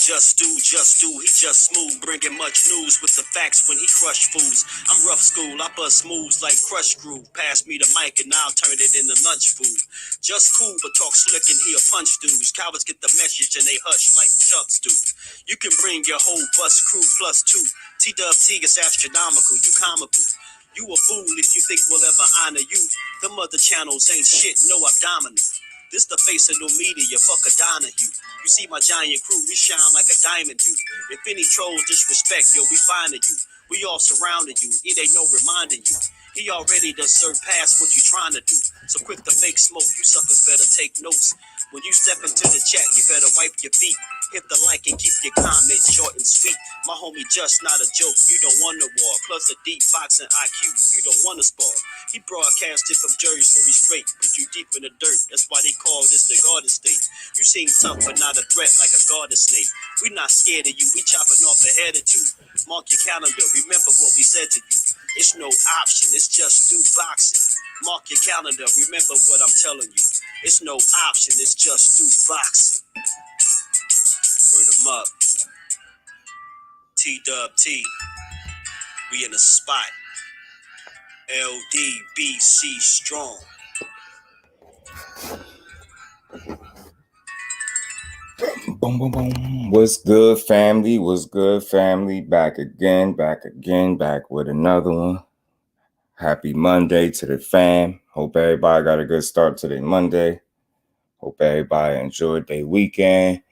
Just do, he just smooth, bringing much news with the facts when he crush fools. I'm rough school, I bust moves like crush groove. Pass me the mic and I'll turn it into lunch food. Just cool, but talk slick and he'll punch dudes. Cowards get the message and they hush like Chubbs do. You can bring your whole bus crew plus two. T-Dub-T is astronomical, you comical. You a fool if you think we'll ever honor you. Them other channels ain't shit, no abdominal. This the face of no media, fuck a Donahue. You see my giant crew, we shine like a diamond do. If any trolls disrespect, yo, we finding you. We all surrounded you, it ain't no reminding you. He already done surpassed what you trying to do. So quit the fake smoke, you suckers better take notes. When you step into the chat, you better wipe your feet. Hit the like and keep your comments short and sweet. My homie just not a joke, you don't want a war. Plus a deep boxing IQ, you don't want to spar. He broadcasted from Jersey, so we straight. Put you deep in the dirt, that's why they call this the Garden State. You seem tough but not a threat like a garden snake. We not scared of you, we chopping off a head or two. Mark your calendar, remember what we said to you. It's no option, it's just do boxing. Mark your calendar, remember what I'm telling you. It's no option, it's just do boxing. Word 'em up. T-Dub-T, we in the spot. LDBC strong. Boom, boom, boom. What's good, family? What's good, family? Back again, back with another one. Happy Monday to the fam. Hope everybody got a good start to their Monday. Hope everybody enjoyed their weekend.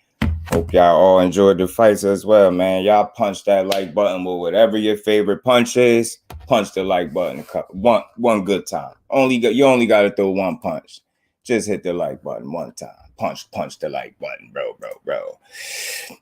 Hope y'all all enjoyed the fights as well, man. Y'all punch that like button with whatever your favorite punch is. Punch the like button one good time. You only got to throw one punch. Just hit the like button one time. Punch the like button, bro.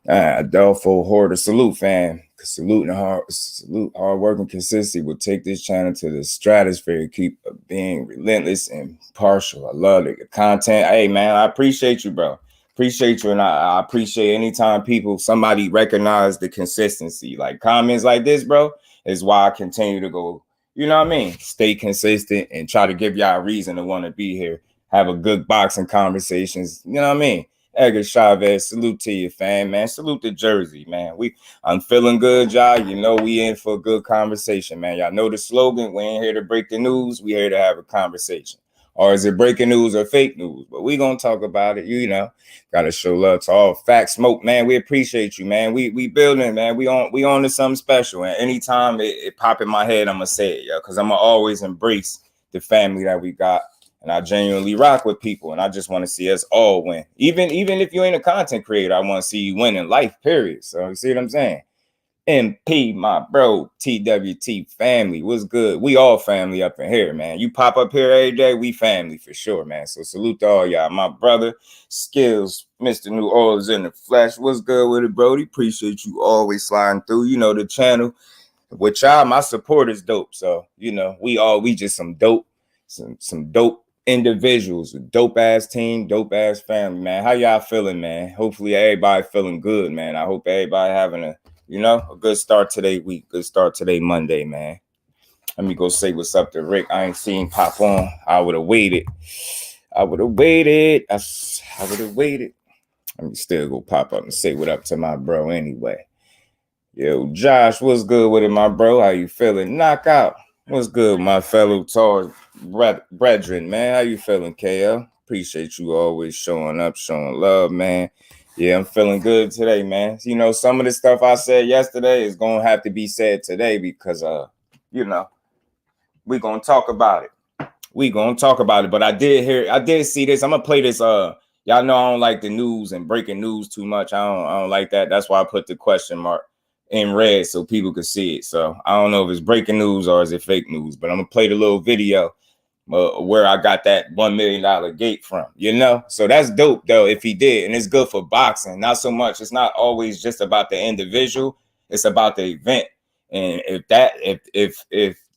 Adolfo Horder, salute, fam. Salute hard work and consistency will take this channel to the stratosphere. Keep being relentless and partial. I love the content. Hey, man, I appreciate you, bro. Appreciate you, and I appreciate anytime somebody recognize the consistency. Like comments like this, bro, is why I continue to go, you know what I mean? Stay consistent and try to give y'all a reason to want to be here. Have a good boxing conversations. You know what I mean? Edgar Chavez, salute to you, fam, man. Salute to Jersey, man. I'm feeling good, y'all. You know we in for a good conversation, man. Y'all know the slogan. We ain't here to break the news. We here to have a conversation. Or is it breaking news or fake news? But we gonna talk about it. You know, gotta show love to all Fact Smoke, man. We appreciate you, man. We building, man. We on to something special. And anytime it pop in my head, I'm gonna say it, yo, because I'm gonna always embrace the family that we got. And I genuinely rock with people, and I just want to see us all win. Even if you ain't a content creator, I want to see you win in life, period. So you see what I'm saying? MP, my bro, TWT family, what's good? We all family up in here, man. You pop up here every day, we family for sure, man. So salute to all y'all. My brother, Skills, Mr. New Orleans in the flesh. What's good with it, Brody? Appreciate you always sliding through. You know the channel. With y'all, my support is dope. So, you know, we just some dope individuals, a dope ass team, dope ass family, man. How y'all feeling, man? Hopefully everybody feeling good, man. I hope everybody having a good start to their week, good start to their Monday, man. Let me go say what's up to Rick. I ain't seen pop on. I would have waited. I would have waited. Let me still go pop up and say what up to my bro anyway. Yo, Josh, what's good with it, my bro? How you feeling? Knockout. What's good, my fellow tall brethren, man? How you feeling, KL? Appreciate you always showing up, showing love, man. Yeah, I'm feeling good today, man. You know, some of the stuff I said yesterday is going to have to be said today because, you know, we're going to talk about it. But I did see this. I'm going to play this. Y'all know I don't like the news and breaking news too much. I don't like that. That's why I put the question mark in red so people could see it. So I don't know if it's breaking news or is it fake news, but I'm gonna play the little video where I got that $1 million gate from, you know? So that's dope though if he did, and it's good for boxing. Not so much, it's not always just about the individual, it's about the event. And if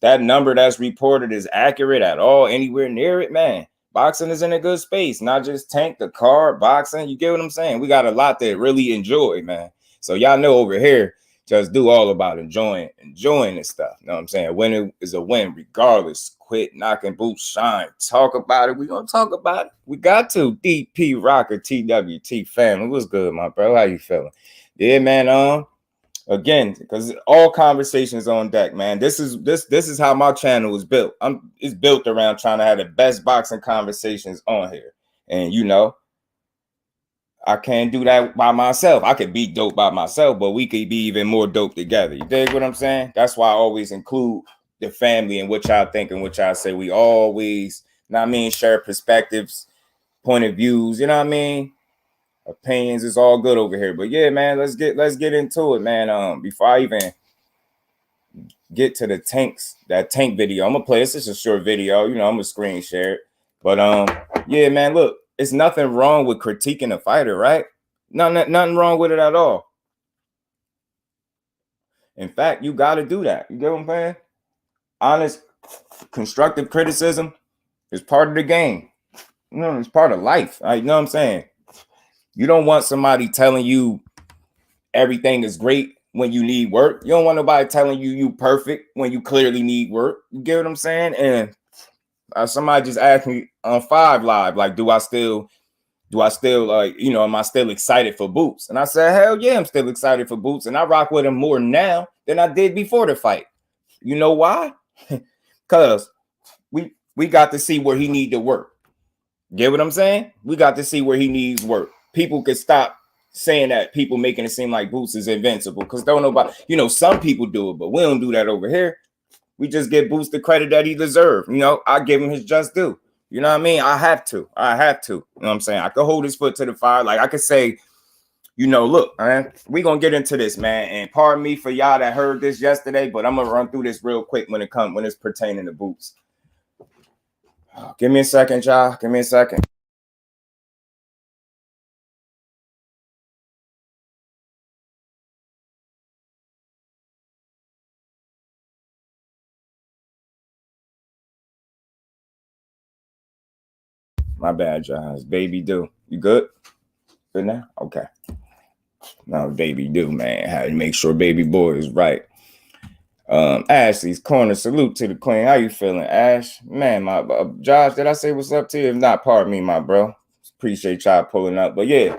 that number that's reported is accurate at all, anywhere near it, man, boxing is in a good space. Not just Tank, the card, boxing, you get what I'm saying? We got a lot to really enjoy, man. So y'all know over here, just do all about enjoying this stuff. You know what I'm saying? A win is a win, regardless. Quit knocking boots, shine. Talk about it. We're going to talk about it. We got to. DP Rocker, TWT family. What's good, my bro? How you feeling? Yeah, man. Again, because all conversations on deck, man. This is how my channel is built. It's built around trying to have the best boxing conversations on here. And you know, I can't do that by myself. I could be dope by myself, but we could be even more dope together. You dig what I'm saying? That's why I always include the family and what y'all think and what y'all say. We always, you know what I mean, share perspectives, point of views, you know what I mean? Opinions is all good over here. But yeah, man, let's get into it, man. Before I even get to that tank video, I'm gonna play. It's just a short video, you know, I'm gonna screen share it. But yeah, man, look, it's nothing wrong with critiquing a fighter, right? Nothing wrong with it at all. In fact, you got to do that. You get what I'm saying? Honest, constructive criticism is part of the game. You know, it's part of life. You know what I'm saying? You don't want somebody telling you everything is great when you need work. You don't want nobody telling you you perfect when you clearly need work. You get what I'm saying? And somebody just asked me on 5 Live, like, do I still like, you know, am I still excited for Boots? And I said, hell yeah, I'm still excited for Boots. And I rock with him more now than I did before the fight. You know why? Because we got to see where he need to work. Get what I'm saying? We got to see where he needs work. People could stop saying that, people making it seem like Boots is invincible, because don't know about, you know, some people do it, but we don't do that over here. We just give Boots the credit that he deserves. You know, I give him his just due. You know what I mean? I have to. You know what I'm saying? I could hold his foot to the fire. Like I could say, you know, look, man, we gonna get into this, man. And pardon me for y'all that heard this yesterday, but I'm gonna run through this real quick when it's pertaining to Boots. Give me a second, y'all. Give me a second. My bad, y'all. It's Baby Do. You good? Good now? Okay. Now, Baby Do, man. How to make sure baby boy is right. Ashley's corner. Salute to the queen. How you feeling, Ash? Man, my Josh, did I say what's up to you? If not, pardon me, my bro. Appreciate y'all pulling up. But yeah,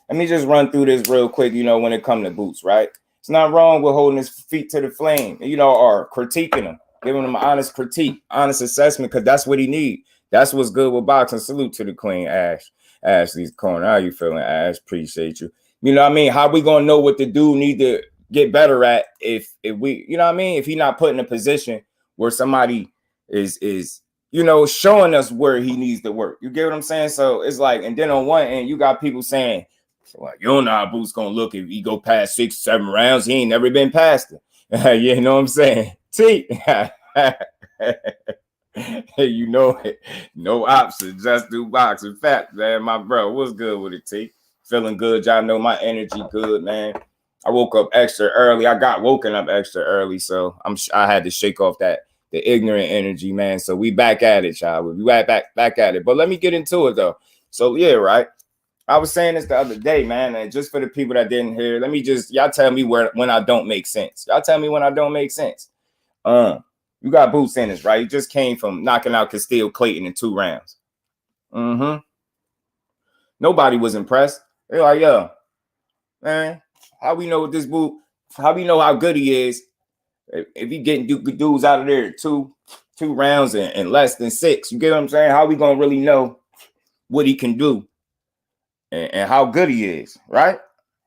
let me just run through this real quick, you know, when it comes to Boots, right? It's not wrong with holding his feet to the flame, you know, or critiquing him, giving him an honest critique, honest assessment, because that's what he needs. That's what's good with boxing. Salute to the queen, Ash. Ashley's corner. How you feeling, Ash? Appreciate you. You know what I mean? How we gonna know what the dude need to get better at if we, you know what I mean? If he not put in a position where somebody is you know, showing us where he needs to work. You get what I'm saying? So it's like, and then on one end, you got people saying, like, you don't know how Boots gonna look if he go past 6, 7 rounds. He ain't never been past it. You know what I'm saying? T. You know it. No option. Just do boxing. Fact, man. My bro, what's good with it, T? Feeling good. Y'all know my energy good, man. I woke up extra early. I got woken up extra early, so I had to shake off the ignorant energy, man. So we back at it, y'all. We back at it. But let me get into it though. So yeah, right. I was saying this the other day, man, and just for the people that didn't hear, let me just, y'all tell me when I don't make sense. Y'all tell me when I don't make sense. You got Boots in this, right? He just came from knocking out Castile Clayton in 2 rounds. Nobody was impressed. They're like, yo, man, how we know what this Boot, how we know how good he is if he getting dudes out of there 2 rounds and less than 6? You get what I'm saying? How we gonna really know what he can do and how good he is, right?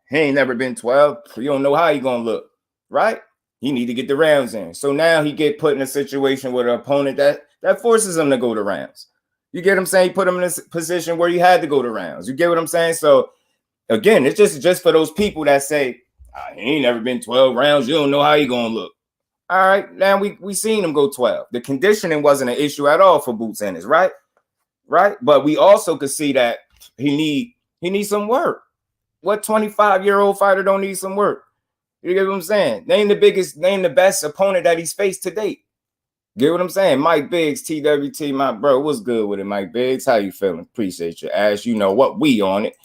He ain't never been 12, so you don't know how he gonna look, right? He need to get the rounds in. So now he get put in a situation with an opponent that forces him to go to rounds. You get what I'm saying? He put him in a position where he had to go to rounds. You get what I'm saying? So again, it's just for those people that say, he ain't never been 12 rounds. You don't know how he gonna look. All right, now we seen him go 12. The conditioning wasn't an issue at all for Boots Ennis, right? Right? But we also could see that he needs some work. What 25-year-old fighter don't need some work? You get what I'm saying? Name the best opponent that he's faced to date. Get what I'm saying? Mike Biggs, TWT, my bro. What's good with it, Mike Biggs? How you feeling? Appreciate you, Ash. You know what we on it.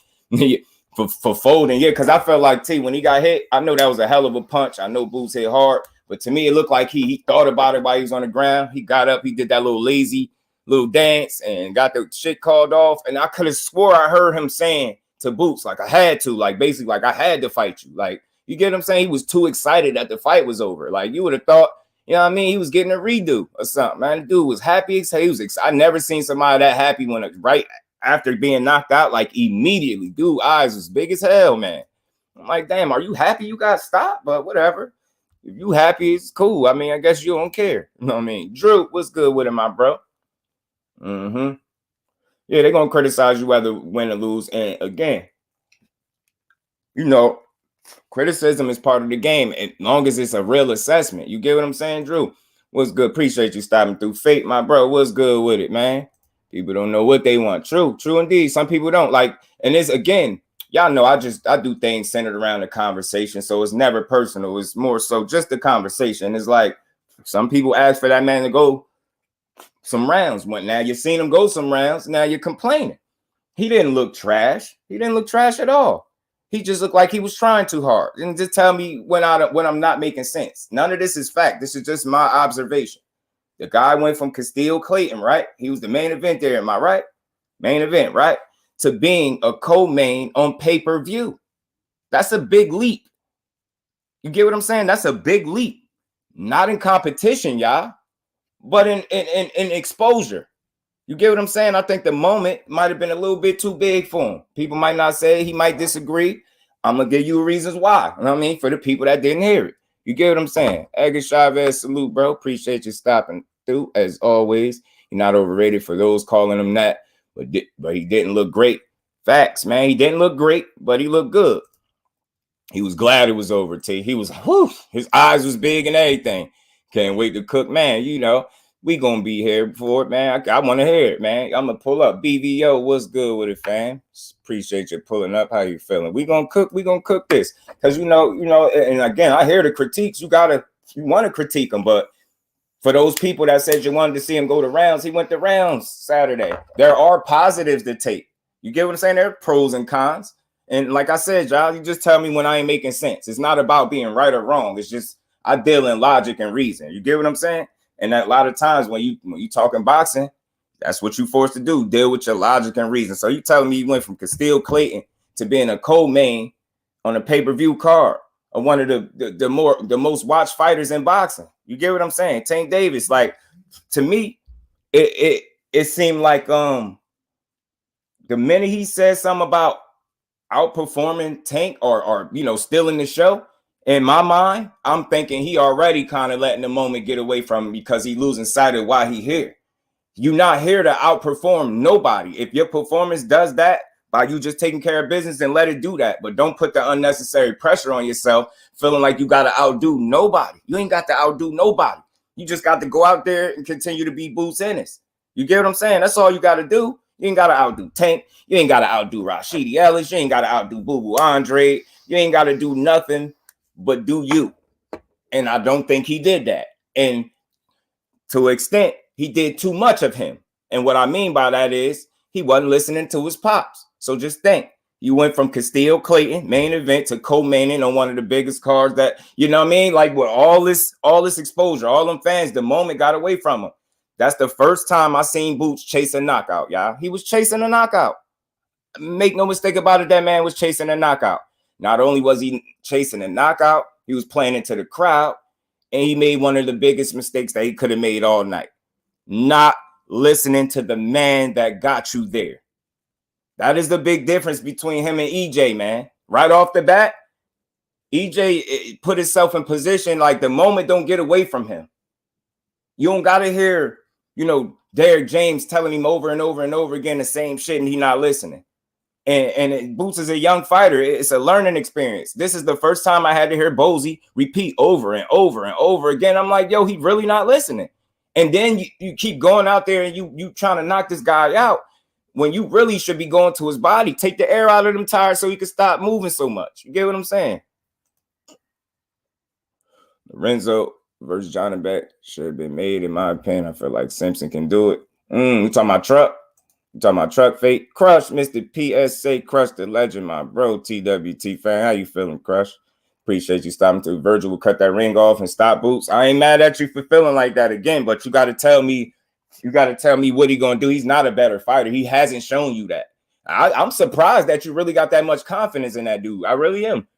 for Foden, yeah, because I felt like T, when he got hit, I know that was a hell of a punch. I know Boots hit hard, but to me, it looked like he thought about it while he was on the ground. He got up, he did that little lazy little dance and got the shit called off. And I could have swore I heard him saying to Boots. Like I had to, like basically like I had to fight you. Like, you get what I'm saying? He was too excited that the fight was over. Like, you would have thought, you know what I mean? He was getting a redo or something, man. The dude was happy as hell. He was I never seen somebody that happy when right after being knocked out, like immediately. Dude, eyes was big as hell, man. I'm like, damn, are you happy you got stopped? But whatever. If you happy, it's cool. I mean, I guess you don't care. You know what I mean? Drew, what's good with it, my bro? Yeah, they're gonna criticize you whether win or lose. And again, you know, criticism is part of the game as long as it's a real assessment. You get what I'm saying, Drew? What's good? Appreciate you stopping through. Fate, my bro. What's good with it, man? People don't know what they want. True indeed. Some people don't like, and it's again, y'all know I do things centered around the conversation, so it's never personal. It's more so just the conversation. It's like some people ask for that man to go some rounds. Now you've seen him go some rounds. Now you're complaining. He didn't look trash. He didn't look trash at all. He just looked like he was trying too hard. And just tell me when I'm not making sense. None of this is fact. This is just my observation. The guy went from Castile Clayton, right? He was the main event there, am I right? Main event, right? To being a co-main on pay-per-view. That's a big leap. You get what I'm saying? That's a big leap. Not in competition, y'all, but in exposure. You get what I'm saying? I think the moment might have been a little bit too big for him. People might not say it. He might disagree. I'm going to give you reasons why. You know what I mean? For the people that didn't hear it. You get what I'm saying? Edgar Chavez, salute, bro. Appreciate you stopping through, as always. You're not overrated for those calling him that, but he didn't look great. Facts, man. He didn't look great, but he looked good. He was glad it was over, T. He was, his eyes was big and everything. Can't wait to cook, man. You know, we gonna be here for it, man. I want to hear it, man. I'm gonna pull up. BVO, what's good with it, fam? Appreciate you pulling up. How you feeling? We gonna cook this, because you know, and again, I hear the critiques. You want to critique them, but for those people that said you wanted to see him go to rounds, he went to rounds Saturday. There are positives to take. You get what I'm saying? There are pros and cons. And like I said, y'all, you just tell me when I ain't making sense. It's not about being right or wrong. It's just I deal in logic and reason. You get what I'm saying? And that a lot of times when you talking boxing, that's what you forced to do, deal with your logic and reason. So you telling me you went from Castile Clayton to being a co-main on a pay-per-view card of one of the most watched fighters in boxing. You get what I'm saying? Tank Davis, like, to me, it seemed like the minute he said something about outperforming Tank or stealing the show, in my mind, I'm thinking he already kind of letting the moment get away from him because he losing sight of why he here. You're not here to outperform nobody. If your performance does that by you just taking care of business, then let it do that. But don't put the unnecessary pressure on yourself, feeling like you got to outdo nobody. You ain't got to outdo nobody. You just got to go out there and continue to be Boots Ennis. You get what I'm saying? That's all you got to do. You ain't got to outdo Tank. You ain't got to outdo Rashidi Ellis. You ain't got to outdo Boo Boo Andrade. You ain't got to do nothing but do you. And I don't think he did that. And to an extent, he did too much of him. And what I mean by that is he wasn't listening to his pops. So just think, you went from Castile Clayton main event to co-maining on one of the biggest cards that, you know what I mean? Like with all this exposure, all them fans, the moment got away from him. That's the first time I seen Boots chase a knockout, y'all. He was chasing a knockout. Make no mistake about it, that man was chasing a knockout. Not only was he chasing a knockout, he was playing into the crowd, and he made one of the biggest mistakes that he could have made all night. Not listening to the man that got you there. That is the big difference between him and EJ, man. Right off the bat, EJ put himself in position like the moment don't get away from him. You don't got to hear, Derek James telling him over and over and over again the same shit and he not listening. And Boots is a young fighter. It's a learning experience. This is the first time I had to hear Bozy repeat over and over and over again. I'm like, yo, he really not listening. And then you keep going out there and you trying to knock this guy out when you really should be going to his body. Take the air out of them tires so he can stop moving so much. You get what I'm saying? Lorenzo versus Johnny Beck should have been made, in my opinion. I feel like Simpson can do it. We talking about Truck. You talking about Truck Fate? Crush, Mr. PSA, Crush the legend, my bro. TWT fan, how you feeling, Crush? Appreciate you stopping through. Virgil will cut that ring off and stop Boots. I ain't mad at you for feeling like that again, but you got to tell me what he gonna do. He's not a better fighter. He hasn't shown you that. I'm surprised that you really got that much confidence in that dude. I really am.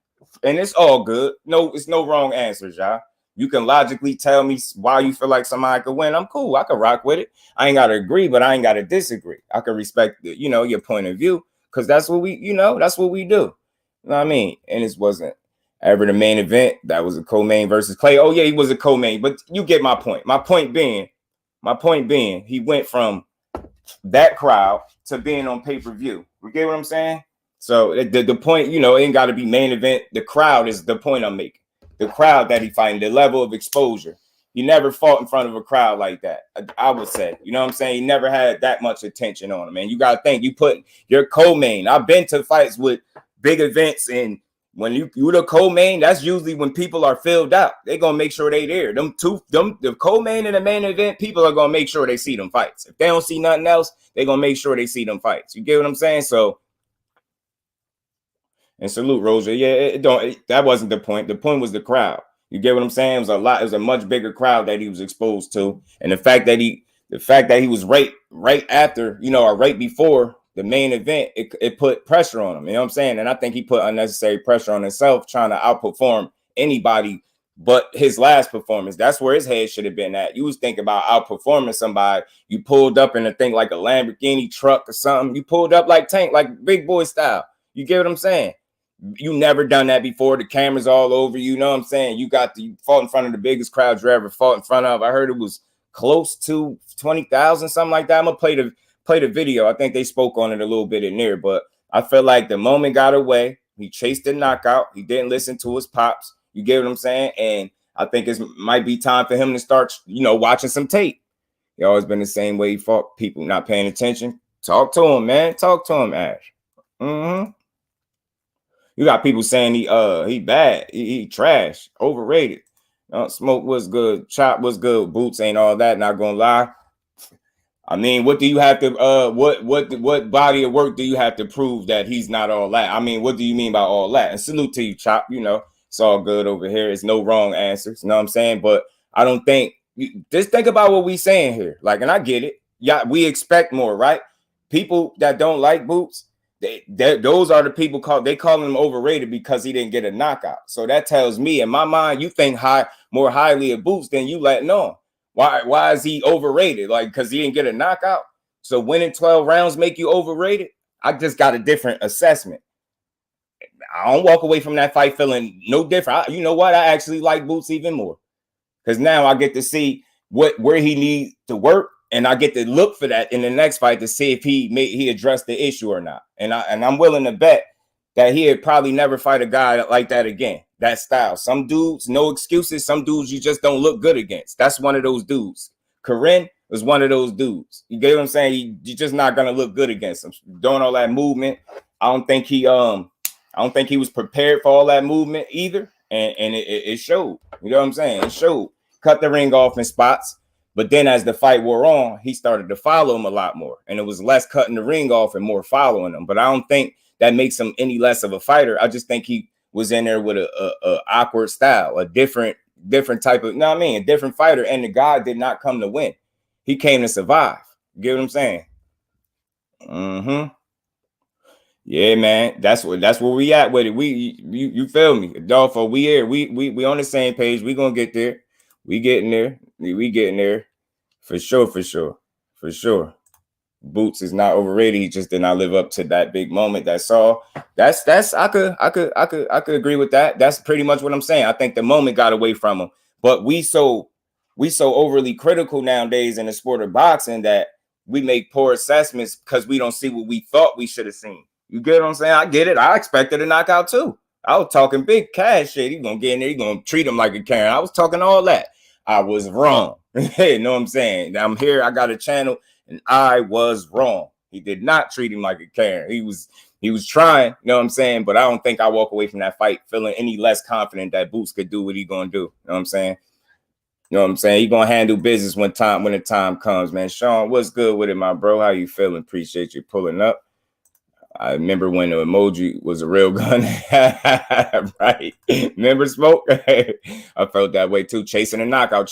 And it's all good. No, it's no wrong answers, y'all. You can logically tell me why you feel like somebody could win. I'm cool. I could rock with it. I ain't got to agree, but I ain't got to disagree. I can respect, your point of view, because that's what that's what we do. You know what I mean? And it wasn't ever the main event. That was a co-main versus Clay. Oh, yeah, he was a co-main, but you get my point. My point being, he went from that crowd to being on pay-per-view. You get what I'm saying? So the point, it ain't got to be main event. The crowd is the point I'm making. The crowd that he fighting, the level of exposure. He never fought in front of a crowd like that. I would say, you know what I'm saying? He never had that much attention on him. And you got to think, you put your co-main. I've been to fights with big events, and when you the co-main, that's usually when people are filled out. They're gonna make sure they there. The co-main and the main event, people are gonna make sure they see them fights. If they don't see nothing else, they're gonna make sure they see them fights. You get what I'm saying? So, and salute Roger. Yeah, that wasn't the point. The point was the crowd. You get what I'm saying? It was a much bigger crowd that he was exposed to, and the fact that he was right after, or right before the main event, it put pressure on him. You know what I'm saying? And I think he put unnecessary pressure on himself, trying to outperform anybody but his last performance. That's where his head should have been at. You was thinking about outperforming somebody. You pulled up in a thing like a Lamborghini truck or something. You pulled up like Tank, like big boy style. You get what I'm saying? You never done that before. The camera's all over you. You know what I'm saying? You fought in front of the biggest crowd you ever fought in front of. I heard it was close to 20,000, something like that. I'm gonna play the video. I think they spoke on it a little bit in there, but I feel like the moment got away. He chased the knockout. He didn't listen to his pops. You get what I'm saying? And I think it might be time for him to start, watching some tape. He always been the same way he fought people not paying attention. Talk to him, man. Talk to him, Ash. You got people saying he bad, he trash, overrated. Smoke was good, Chop was good, Boots ain't all that. Not gonna lie. I mean, what do you have to what body of work do you have to prove that he's not all that? I mean, what do you mean by all that? And salute to you, Chop. It's all good over here. It's no wrong answers. You know what I'm saying? But I don't think, just think about what we saying here. Like, and I get it. Yeah, we expect more, right? People that don't like Boots, those are the people they calling him overrated because he didn't get a knockout. So that tells me, in my mind, you think more highly of Boots than you letting on. Why is he overrated? Like, because he didn't get a knockout. So winning 12 rounds make you overrated? I just got a different assessment. I don't walk away from that fight feeling no different. You know what? I actually like Boots even more, because now I get to see where he needs to work. And I get to look for that in the next fight to see if he addressed the issue or not. And I'm willing to bet that he'd probably never fight a guy like that again. That style. Some dudes, no excuses. Some dudes you just don't look good against. That's one of those dudes. Corinne was one of those dudes. You get what I'm saying? You're just not gonna look good against him. Doing all that movement. I don't think he was prepared for all that movement either. And it showed. You know what I'm saying? It showed. Cut the ring off in spots. But then as the fight wore on, he started to follow him a lot more. And it was less cutting the ring off and more following him. But I don't think that makes him any less of a fighter. I just think he was in there with a awkward style, a different type of, a different fighter. And the guy did not come to win. He came to survive. You get what I'm saying? Yeah, man. That's where we at with it. You feel me? Adolfo, we here. We on the same page. We gonna get there. We getting there. We getting there. For sure. Boots is not overrated. He just did not live up to that big moment. That's all. That's I could agree with that. That's pretty much what I'm saying. I think the moment got away from him. But we so overly critical nowadays in the sport of boxing that we make poor assessments because we don't see what we thought we should have seen. You get what I'm saying? I get it. I expected a knockout too. I was talking big cash shit. He's gonna get in there. He's gonna treat him like a Karen. I was talking all that. I was wrong. You know what I'm saying? I'm here. I got a channel, and I was wrong. He did not treat him like a Karen. He was trying. You know what I'm saying? But I don't think I walk away from that fight feeling any less confident that Boots could do what he gonna do. You know what I'm saying? You know what I'm saying? He gonna handle business when the time comes, man. Sean, what's good with it, my bro? How you feeling? Appreciate you pulling up. I remember when the emoji was a real gun. Right? Remember Smoke? I felt that way too. Chasing a knockout.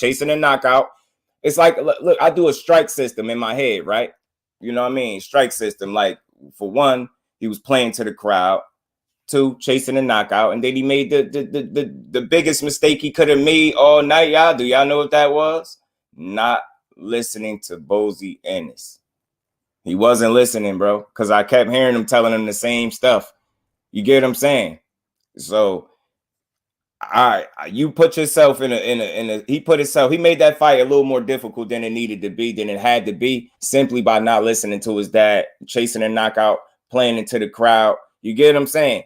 It's like, look, I do a strike system in my head, right? You know what I mean? Strike system. Like, for one, he was playing to the crowd. Two, chasing a knockout. And then he made the biggest mistake he could have made all night, y'all. Do y'all know what that was? Not listening to Bozy Ennis. He wasn't listening, bro, because I kept hearing him telling him the same stuff. You get what I'm saying? So, all right, you put yourself in a he made that fight a little more difficult than it needed to be, than it had to be, simply by not listening to his dad, chasing a knockout, playing into the crowd. You get what I'm saying?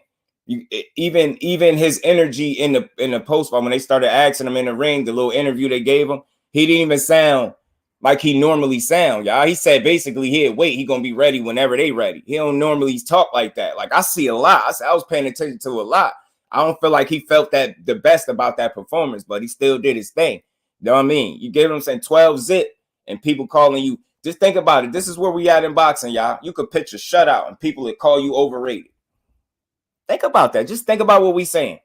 Even his energy in the post fight, when they started asking him in the ring, the little interview they gave him, he didn't even sound like he normally sound, y'all. He said basically he'd wait, he gonna be ready whenever they ready. He don't normally talk like that. Like, I see a lot. I was paying attention to a lot. I don't feel like he felt that the best about that performance, but he still did his thing. You know what I mean? You get what I'm saying? 12 zip and people calling you. Just think about it. This is where we at in boxing, y'all. You could pitch a shutout and people would call you overrated. Think about that. Just think about what we saying.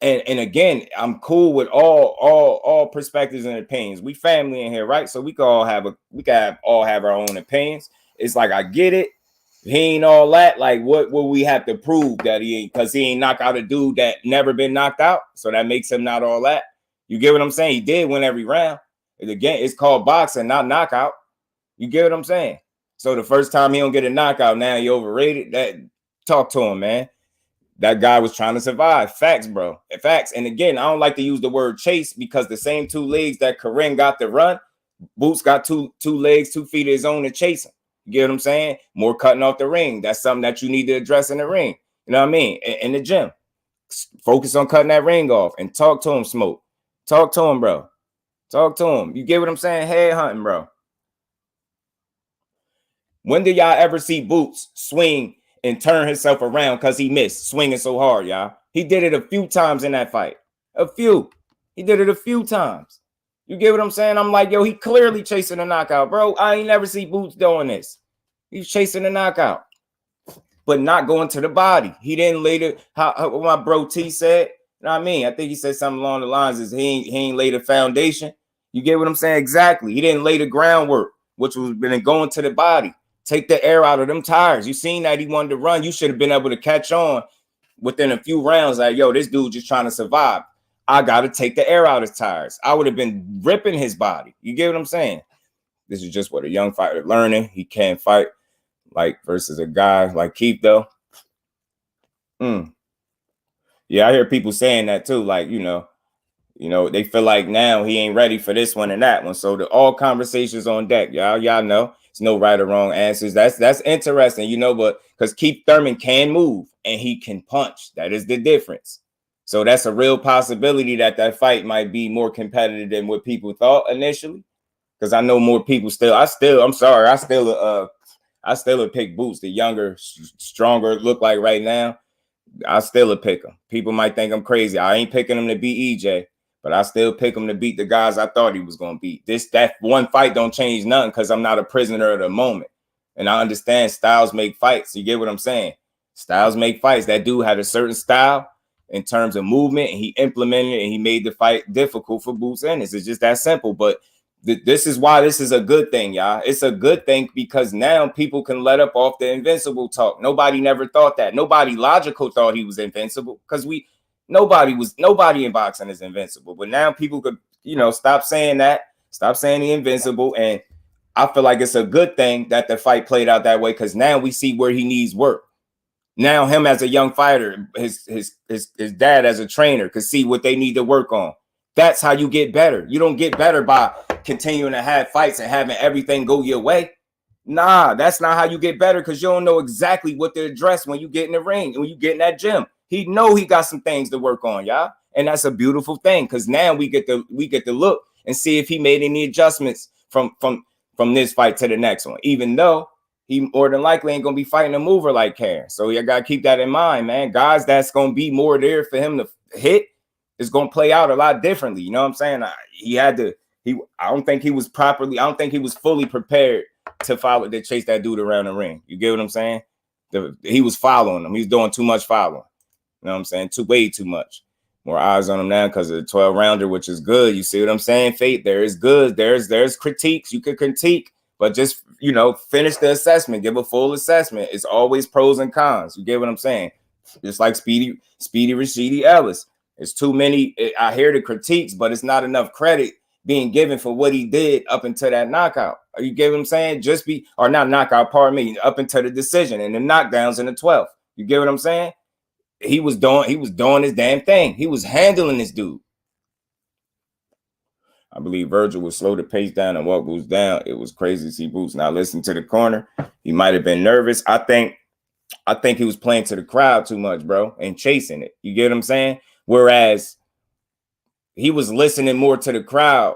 And again, I'm cool with all perspectives and opinions. We family in here, right? So we can all have our own opinions. It's like, I get it. He ain't all that. Like, what will we have to prove that he ain't? Because he ain't knock out a dude that never been knocked out. So that makes him not all that. You get what I'm saying? He did win every round. And again, it's called boxing, not knockout. You get what I'm saying? So the first time he don't get a knockout, now he overrated. That, talk to him, man. That guy was trying to survive. Facts, bro. Facts. And again, I don't like to use the word chase, because the same two legs that Kareem got to run, Boots got two legs, 2 feet of his own to chase him. You get what I'm saying? More cutting off the ring. That's something that you need to address in the ring. You know what I mean? In the gym. Focus on cutting that ring off and talk to him, Smoke. Talk to him, bro. Talk to him. You get what I'm saying? Head hunting, bro. When did y'all ever see Boots swing and turn himself around because he missed swinging so hard, y'all? He did it a few times in that fight. A few. He did it a few times. You get what I'm saying? I'm like, yo, he clearly chasing a knockout, bro. I ain't never see Boots doing this. He's chasing a knockout, but not going to the body. He didn't lay the, how my bro T said, you know what I mean? I think he said something along the lines is he ain't laid a foundation. You get what I'm saying? Exactly. He didn't lay the groundwork, which was been going to the body. Take the air out of them tires. You seen that he wanted to run. You should have been able to catch on within a few rounds. Like, yo, this dude just trying to survive. I got to take the air out of his tires. I would have been ripping his body. You get what I'm saying? This is just what a young fighter learning. He can't fight like versus a guy like Keith, though. Yeah, I hear people saying that too. Like, you know, they feel like now he ain't ready for this one and that one. So all conversations on deck, y'all know. It's no right or wrong answers. That's interesting, you know, but because Keith Thurman can move and he can punch. That is the difference. So that's a real possibility that fight might be more competitive than what people thought initially. Because I know more people I still would pick Boots, the younger, stronger look like right now. I still would pick him. People might think I'm crazy. I ain't picking him to beat EJ, but I still pick him to beat the guys I thought he was going to beat. That one fight don't change nothing because I'm not a prisoner of the moment. And I understand styles make fights. You get what I'm saying? Styles make fights. That dude had a certain style in terms of movement, and he implemented it, and he made the fight difficult for Boots Ennis. It's just that simple. But this is why this is a good thing, y'all. It's a good thing because now people can let up off the invincible talk. Nobody never thought that. Nobody logical thought he was invincible because nobody in boxing is invincible. But now people could, stop saying that, stop saying the invincible. And I feel like it's a good thing that the fight played out that way because now we see where he needs work. Now him as a young fighter, his dad as a trainer could see what they need to work on. That's how you get better. You don't get better by continuing to have fights and having everything go your way. Nah, that's not how you get better because you don't know exactly what to address when you get in the ring and when you get in that gym. He know he got some things to work on, y'all. And that's a beautiful thing because now we get to look and see if he made any adjustments from this fight to the next one, even though he more than likely ain't going to be fighting a mover like Karen. So you got to keep that in mind, man. Guys, that's going to be more there for him to hit is going to play out a lot differently. You know what I'm saying? I don't think he was fully prepared to chase that dude around the ring. You get what I'm saying? He was following him. He was doing too much following. You know what I'm saying? Way too much. More eyes on him now because of the 12 rounder, which is good. You see what I'm saying? Fate, there is good. There's critiques. You could critique, but just, you know, finish the assessment, give a full assessment. It's always pros and cons. You get what I'm saying? Just like Speedy Rashidi Ellis. It's too many. I hear the critiques, but it's not enough credit being given for what he did up until that knockout. You get what I'm saying? Or not knockout, pardon me, up until the decision and the knockdowns in the 12th. You get what I'm saying? He was doing his damn thing. He was handling this dude. I believe Virgil was slow to pace down and walk Boots down. It was crazy to see Boots not listen to the corner. He might have been nervous. I think he was playing to the crowd too much, bro, and chasing it. You get what I'm saying? Whereas he was listening more to the crowd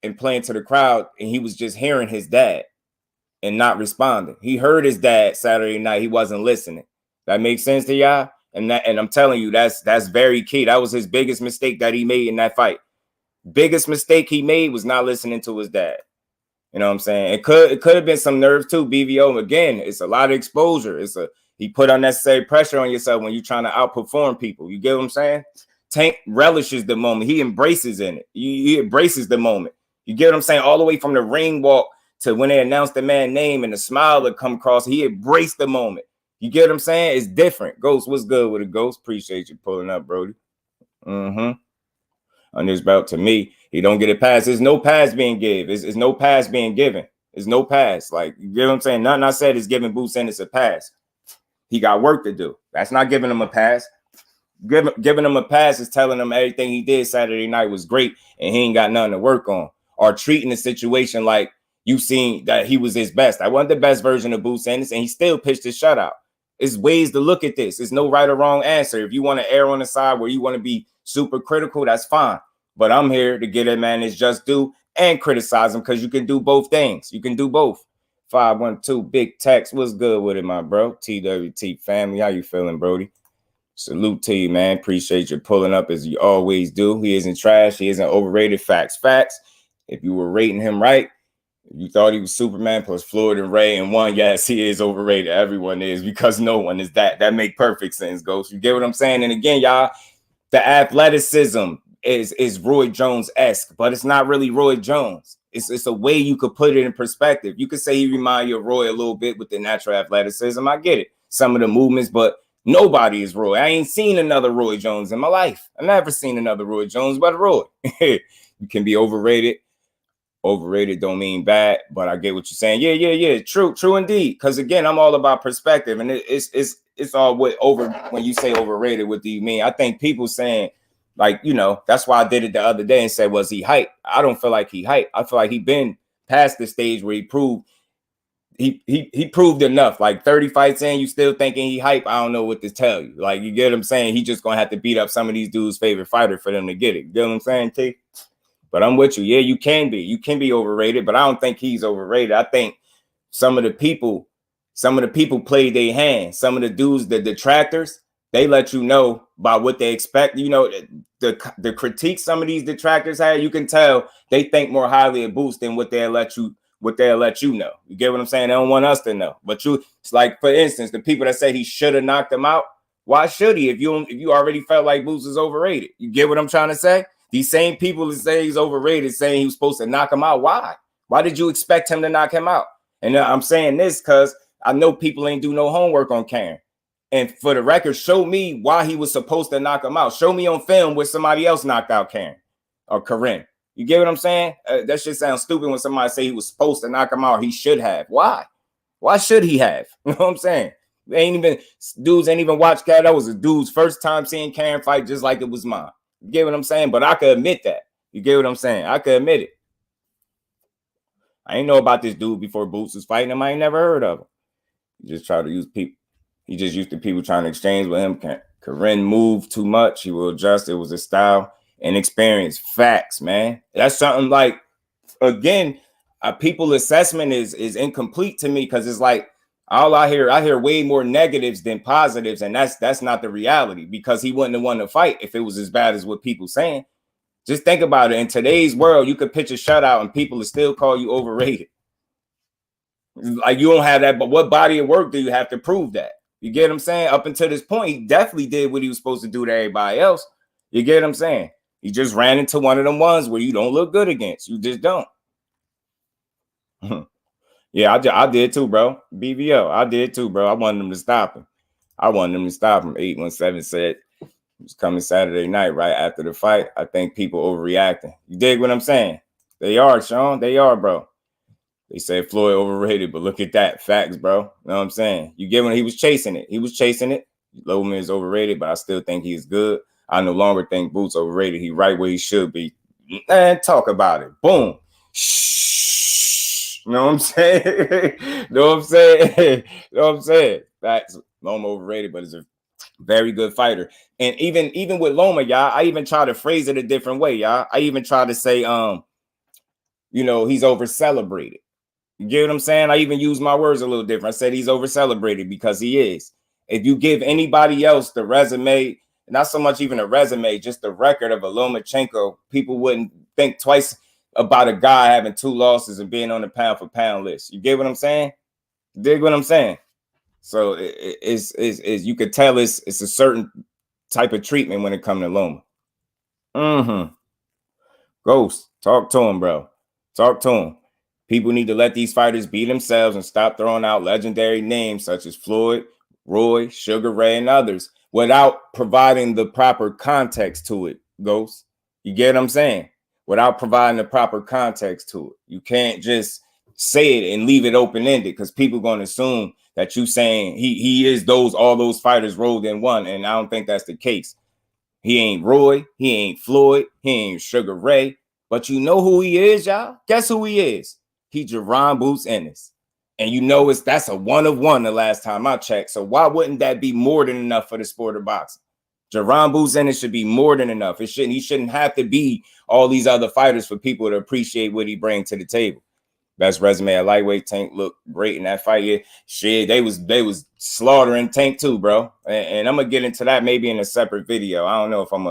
and playing to the crowd, and he was just hearing his dad and not responding. He heard his dad Saturday night. He wasn't listening. That makes sense to y'all? And I'm telling you, that's very key. That was his biggest mistake that he made in that fight. Biggest mistake he made was not listening to his dad. You know what I'm saying? It could have been some nerves too. BVO, again, it's a lot of exposure. He put unnecessary pressure on yourself when you're trying to outperform people. You get what I'm saying? Tank relishes the moment. He embraces in it. He embraces the moment. You get what I'm saying? All the way from the ring walk to when they announced the man's name and the smile that come across, he embraced the moment. You get what I'm saying? It's different. Ghost, what's good with a Ghost? Appreciate you pulling up, Brody. On this bout, to me, he don't get a pass. There's no pass being given. There's no pass being given. There's no pass. Like, you get what I'm saying? Nothing I said is giving Boots Ennis a pass. He got work to do. That's not giving him a pass. Giving him a pass is telling him everything he did Saturday night was great and he ain't got nothing to work on. Or treating the situation like you seen that he was his best. I wasn't the best version of Boots Ennis, and he still pitched his shutout. There's ways to look at this. There's no right or wrong answer. If you want to err on the side where you want to be super critical, that's fine. But I'm here to get a man his just due and criticize him, because you can do both things. You can do both. 512 Big Tex. What's good with it, my bro? TWT family. How you feeling, Brody? Salute to you, man. Appreciate you pulling up as you always do. He isn't trash. He isn't overrated. Facts. If you were rating him right, if you thought he was Superman plus Floyd and Ray and one, yes, he is overrated. Everyone is, because no one is that. That make perfect sense, Ghost. You get what I'm saying? And again, y'all, the athleticism is Roy Jones-esque, but it's not really Roy Jones. It's a way you could put it in perspective. You could say he reminds you of Roy a little bit with the natural athleticism. I get it. Some of the movements, but nobody is Roy. I ain't seen another Roy Jones in my life. I never seen another Roy Jones but Roy. You can be overrated. Overrated don't mean bad, but I get what you're saying. Yeah. True indeed. Because again, I'm all about perspective, and it's all what over when you say overrated. What do you mean? I think people saying, like, you know, that's why I did it the other day and said, was he hyped? I don't feel like he hyped. I feel like he been past the stage where he proved enough. Like 30 fights in, you still thinking he hype? I don't know what to tell you. Like, you get what I'm saying? He just gonna have to beat up some of these dudes' favorite fighter for them to get it. You get what I'm saying, T? But I'm with you. Yeah, you can be overrated, but I don't think he's overrated. I think some of the people played their hand. Some of the dudes, the detractors, they let you know about what they expect. You know, the critiques some of these detractors had, you can tell they think more highly of Boots than what they'll let you know. You get what I'm saying? They don't want us to know. But it's like, for instance, the people that say he should have knocked him out. Why should he? If you already felt like Boots is overrated, you get what I'm trying to say? These same people that say he's overrated, saying he was supposed to knock him out. Why? Why did you expect him to knock him out? And I'm saying this because I know people ain't do no homework on Karen. And for the record, show me why he was supposed to knock him out. Show me on film where somebody else knocked out Karen or Corinne. You get what I'm saying? That shit sounds stupid when somebody say he was supposed to knock him out. He should have. Why? Why should he have? You know what I'm saying? Dudes ain't even watched Karen. That was a dude's first time seeing Karen fight, just like it was mine. You get what I'm saying? But I could admit that. You get what I'm saying? I could admit it. I ain't know about this dude before Boots was fighting him. I ain't never heard of him. He just tried to use people. He just used to people trying to exchange with him. Corinne moved too much. He will adjust. It was a style and experience. Facts, man. That's something like, again, people's assessment is incomplete to me, because it's like, I hear way more negatives than positives, and that's not the reality, because he wouldn't have won the fight if it was as bad as what people saying. Just think about it. In today's world, you could pitch a shutout and people will still call you overrated. Like, you don't have that, but what body of work do you have to prove that? You get what I'm saying? Up until this point, he definitely did what he was supposed to do to everybody else. You get what I'm saying? He just ran into one of them ones where you don't look good against. You just don't. Yeah, I did too, bro. BVO, I did too, bro. I wanted them to stop him. 817 said it was coming Saturday night right after the fight. I think people overreacting. You dig what I'm saying? They are, Sean. They are, bro. They said Floyd overrated, but look at that. Facts, bro. You know what I'm saying? You get when he was chasing it. He was chasing it. Loman is overrated, but I still think he's good. I no longer think Boots overrated. He right where he should be. Man, talk about it. Boom. Shh. You know what I'm saying? You know what I'm saying? You know what I'm saying? Facts. Loma overrated, but he's a very good fighter. And even with Loma, y'all, I even try to phrase it a different way, y'all. I even try to say, he's over celebrated. You get what I'm saying? I even use my words a little different. I said he's over celebrated because he is. If you give anybody else the resume, not so much even a resume, just the record of a Lomachenko, people wouldn't think twice about a guy having 2 losses and being on the pound for pound list. You get what I'm saying? Dig what I'm saying? So it's you could tell it's a certain type of treatment when it comes to Loma. Ghost, talk to him, bro. Talk to him. People need to let these fighters be themselves and stop throwing out legendary names such as Floyd, Roy, Sugar Ray, and others without providing the proper context to it, Ghost. You get what I'm saying? Without providing the proper context to it. You can't just say it and leave it open-ended because people are going to assume that you saying he is all those fighters rolled in one, and I don't think that's the case. He ain't Roy, he ain't Floyd, he ain't Sugar Ray, but you know who he is, y'all? Guess who he is? He Jerron Boots Ennis. And you know that's a 1 of 1 the last time I checked. So why wouldn't that be more than enough for the sport of boxing? Jerron Boots Ennis should be more than enough. He shouldn't have to be all these other fighters for people to appreciate what he brings to the table. Best resume at lightweight. Tank looked great in that fight. Yeah, shit, they was slaughtering Tank too, bro. And I'm gonna get into that maybe in a separate video. I don't know if I'm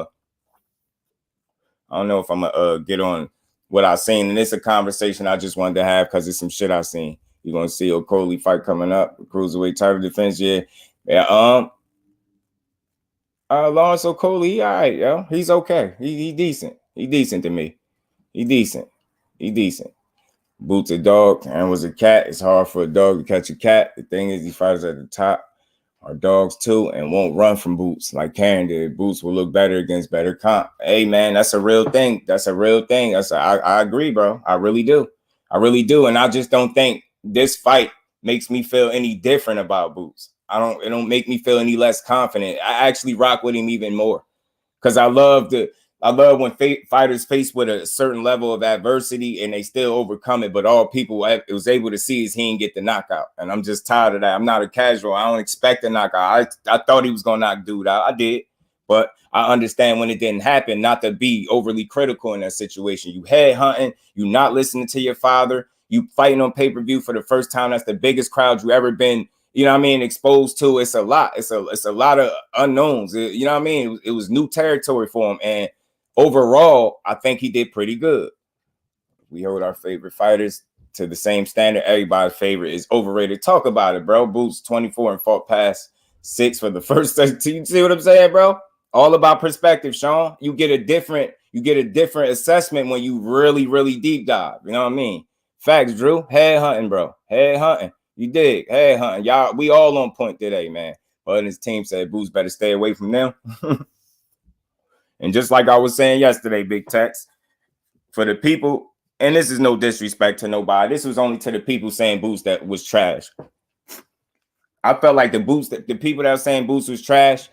gonna get on what I seen. And it's a conversation I just wanted to have because it's some shit I seen. You're gonna see Okolie fight coming up, cruiserweight title defense. Yeah. Lawrence Okolie, he all right, yo. He's okay. He decent. He decent to me. He decent. Boots a dog and was a cat. It's hard for a dog to catch a cat. The thing is, these fighters at the top are dogs too and won't run from Boots like Karen did. Boots will look better against better comp. Hey, man, that's a real thing. I agree, bro. I really do. And I just don't think this fight makes me feel any different about Boots. It don't make me feel any less confident. I actually rock with him even more because I love when fighters faced with a certain level of adversity and they still overcome it, but all people was able to see is he didn't get the knockout. And I'm just tired of that. I'm not a casual. I don't expect a knockout. I thought he was going to knock dude out. I did. But I understand when it didn't happen, not to be overly critical in that situation. You head hunting. You not listening to your father. You fighting on pay-per-view for the first time. That's the biggest crowd you ever been, you know what I mean, exposed to. It's a lot. It's a lot of unknowns. You know what I mean? It was new territory for him. And overall, I think he did pretty good. We hold our favorite fighters to the same standard. Everybody's favorite is overrated. Talk about it, bro. Boots 24 and fought past 6 for the first 13. You see what I'm saying, bro? All about perspective, Sean. You get a different assessment when you really, really deep dive. You know what I mean? Facts, Drew. Head hunting, bro. Head hunting. You dig? Head hunting. Y'all, we all on point today, man. But his team said Boots better stay away from them. And just like I was saying yesterday, Big Tex, for the people, and this is no disrespect to nobody, this was only to the people saying Boots that was trash. I felt like the people that were saying Boots was trash,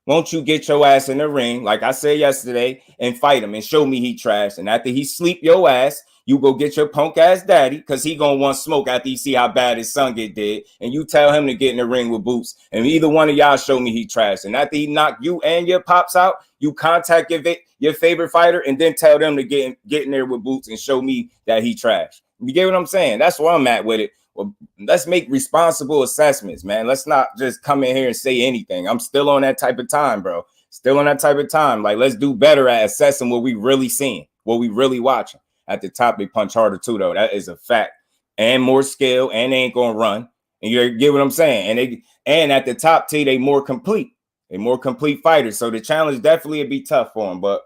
won't you get your ass in the ring, like I said yesterday, and fight him and show me he trash. And after he sleep your ass, you go get your punk ass daddy, because he gonna want smoke after you see how bad his son get dead, and you tell him to get in the ring with Boots, and either one of y'all show me he trash. And after he knock you and your pops out, you contact your favorite fighter and then tell them to get in there with Boots and show me that he trash. You get what I'm saying? That's where I'm at with it. Well, let's make responsible assessments, man. Let's not just come in here and say anything. I'm still on that type of time, bro. Still on that type of time. Like, let's do better at assessing what we really seeing, what we really watching. At the top, they punch harder too, though. That is a fact. And more skill, and they ain't gonna run. And you get what I'm saying? And at the top, T, they more complete. They more complete fighters. So the challenge definitely would be tough for them. But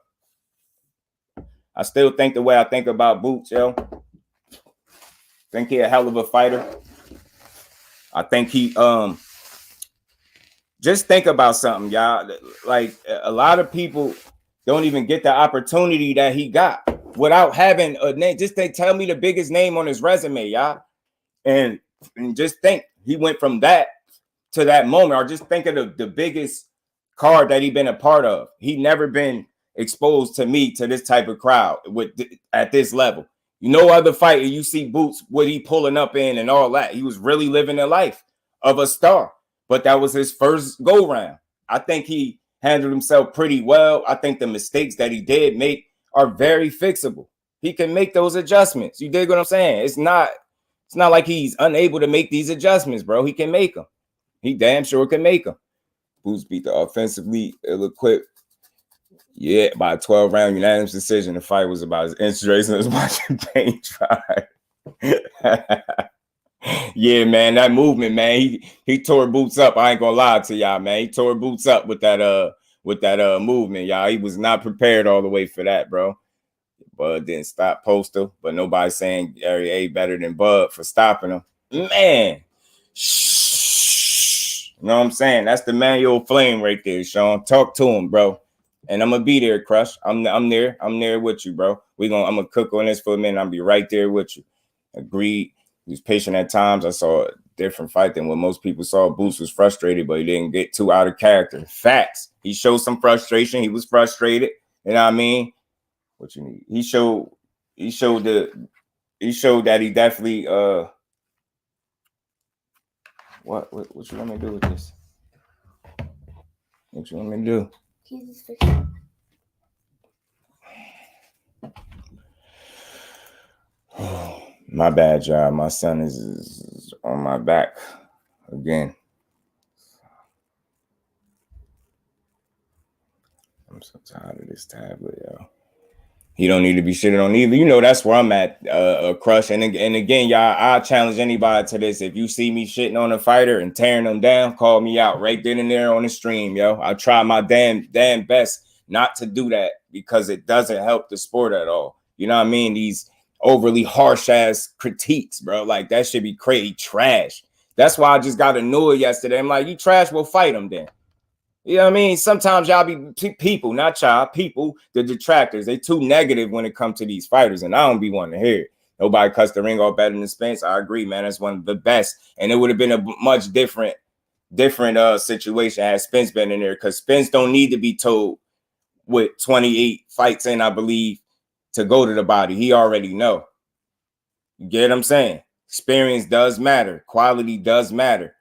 I still think the way I think about Boots, yo, Think he a hell of a fighter. I think he just think about something, y'all. Like a lot of people don't even get the opportunity that he got without having a name. Just tell me the biggest name on his resume, y'all. And just think he went from that to that moment, or just think of the biggest card that he been a part of. He never been exposed to me to this type of crowd at this level. No other fighter you see Boots what he pulling up in and all that. He was really living the life of a star, but that was his first go round. I think he handled himself pretty well. I think the mistakes that he did make are very fixable. He can make those adjustments. You dig what I'm saying? It's not like he's unable to make these adjustments, bro. He can make them. He damn sure can make them. Boots beat the offensively ill-equipped. Yeah, by a 12-round unanimous decision. The fight was about as interesting as watching paint dry. Yeah, man, that movement, man. He tore Boots up. I ain't gonna lie to y'all, man. He tore Boots up with that movement, y'all. He was not prepared all the way for that, bro. Bud didn't stop Postal, but nobody's saying Area A better than Bud for stopping him. Man, shh. You know what I'm saying? That's the manual flame right there, Sean. Talk to him, bro. And I'm gonna be there, Crush. I'm there. I'm there with you, bro. I'm gonna cook on this for a minute. I'll be right there with you. Agreed. He was patient at times. I saw a different fight than what most people saw. Boots was frustrated, but he didn't get too out of character. Facts. He showed some frustration. He was frustrated. You know what I mean? What you need? He showed that he definitely what you want me to do with this? What you want me to do? Jesus fix it. My bad, y'all. My son is on my back again. I'm so tired of this tablet, yo. He don't need to be shitting on either. You know, that's where I'm at, Crush. And again, y'all, I challenge anybody to this. If you see me shitting on a fighter and tearing them down, call me out right then and there on the stream, yo. I try my damn best not to do that because it doesn't help the sport at all. You know what I mean? These overly harsh ass critiques, bro. Like that should be crazy trash. That's why I just got annoyed yesterday. I'm like, you trash, we'll fight them then. You know what I mean? Sometimes y'all be people, not y'all, people, the detractors. They too negative when it comes to these fighters, and I don't be wanting to hear it. Nobody cuts the ring off better than Spence. I agree, man. That's one of the best, and it would have been a much different situation had Spence been in there, because Spence don't need to be told with 28 fights in, I believe, to go to the body. He already know. You get what I'm saying? Experience does matter. Quality does matter.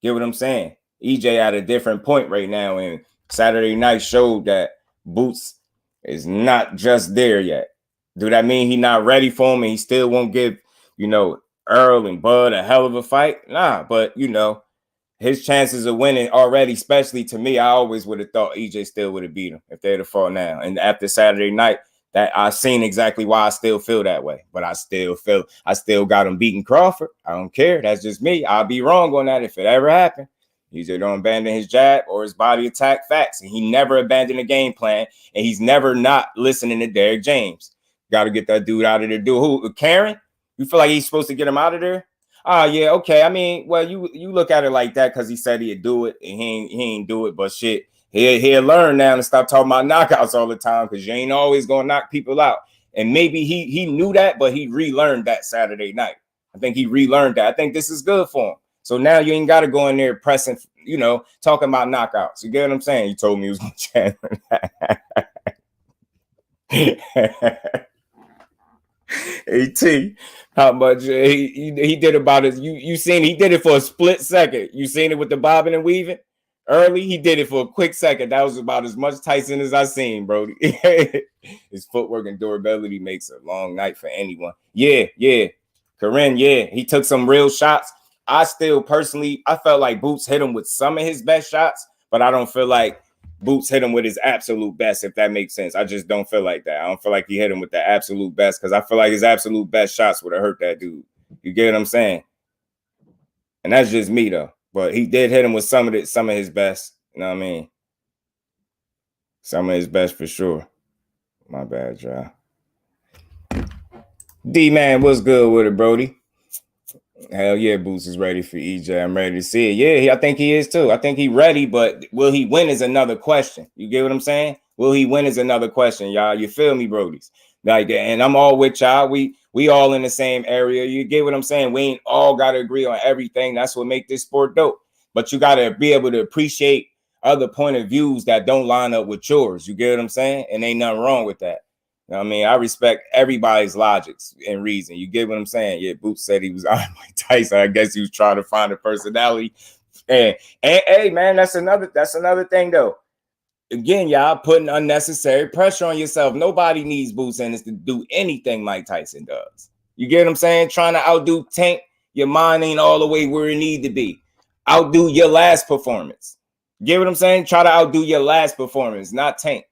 Get what I'm saying? EJ at a different point right now, and Saturday night showed that Boots is not just there yet. Do that mean he not ready for him and he still won't give, Earl and Bud a hell of a fight? Nah, but, his chances of winning already, especially to me, I always would have thought EJ still would have beat him if they'd have fought now. And after Saturday night, that I seen exactly why I still feel that way. But I still got him beating Crawford. I don't care. That's just me. I'll be wrong on that if it ever happened. He either don't abandon his jab or his body attack. Facts. And he never abandoned a game plan. And he's never not listening to Derrick James. Got to get that dude out of there. Who? Karen? You feel like he's supposed to get him out of there? Oh, yeah, okay. I mean, well, you look at it like that because he said he'd do it, and he ain't do it. But shit, he'll learn now and stop talking about knockouts all the time, because you ain't always going to knock people out. And maybe he knew that, but he relearned that Saturday night. I think he relearned that. I think this is good for him. So now you ain't got to go in there pressing, talking about knockouts. You get what I'm saying? You told me he was going to challenge that. AT, how much he did about it? You seen he did it for a split second. You seen it with the bobbing and weaving early. He did it for a quick second. That was about as much Tyson as I seen, bro. His footwork and durability makes a long night for anyone. Yeah. Corinne, yeah, he took some real shots. I still personally, I felt like Boots hit him with some of his best shots, but I don't feel like Boots hit him with his absolute best, if that makes sense. I just don't feel like that. I don't feel like he hit him with the absolute best, because I feel like his absolute best shots would have hurt that dude. You get what I'm saying? And that's just me, though. But he did hit him with some of his best. You know what I mean? Some of his best for sure. My bad, y'all. D-Man, what's good with it, Brody? Hell yeah, Boots is ready for EJ. I'm ready to see it. Yeah, I think he is too. I think he ready, but will he win is another question. You get what I'm saying? Will he win is another question, y'all. You feel me, Brodies? Like, and I'm all with y'all. We all in the same area. You get what I'm saying? We ain't all got to agree on everything. That's what make this sport dope. But you got to be able to appreciate other point of views that don't line up with yours. You get what I'm saying? And ain't nothing wrong with that. You know what I mean? I respect everybody's logics and reason. You get what I'm saying? Yeah, Boots said he was on Mike Tyson. I guess he was trying to find a personality. And hey, man, that's another thing though. Again, y'all putting unnecessary pressure on yourself. Nobody needs Boots Ennis to do anything Mike Tyson does. You get what I'm saying? Trying to outdo Tank, your mind ain't all the way where it need to be. Outdo your last performance. Get what I'm saying? Try to outdo your last performance, not Tank.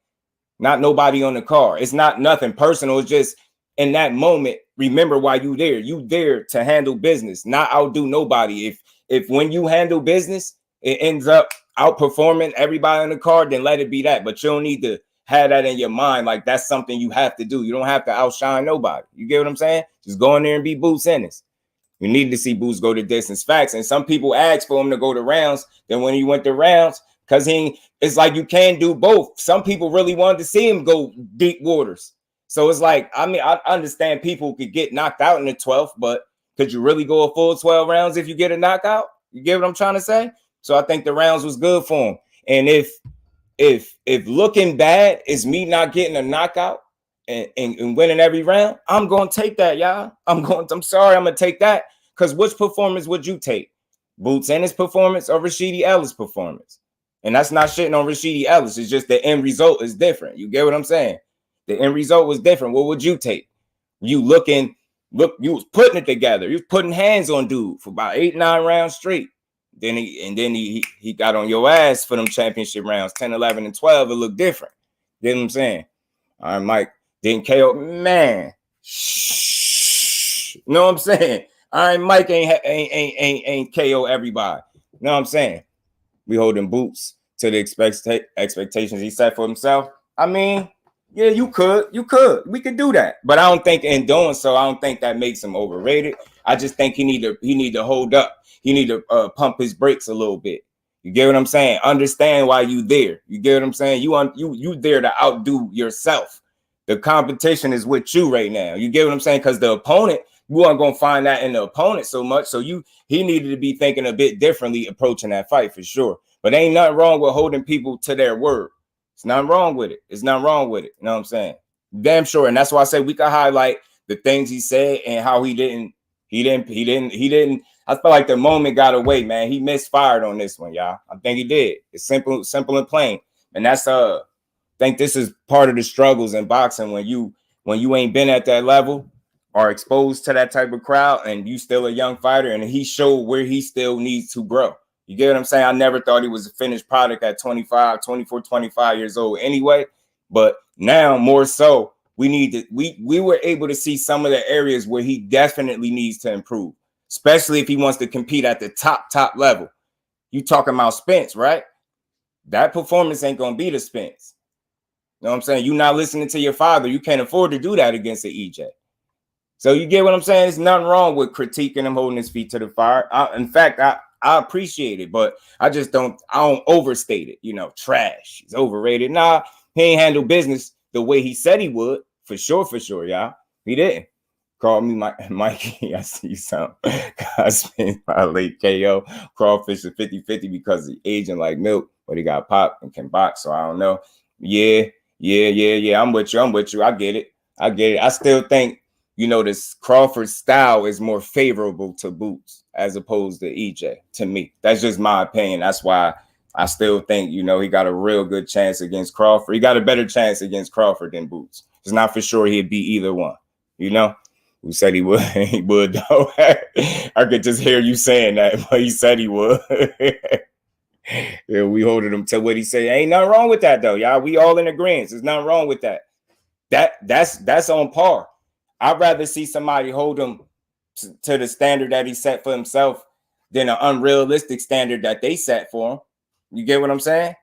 Not nobody on the car. It's not nothing personal. It's just in that moment, remember why you there. You there to handle business, not outdo nobody. If when you handle business, it ends up outperforming everybody in the car, then let it be that. But you don't need to have that in your mind like that's something you have to do. You don't have to outshine nobody. You get what I'm saying? Just go in there and be Boots Ennis. You need to see Boots go to distance. Facts. And some people asked for him to go to rounds. Then when he went to rounds, because it's like you can do both. Some people really wanted to see him go deep waters. So it's like, I mean, I understand people could get knocked out in the 12th, but could you really go a full 12 rounds if you get a knockout? You get what I'm trying to say? So I think the rounds was good for him. And if looking bad is me not getting a knockout and winning every round, I'm going to take that, y'all. I'm sorry, I'm going to take that. Because which performance would you take? Boots Ennis performance or Rashidi Ellis performance? And that's not shitting on Rashidi Ellis. It's just the end result is different. You get what I'm saying? The end result was different. What would you take? You you was putting it together. You was putting hands on dude for about 8-9 rounds straight. Then he got on your ass for them championship rounds, 10, 11, and 12. It looked different. You know what I'm saying? All right, Mike didn't KO. Man, shh. You know what I'm saying? All right, Mike ain't KO everybody. You know what I'm saying? We holding Boots to the expectations he set for himself. I mean, yeah, you could. We could do that. But I don't think in doing so, I don't think that makes him overrated. I just think he need to hold up. He need to pump his brakes a little bit. You get what I'm saying? Understand why you there. You get what I'm saying? You there to outdo yourself. The competition is with you right now. You get what I'm saying? Because the opponent, you aren't gonna find that in the opponent so much. So he needed to be thinking a bit differently approaching that fight for sure. But ain't nothing wrong with holding people to their word. It's nothing wrong with it. It's nothing wrong with it. You know what I'm saying? Damn sure. And that's why I say we can highlight the things he said and how he didn't. I feel like the moment got away, man. He misfired on this one, y'all. I think he did. It's simple and plain. And that's I think this is part of the struggles in boxing when you ain't been at that level or exposed to that type of crowd and you still a young fighter, and he showed where he still needs to grow. You get what I'm saying? I never thought he was a finished product at 24, 25 years old anyway. But now more so, we were able to see some of the areas where he definitely needs to improve, especially if he wants to compete at the top level. You talking about Spence, right? That performance ain't going to be the Spence. You know what I'm saying? You're not listening to your father. You can't afford to do that against the EJ. So you get what I'm saying? There's nothing wrong with critiquing him holding his feet to the fire. In fact, I appreciate it, but I don't overstate it. You know, trash. He's overrated. Nah, he ain't handle business the way he said he would. For sure, y'all. He didn't. Call me Mikey. I see something. I spent my late KO. Crawfish is 50-50 because he's aging like milk, but he got pop and can box. So I don't know. Yeah. I'm with you. I get it. I still think, this Crawford style is more favorable to Boots as opposed to EJ to me. That's just my opinion. That's why I still think, he got a real good chance against Crawford. He got a better chance against Crawford than Boots. It's not for sure he'd be either one, Who said he would? He would, though. I could just hear you saying that, but he said he would. Yeah, we holding him to what he said. Ain't nothing wrong with that, though, y'all. We all in agreement. There's nothing wrong with that. That's on par. I'd rather see somebody hold him to the standard that he set for himself than an unrealistic standard that they set for him. You get what I'm saying?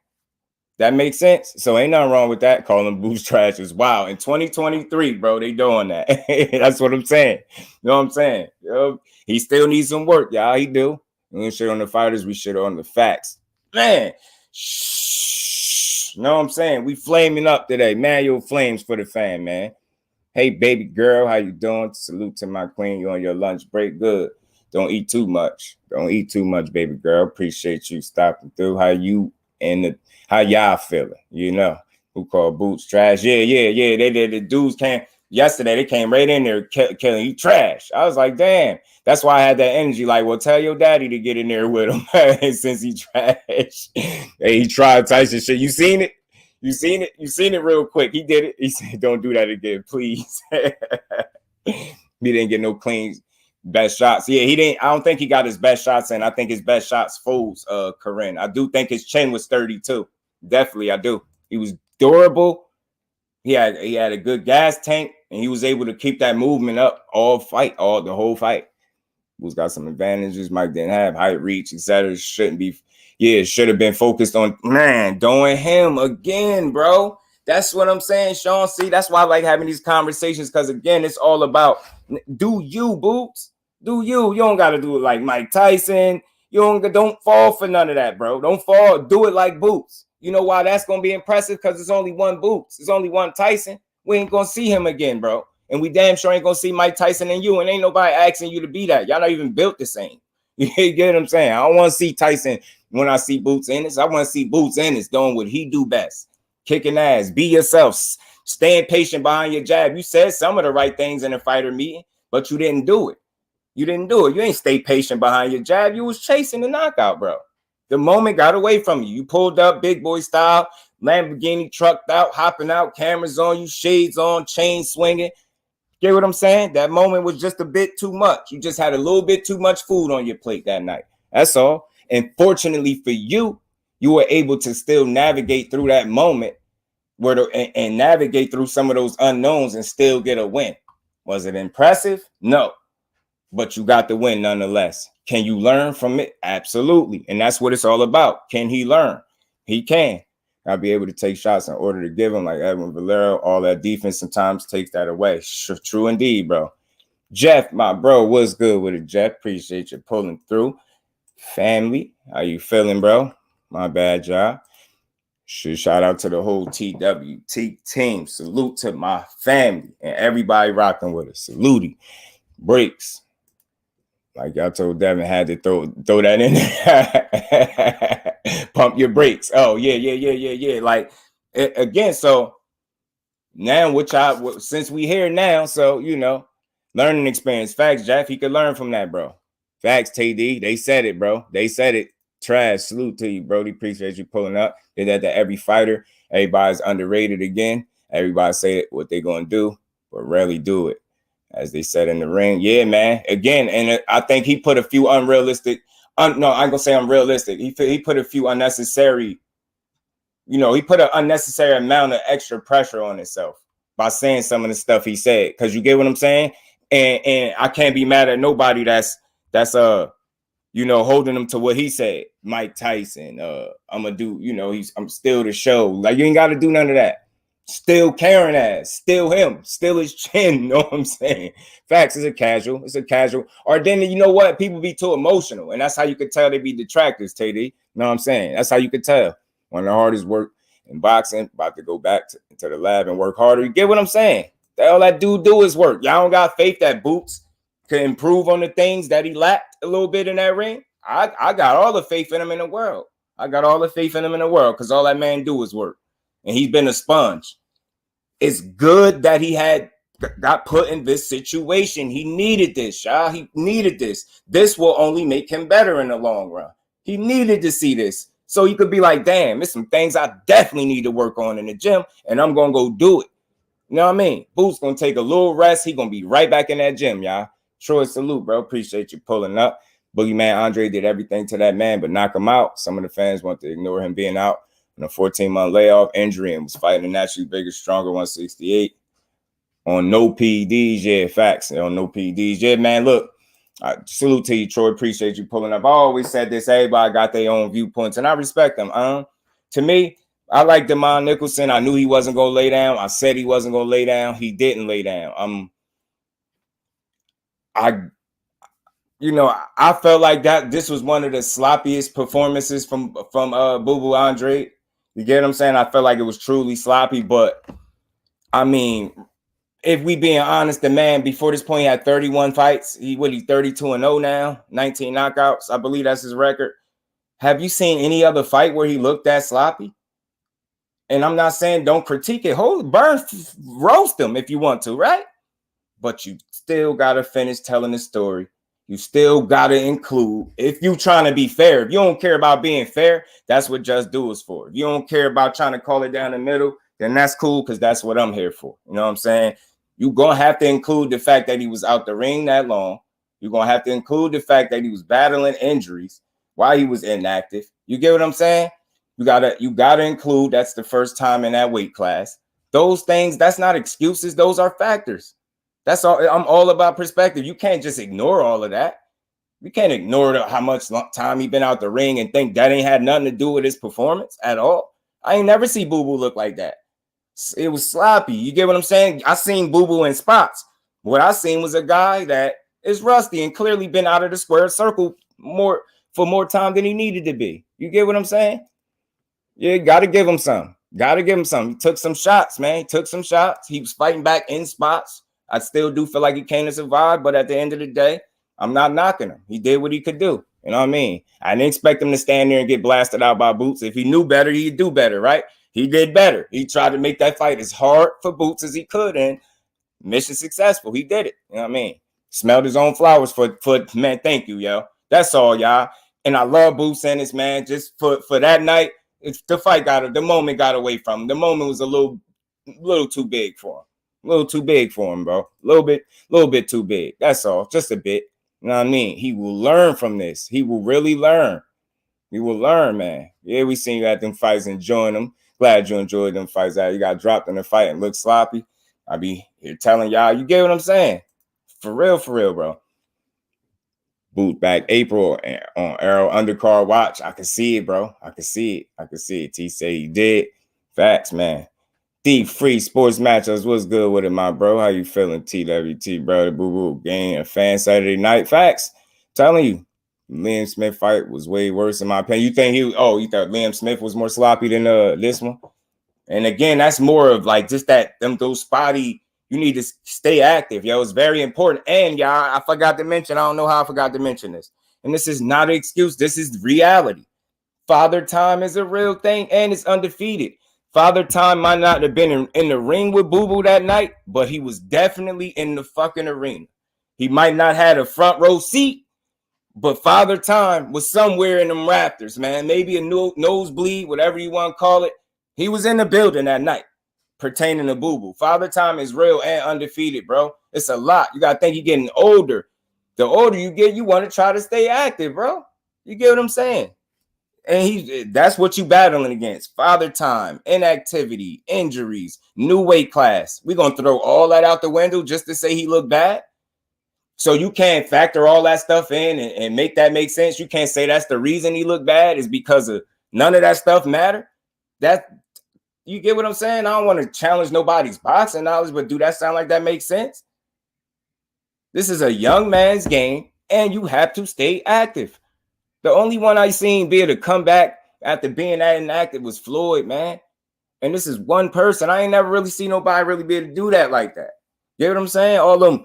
That makes sense. So ain't nothing wrong with that. Calling Boots trash is wild. In 2023, bro, they doing that. That's what I'm saying. You know what I'm saying? Yo, he still needs some work, y'all. He do. We shit on the fighters. We shit on the facts. Man, shh. Know what I'm saying? We flaming up today. Manual flames for the fan, man. Hey, baby girl, how you doing? Salute to my queen. You on your lunch break? Good. Don't eat too much. Don't eat too much, baby girl. Appreciate you stopping through. How you and the how y'all feeling? You know, who called Boots trash? Yeah. They did. The dudes came yesterday. They came right in there killing you trash. I was like, damn. That's why I had that energy. Like, well, tell your daddy to get in there with him since he trash. Hey, he tried Tyson shit. You seen it? You seen it? You seen it real quick. He did it. He said, don't do that again, please. He didn't get no clean best shots. Yeah, he didn't. I don't think he got his best shots in. I think his best shots fools Corinne. I do think his chin was 32. Definitely, I do. He was durable. He had a good gas tank, and he was able to keep that movement up the whole fight. Who's got some advantages Mike didn't have, height, reach, etc. Shouldn't be. Yeah, it should have been focused on, man, doing him again, bro. That's what I'm saying, Sean. See, that's why I like having these conversations, because, again, it's all about do you, Boots. Do you. You don't got to do it like Mike Tyson. You don't fall for none of that, bro. Don't fall. Do it like Boots. You know why that's going to be impressive? Because it's only one Boots. It's only one Tyson. We ain't going to see him again, bro. And we damn sure ain't going to see Mike Tyson and you. And ain't nobody asking you to be that. Y'all not even built the same. You get what I'm saying? I don't want to see Tyson when I see Boots Ennis. I want to see Boots Ennis doing what he do best. Kicking ass. Be yourself. Staying patient behind your jab. You said some of the right things in a fighter meeting, but you didn't do it. You didn't do it. You ain't stay patient behind your jab. You was chasing the knockout, bro. The moment got away from you. You pulled up big boy style, Lamborghini trucked out, hopping out, cameras on you, shades on, chain swinging. Get what I'm saying? That moment was just a bit too much. You just had a little bit too much food on your plate that night. That's all. And fortunately for you, you were able to still navigate through that moment and navigate through some of those unknowns and still get a win. Was it impressive? No. But you got the win nonetheless. Can you learn from it? Absolutely. And that's what it's all about. Can he learn? He can. I'll be able to take shots in order to give him, like Edwin Valero. All that defense sometimes takes that away. True indeed, bro. Jeff, my bro, what's good with it, Jeff? Appreciate you pulling through. Family, how you feeling, bro? My bad, y'all. Shout out to the whole TWT team. Salute to my family and everybody rocking with us. Salute. Breaks. Like y'all told Devin had to throw that in there. Pump your brakes. Oh, yeah. Like, again, so now since we here now, so, you know, learning experience. Facts, Jeff, he could learn from that, bro. Facts, TD. They said it, bro. They said it. Trash. Salute to you, Brody. Appreciate you pulling up. Did that to every fighter. Everybody's underrated again. Everybody say what they're going to do, but rarely do it. As they said in the ring. Yeah, man. Again, and I think he put a few unrealistic, no, I'm going to say unrealistic. He put a few unnecessary, he put an unnecessary amount of extra pressure on himself by saying some of the stuff he said. Because you get what I'm saying? And I can't be mad at nobody that's holding him to what he said. Mike Tyson, I'm going to do, I'm still the show. Like, you ain't got to do none of that. Still Karen ass, still him, still his chin. You know what I'm saying? Facts. It's a casual. Or then, you know what? People be too emotional. And that's how you could tell they be detractors, TD. You know what I'm saying? That's how you could tell. One of the hardest work in boxing, about to go back to the lab and work harder. You get what I'm saying? All that dude do is work. Y'all don't got faith that Boots can improve on the things that he lacked a little bit in that ring. I got all the faith in him in the world. Because all that man do is work. And he's been a sponge. It's good that he got put in this situation. He needed this, y'all. He needed this. This will only make him better in the long run. He needed to see this. So he could be like, damn, there's some things I definitely need to work on in the gym, and I'm going to go do it. You know what I mean? Boots going to take a little rest. He going to be right back in that gym, y'all. Troy, salute, bro. Appreciate you pulling up. Boogeyman Andre did everything to that man, but knock him out. Some of the fans want to ignore him being out on a 14-month layoff injury and was fighting a naturally bigger, stronger 168 on no PEDs. Yeah, facts. On no PEDs. Yeah, man, look, salute to you, Troy. Appreciate you pulling up. I always said this. Everybody got their own viewpoints, and I respect them. To me, I like DeMond Nicholson. I knew he wasn't going to lay down. I said he wasn't going to lay down. He didn't lay down. I felt like that this was one of the sloppiest performances from Boo Boo Andrade. You get what I'm saying? I felt like it was truly sloppy, but I mean, if we being honest, the man before this point he had 31 fights. He's 32-0 now, 19 knockouts. I believe that's his record. Have you seen any other fight where he looked that sloppy? And I'm not saying don't critique it. Roast him if you want to, right? But you still got to finish telling the story. You still got to include, if you trying to be fair. If you don't care about being fair, that's what Just Do is for. If you don't care about trying to call it down the middle, then that's cool, because that's what I'm here for. You know what I'm saying? You're going to have to include the fact that he was out the ring that long. You're going to have to include the fact that he was battling injuries while he was inactive. You get what I'm saying? You gotta include that's the first time in that weight class. Those things, that's not excuses. Those are factors. That's all. I'm all about perspective. You can't just ignore all of that. You can't ignore how much time he been out the ring and think that ain't had nothing to do with his performance at all. I ain't never see Boo Boo look like that. It was sloppy. You get what I'm saying? I seen Boo Boo in spots. What I seen was a guy that is rusty and clearly been out of the square circle for more time than he needed to be. You get what I'm saying? Yeah, gotta give him some. Gotta give him some. He took some shots, man. He took some shots. He was fighting back in spots. I still do feel like he came to survive, but at the end of the day, I'm not knocking him. He did what he could do. You know what I mean? I didn't expect him to stand there and get blasted out by Boots. If he knew better, he'd do better, right? He did better. He tried to make that fight as hard for Boots as he could, and mission successful. He did it. You know what I mean? Smelled his own flowers for man. Thank you, yo. That's all, y'all. And I love Boots and this, man. Just for that night, the moment got away from him. The moment was a little too big for him. A little too big for him, bro. A little bit too big. That's all. Just a bit. You know what I mean? He will learn from this. He will really learn. He will learn, man. Yeah, we seen you at them fights, enjoying them. Glad you enjoyed them fights. You got dropped in the fight and looked sloppy. I be here telling y'all, you get what I'm saying? For real, bro. Boot back April on Arrow Undercard Watch. I can see it, bro. I can see it. T say he did. Facts, man. Deep Free Sports Matchups. What's good with it, my bro? How you feeling, TWT, bro? The Boo Boo game and fan Saturday night. Facts. Telling you, Liam Smith fight was way worse in my opinion. You think you thought Liam Smith was more sloppy than this one? And again, that's more of like just those spotty. You need to stay active, yo. It's very important. And y'all, I forgot to mention, I don't know how I forgot to mention this. And this is not an excuse. This is reality. Father Time is a real thing, and it's undefeated. Father Time might not have been in the ring with Boo Boo that night, but he was definitely in the fucking arena. He might not have a front row seat, but Father Time was somewhere in them rafters, man. Maybe a nosebleed, whatever you want to call it. He was in the building that night pertaining to Boo Boo. Father Time is real and undefeated, bro. It's a lot. You got to think you're getting older. The older you get, you want to try to stay active, bro. You get what I'm saying? And that's what you battling against. Father Time, inactivity, injuries, new weight class. We're going to throw all that out the window just to say he looked bad. So you can't factor all that stuff in and make that make sense. You can't say that's the reason he looked bad is because of none of that stuff matter. You get what I'm saying? I don't want to challenge nobody's boxing knowledge, but do that sound like that makes sense? This is a young man's game, and you have to stay active. The only one I seen be able to come back after being that inactive was Floyd, man. And this is one person. I ain't never really seen nobody really be able to do that like that. You get what I'm saying? All them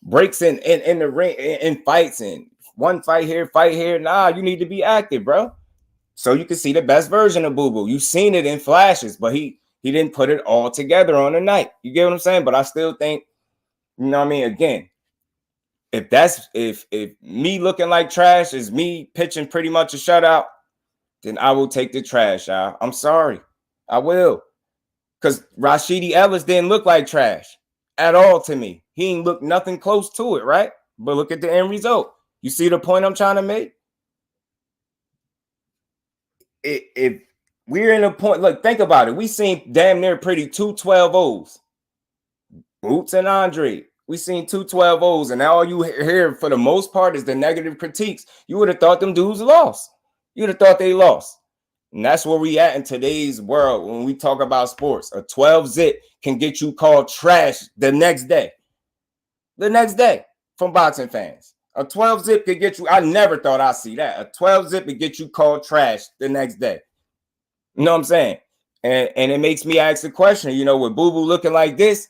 breaks in the ring, in fights, and one fight here. Nah, you need to be active, bro. So you can see the best version of Boo Boo. You've seen it in flashes, but he didn't put it all together on the night. You get what I'm saying? But I still think, you know what I mean? Again, if me looking like trash is me pitching pretty much a shutout, then I will take the trash, y'all. I'm sorry. I will. Because Rashidi Ellis didn't look like trash at all to me. He ain't look nothing close to it, right? But look at the end result. You see the point I'm trying to make? If we're in a point, look, think about it. We seen damn near pretty 2-12-0s. Boots and Andrade. We seen 2-12-0s, and all you hear for the most part is the negative critiques. You would have thought them dudes lost. You would have thought they lost. And that's where we at in today's world when we talk about sports. A 12 zip can get you called trash the next day. The next day from boxing fans. A 12 zip could get you, I never thought I'd see that. A 12 zip could get you called trash the next day. You know what I'm saying? And it makes me ask the question, you know, with Boo Boo looking like this,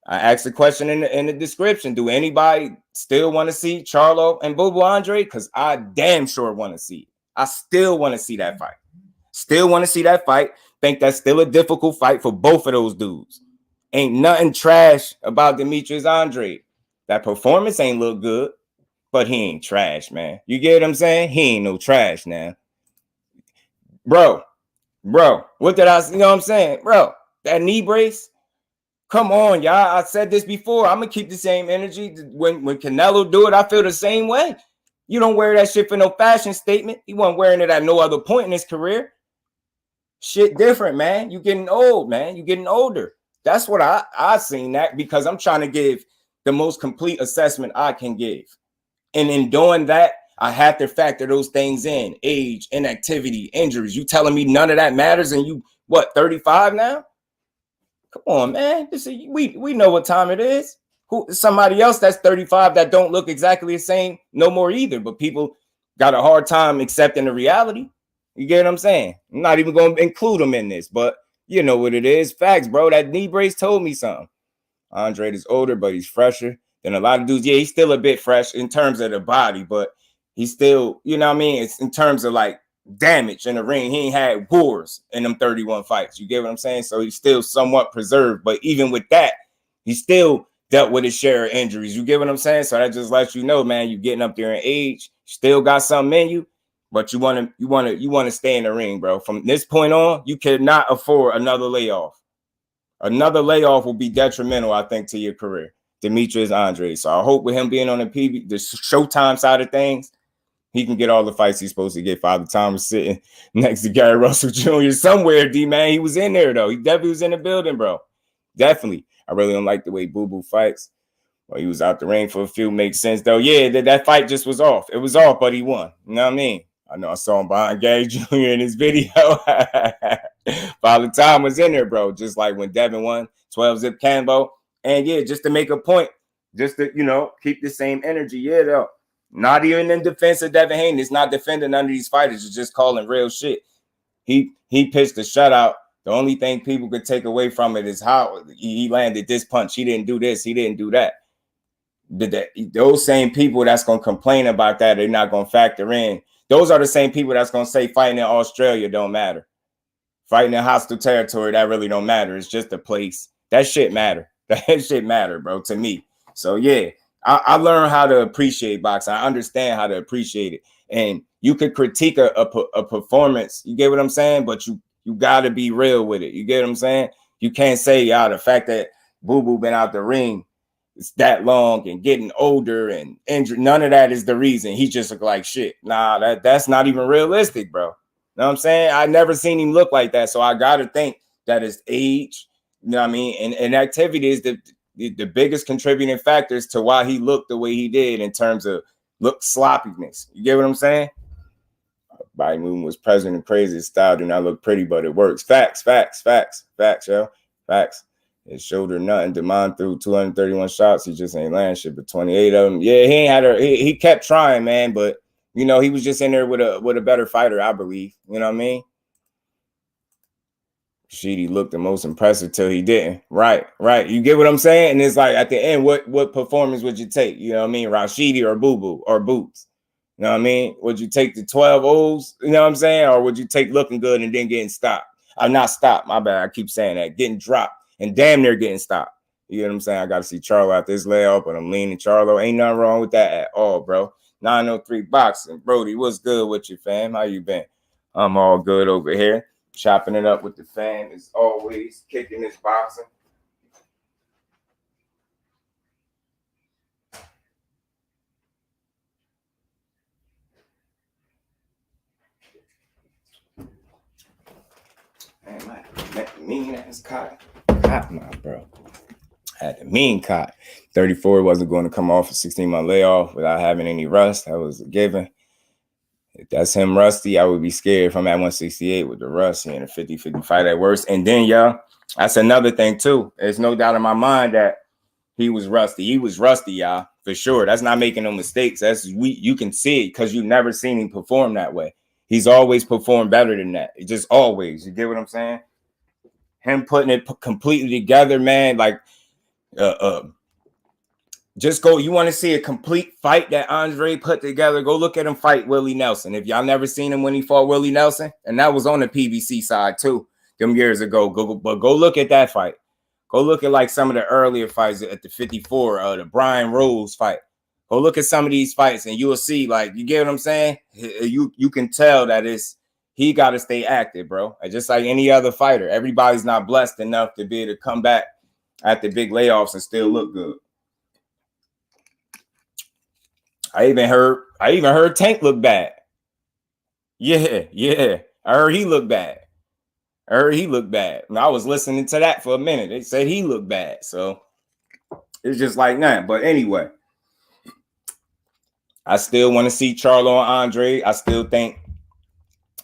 I asked the question in the description. Do anybody still want to see Charlo and Boo Boo Andre? Because I damn sure want to see it. I still want to see that fight. Still want to see that fight. Think that's still a difficult fight for both of those dudes. Ain't nothing trash about Demetrius Andrade. That performance ain't look good, but he ain't trash, man. You get what I'm saying? He ain't no trash now. Bro, what did I, you know what I'm saying? Bro, that knee brace, come on, y'all. I said this before. I'm going to keep the same energy. When Canelo do it, I feel the same way. You don't wear that shit for no fashion statement. He wasn't wearing it at no other point in his career. Shit different, man. You getting old, man. You getting older. That's what I seen that because I'm trying to give the most complete assessment I can give. And in doing that, I have to factor those things in. Age, inactivity, injuries. You telling me none of that matters and you, what, 35 now? Come on, man. We know what time it is. Somebody else that's 35 that don't look exactly the same, no more either. But people got a hard time accepting the reality. You get what I'm saying? I'm not even going to include them in this, but you know what it is. Facts, bro. That knee brace told me something. Andrade is older, but he's fresher than a lot of dudes. Yeah, he's still a bit fresh in terms of the body, but he's still, you know what I mean? It's in terms of like damage in the ring. He ain't had wars in them 31 fights. You get what I'm saying? So he's still somewhat preserved. But even with that, he still dealt with his share of injuries. You get what I'm saying? So that just lets you know, man, you're getting up there in age, still got something in you, but you want to stay in the ring, bro. From this point on, you cannot afford another layoff. Another layoff will be detrimental, I think, to your career. Demetrius Andrade. So I hope with him being on the Showtime side of things, he can get all the fights he's supposed to get. Father Thomas sitting next to Gary Russell Jr. somewhere, D-man. He was in there, though. He definitely was in the building, bro. Definitely. I really don't like the way Boo Boo fights. Well, he was out the ring for a few. Makes sense, though. Yeah, that fight just was off. It was off, but he won. You know what I mean? I know I saw him behind Gary Jr. in his video. Father Time was in there, bro. Just like when Devin won 12 zip Cambo. And yeah, just to make a point, just to, you know, keep the same energy. Yeah, though. Not even in defense of Devin Haney. It's not defending none of these fighters. It's just calling real shit. He pitched a shutout. The only thing people could take away from it is how he landed this punch. He didn't do this. He didn't do that. Those same people that's going to complain about that, they're not going to factor in. Those are the same people that's going to say fighting in Australia don't matter. Fighting in hostile territory, that really don't matter. It's just a place. That shit matter. That shit matter, bro, to me. So, yeah, I learned how to appreciate boxing. I understand how to appreciate it. And you could critique a performance. You get what I'm saying? But you got to be real with it. You get what I'm saying? You can't say, the fact that Boo Boo been out the ring it's that long and getting older and injured. None of that is the reason. He just look like shit. Nah, that's not even realistic, bro. Know what I'm saying? I never seen him look like that. So I got to think that his age, you know what I mean? And activity is the biggest contributing factors to why he looked the way he did in terms of look sloppiness. You get what I'm saying? Body movement was present and crazy. His style do not look pretty, but it works. Facts, yo. Facts. His shoulder nothing. Demond threw 231 shots. He just ain't land shit, but 28 of them. Yeah, he ain't had he kept trying, man, but you know, he was just in there with a better fighter, I believe. You know what I mean? Rashidi looked the most impressive till he didn't. Right. You get what I'm saying? And it's like at the end, what performance would you take? You know what I mean? Rashidi or Boo Boo or Boots? You know what I mean? Would you take the 12 O's? You know what I'm saying? Or would you take looking good and then getting stopped? I'm not stopped. My bad. I keep saying that. Getting dropped and damn near getting stopped. You know what I'm saying? I got to see Charlo after this layoff, but I'm leaning Charlo. Ain't nothing wrong with that at all, bro. 903 Boxing. Brody, what's good with you, fam? How you been? I'm all good over here. Chopping it up with the fam as always. Kicking this boxing. Man, my mean ass caught my bro. Had the mean caught. 34 wasn't going to come off a 16-month layoff without having any rust. That was a given. If that's him rusty, I would be scared if I'm at 168 with the rusty and a 50-50 fight at worst. And then, y'all, that's another thing, too. There's no doubt in my mind that he was rusty. He was rusty, y'all, for sure. That's not making no mistakes. You can see it because you've never seen him perform that way. He's always performed better than that. It just always. You get what I'm saying? Him putting it completely together, man, like just go. You want to see a complete fight that Andre put together? Go look at him fight Willie Nelson. If y'all never seen him when he fought Willie Nelson, and that was on the PBC side too, them years ago. But go look at that fight. Go look at like some of the earlier fights at the 54, the Brian Rose fight. Go look at some of these fights, and you will see, like, you get what I'm saying? You can tell that he got to stay active, bro. Just like any other fighter, everybody's not blessed enough to be able to come back after big layoffs and still look good. I even heard Tank look bad. Yeah. I heard he looked bad. And I was listening to that for a minute. They said he looked bad. So it's just like that. But anyway, I still want to see Charlo and Andre. I still think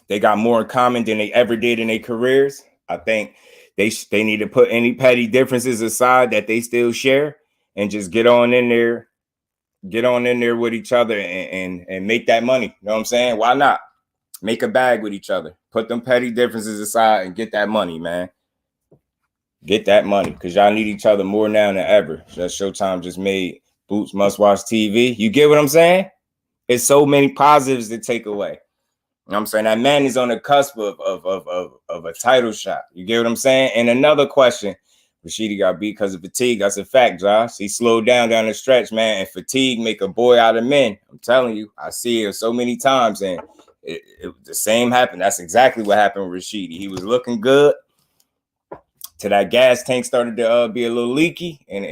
they got more in common than they ever did in their careers. I think they need to put any petty differences aside that they still share and just get on in there with each other and make that money. You know what I'm saying? Why not? Make a bag with each other. Put them petty differences aside and get that money, man. Get that money because y'all need each other more now than ever. That Showtime just made Boots Must Watch TV. You get what I'm saying? It's so many positives to take away. You know what I'm saying? That man is on the cusp of a title shot. You get what I'm saying? And another question. Rashidi got beat because of fatigue. That's a fact, Josh. He slowed down the stretch, man. And fatigue make a boy out of men. I'm telling you. I see it so many times. And the same happened. That's exactly what happened with Rashidi. He was looking good till that gas tank started to be a little leaky. And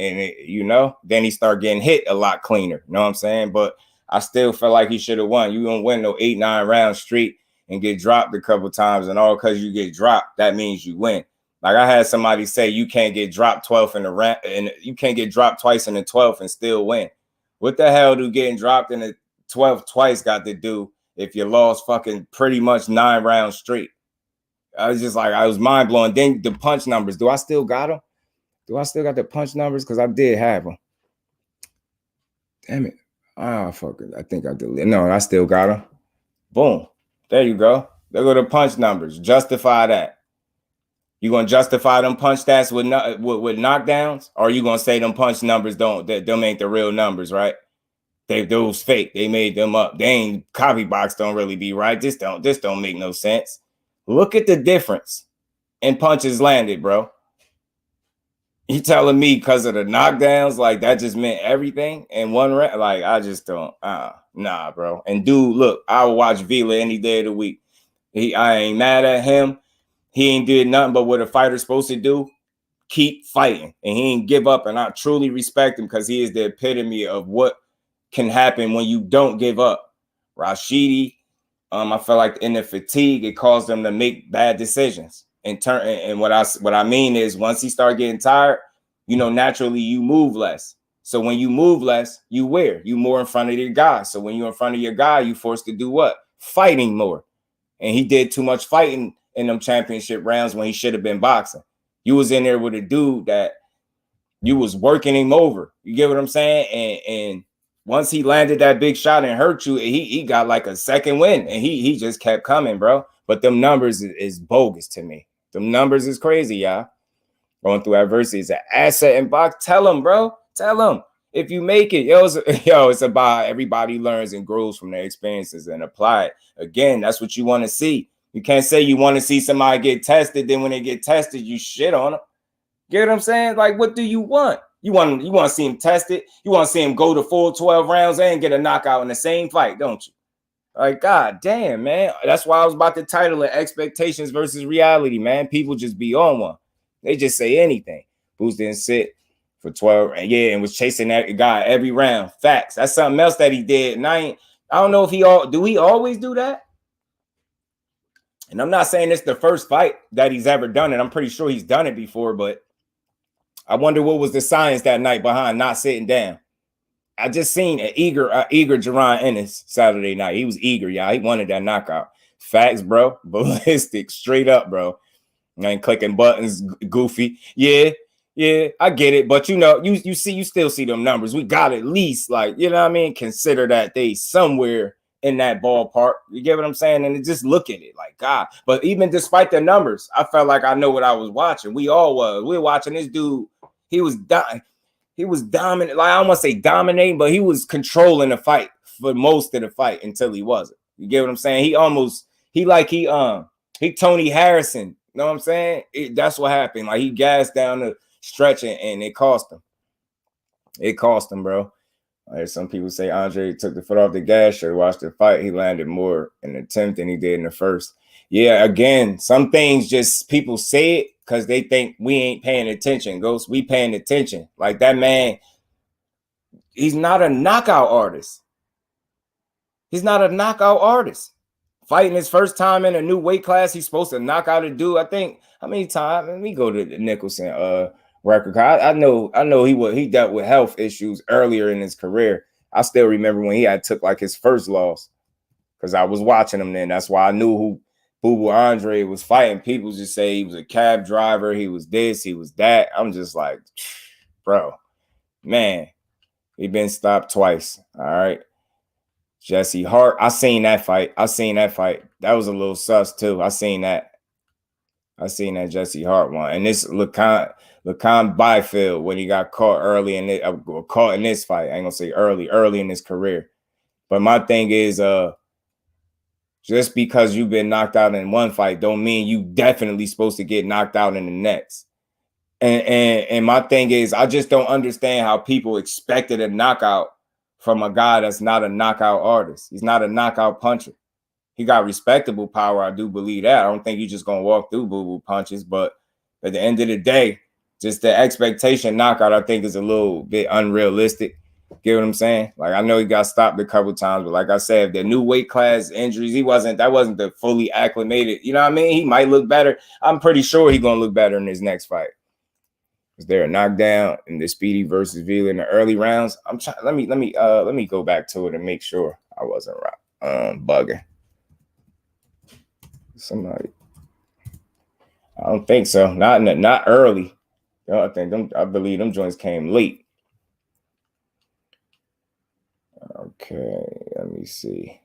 then he started getting hit a lot cleaner. You know what I'm saying? But I still felt like he should have won. You don't win no 8-9 round streak and get dropped a couple times. And all because you get dropped, that means you win. Like I had somebody say, you can't get dropped 12th in the round, and you can't get dropped twice in the 12th and still win. What the hell do getting dropped in the 12th twice got to do if you lost fucking pretty much 9 rounds straight? I was mind blowing. Then the punch numbers. Do I still got them? Do I still got the punch numbers? Because I did have them. Damn it. Oh, fuck it. I think I deleted. No, I still got them. Boom. There you go. There go the punch numbers. Justify that. You gonna justify them punch stats with knockdowns, or are you gonna say them punch numbers them ain't the real numbers, right? Those fake. They made them up. They ain't copy box. Don't really be right. This don't make no sense. Look at the difference in punches landed, bro. You telling me because of the knockdowns, like that just meant everything in one round? Like I just don't. Nah, bro. And dude, look, I will watch Vila any day of the week. I ain't mad at him. He ain't did nothing but what a fighter's supposed to do. Keep fighting. And he ain't give up. And I truly respect him because he is the epitome of what can happen when you don't give up. Rashidi, I felt like in the fatigue, it caused them to make bad decisions. And what I mean is once he started getting tired, naturally you move less. So when you move less, you more in front of your guy. So when you're in front of your guy, you forced to do what? Fighting more. And he did too much fighting in them championship rounds when he should have been boxing. You was in there with a dude that you was working him over. You get what I'm saying? And once he landed that big shot and hurt you, he got like a second win, and he just kept coming, bro. But them numbers is bogus to me. Them numbers is crazy, y'all. Going through adversity is an asset in box. Tell them, bro. Tell them. If you make it, it's about everybody learns and grows from their experiences and apply it. Again, that's what you want to see. You can't say you want to see somebody get tested, then when they get tested, you shit on them. Get what I'm saying? Like, what do you want? You want to see him tested? You want to see him go to full 12 rounds and get a knockout in the same fight, don't you? Like, god damn, man. That's why I was about to title it Expectations versus Reality, man. People just be on one. They just say anything. Boots didn't sit for 12 and was chasing that guy every round. Facts. That's something else that he did. And I don't know if he always do that? And I'm not saying it's the first fight that he's ever done it. I'm pretty sure he's done it before, but I wonder what was the science that night behind not sitting down I just seen an eager Jerron Ennis Saturday night. He was eager, y'all. He wanted that knockout. Facts, bro. Ballistic, straight up, bro. I ain't clicking buttons, goofy. Yeah, I get it. But you still see them numbers. We got at least, like, you know what I mean? Consider that they somewhere in that ballpark. You get what I'm saying? And just look at it like, God. But even despite the numbers, I felt like I know what I was watching. We all was. We were watching this dude. He was dying. He was dominant. Like, I don't want to say dominating, but he was controlling the fight for most of the fight until he wasn't. You get what I'm saying? He Tony Harrison. You know what I'm saying? That's what happened. Like, he gassed down the stretch and it cost him. It cost him, bro. Like, some people say Andre took the foot off the gas. Should watch the fight. He landed more in the 10th than he did in the first. Yeah, again, some things just people say it because they think we ain't paying attention. Ghost, we paying attention. Like, that man, he's not a knockout artist. He's not a knockout artist. Fighting his first time in a new weight class, he's supposed to knock out a dude. I think, how many times? Let me go to the Nicholson record. I know he dealt with health issues earlier in his career. I still remember when he had took like his first loss because I was watching him then. That's why I knew who Boo Boo Andre was fighting. People just say he was a cab driver. He was this, he was that. I'm just like, bro, man, he been stopped twice. All right. Jesse Hart. I seen that fight. That was a little sus too. I seen that Jesse Hart one. And this Lacan Byfield, when he got caught early in it, caught in this fight. I ain't gonna say early in his career. But my thing is, just because you've been knocked out in one fight don't mean you definitely supposed to get knocked out in the next. And my thing is, I just don't understand how people expected a knockout from a guy that's not a knockout artist. He's not a knockout puncher. He got respectable power. I do believe that. I don't think he's just going to walk through boo-boo punches. But at the end of the day, just the expectation knockout, I think, is a little bit unrealistic. Get what I'm saying? Like, I know he got stopped a couple times, but like I said, the new weight class injuries, that wasn't the fully acclimated. You know what I mean? He might look better. I'm pretty sure he's going to look better in his next fight. Was there a knockdown in the Speedy versus Vila in the early rounds? I'm trying. Let me go back to it and make sure I wasn't bugging. Somebody, I don't think so. Not early. I believe them joints came late. Okay, let me see.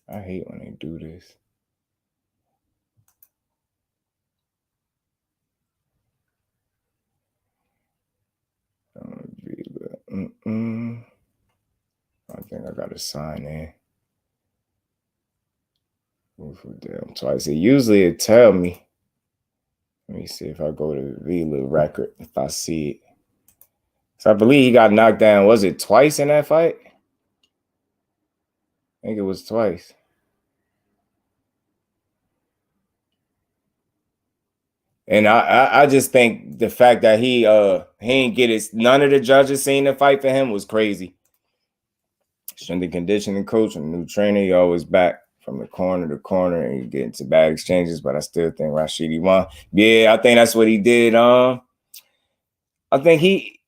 I hate when they do this. I think I gotta sign in. Twice. Usually it tell me. Let me see if I go to Vila record, if I see it. So I believe he got knocked down. Was it twice in that fight? I think it was twice. And I just think the fact that he ain't get his, none of the judges seen the fight for him was crazy. Strength and conditioning coach and new trainer, he always back from the corner to corner and you get into bad exchanges, but I still think Rashidi won. Yeah, I think that's what he did. I think he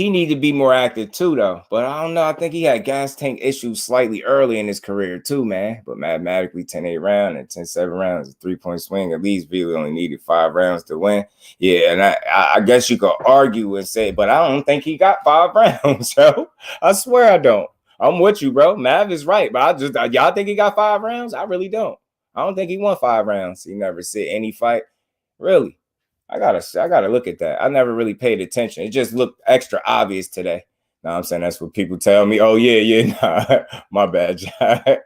needed to be more active too, though. But I don't know. I think he had gas tank issues slightly early in his career too, man. But mathematically, 10-8 round and 10-7 rounds, a 3-point swing. At least Vila only needed 5 rounds to win. Yeah, and I guess you could argue and say, but I don't think he got 5 rounds, yo. I swear I don't. I'm with you, bro. Mav is right, but y'all think he got 5 rounds? I really don't. I don't think he won 5 rounds. He never said any fight. Really? I gotta look at that. I never really paid attention. It just looked extra obvious today. Now I'm saying that's what people tell me. Oh yeah, nah, my bad. I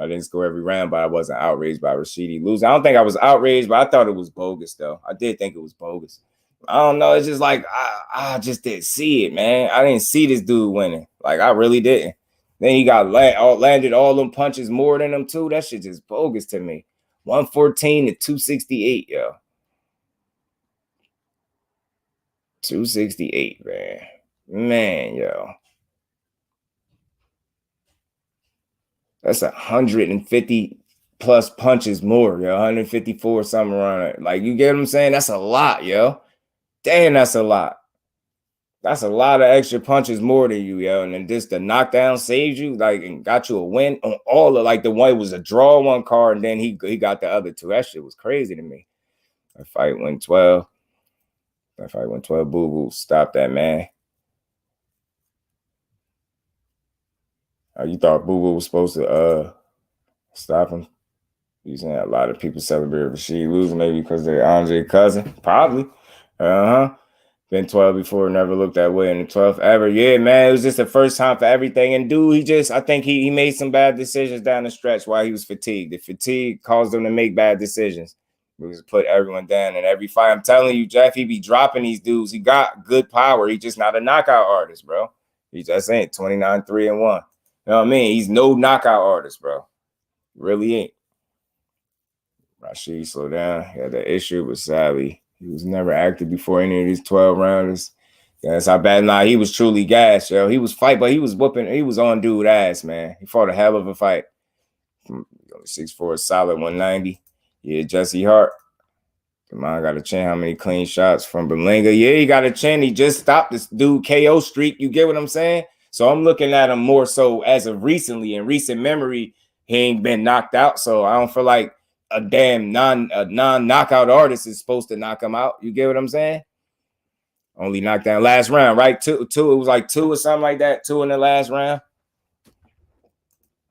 didn't score every round, but I wasn't outraged by Rashidi losing. I don't think I was outraged, but I thought it was bogus though. I did think it was bogus. I don't know. It's just like I just didn't see it, man. I didn't see this dude winning. Like, I really didn't. Then he got landed all them punches more than them too. That shit just bogus to me. 114 to 268, yo. 268, man. Man, yo. That's 150 plus punches more, yo. 154, something around it. Like, you get what I'm saying? That's a lot, yo. Damn, that's a lot. That's a lot of extra punches more than you, yo. And then just the knockdown saved you, like, and got you a win on all of, like, the one was a draw one card, and then he got the other two. That shit was crazy to me. That fight went 12. That fight went 12. Boo boo. Stop that, man. You thought Boo Boo was supposed to stop him? You saying a lot of people celebrate Rashid losing, maybe because they're Andre's cousin? Probably. Been 12 before, never looked that way in the 12th ever. Yeah, man, it was just the first time for everything. And dude, I think he made some bad decisions down the stretch while he was fatigued. The fatigue caused him to make bad decisions. He was put everyone down in every fight. I'm telling you, Jeff, he be dropping these dudes. He got good power. He's just not a knockout artist, bro. He just ain't 29-3-1. You know what I mean? He's no knockout artist, bro. Really ain't. Rashid, slow down. He had the issue with Sally. He was never active before any of these 12 rounders. That's how bad. Nah, he was truly gassed, yo. He was fight, but he was whooping. He was on dude ass, man. He fought a hell of a fight. From 6'4", solid 190. Yeah, Jesse Hart. Come on, got a chin. How many clean shots from Berlinga? Yeah, he got a chin. He just stopped this dude KO streak. You get what I'm saying? So I'm looking at him more so as of recently. In recent memory, he ain't been knocked out. So I don't feel like a damn non-knockout artist is supposed to knock him out. You get what I'm saying? Only knocked down last round, right? Two. It was like 2 or something like that. 2 in the last round. I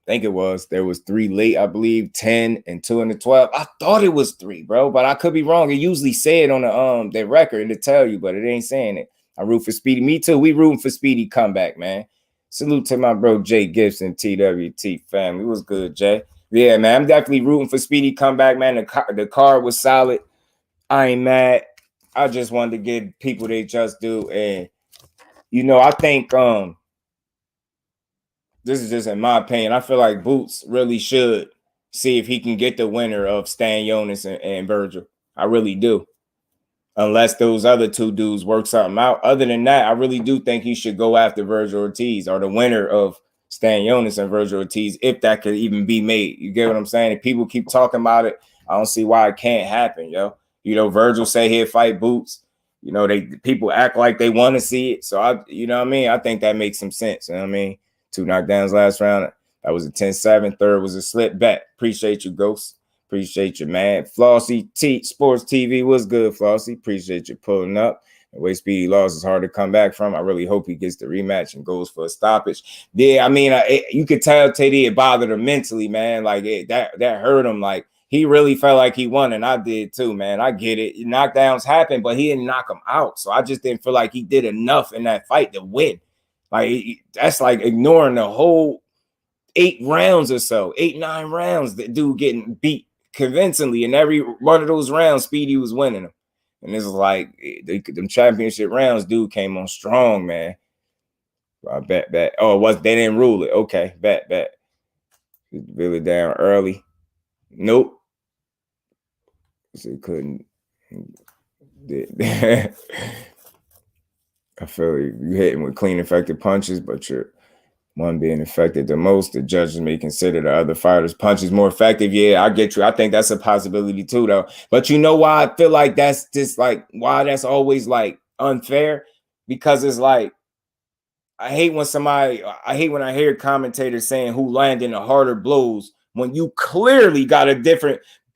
think it was. There was 3 late, I believe, 10 and 2 in the 12. I thought it was 3, bro, but I could be wrong. It usually say it on the record to tell you, but it ain't saying it. I root for Speedy. Me too. We rooting for Speedy comeback, man. Salute to my bro Jay Gibson, TWT family. It was good, Jay. Yeah, man, I'm definitely rooting for Speedy comeback, man. The card was solid. I ain't mad. I just wanted to give people they just do. And, I think this is just in my opinion. I feel like Boots really should see if he can get the winner of Stanionis and Virgil. I really do. Unless those other 2 dudes work something out. Other than that, I really do think he should go after Virgil Ortiz or the winner of Stanionis and Virgil Ortiz, if that could even be made. You get what I'm saying? If people keep talking about it, I don't see why it can't happen, yo. Virgil say he'll fight Boots. People act like they want to see it. So I think that makes some sense. You know what I mean? 2 knockdowns last round. That was a 10-7. Third was a slip bet. Appreciate you, Ghost. Appreciate you, man. Flossy Sports TV was good, Flossy. Appreciate you pulling up. The way Speedy lost is hard to come back from. I really hope he gets the rematch and goes for a stoppage. Yeah, I mean, you could tell Teddy it bothered him mentally, man. Like that hurt him. Like he really felt like he won, and I did too, man. I get it. Knockdowns happen, but he didn't knock him out. So I just didn't feel like he did enough in that fight to win. Like that's like ignoring the whole 8 rounds or so, 8-9 rounds. That dude getting beat convincingly in every one of those rounds. Speedy was winning them, and this is like them championship rounds. Dude came on strong, man. I bet. Oh, they didn't rule it? Okay, bet. Really down early. Nope. So he couldn't. I feel like you hitting with clean, effective punches, but you're one being affected the most. The judges may consider the other fighters' punches more effective. Yeah, I get you. I think that's a possibility too, though. But you know why I feel like that's just like why that's always like unfair? Because it's like I hate when I hear commentators saying who landed the harder blows when you clearly got a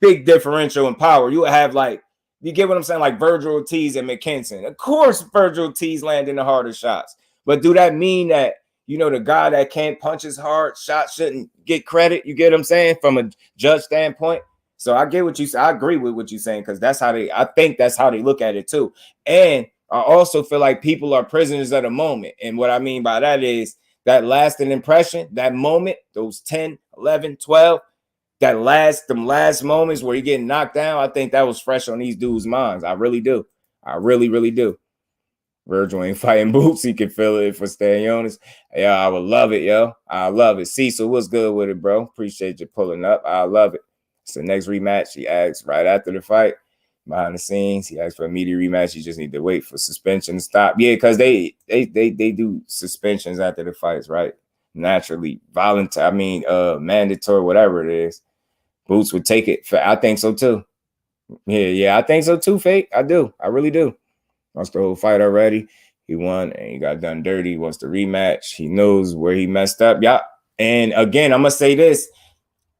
big differential in power. You have like, you get what I'm saying? Like Virgil Ortiz and McKinson. Of course, Virgil Ortiz landing the harder shots. But do that mean that, the guy that can't punch as hard, shots shouldn't get credit? You get what I'm saying? From a judge standpoint. So I get what you say. I agree with what you're saying, because I think that's how they look at it too. And I also feel like people are prisoners of the moment. And what I mean by that is that lasting impression, that moment, those 10, 11, 12, them last moments where you're getting knocked down, I think that was fresh on these dudes' minds. I really do. I really, really do. Virgil ain't fighting Boots. He can feel it for Stanionis. Yeah, I would love it, yo. I love it. Cecil, what's good with it, bro? Appreciate you pulling up. I love it. It's the next rematch. He asked right after the fight. Behind the scenes, he asked for an immediate rematch. You just need to wait for suspension to stop. Yeah, because they do suspensions after the fights, right? Naturally, voluntary. I mean, mandatory, whatever it is. Boots would take it. I think so too. Yeah, I think so too, Fake. I do. I really do. Lost the whole fight already. He won and he got done dirty. He wants the rematch. He knows where he messed up. Yeah. And again, I'm gonna say this.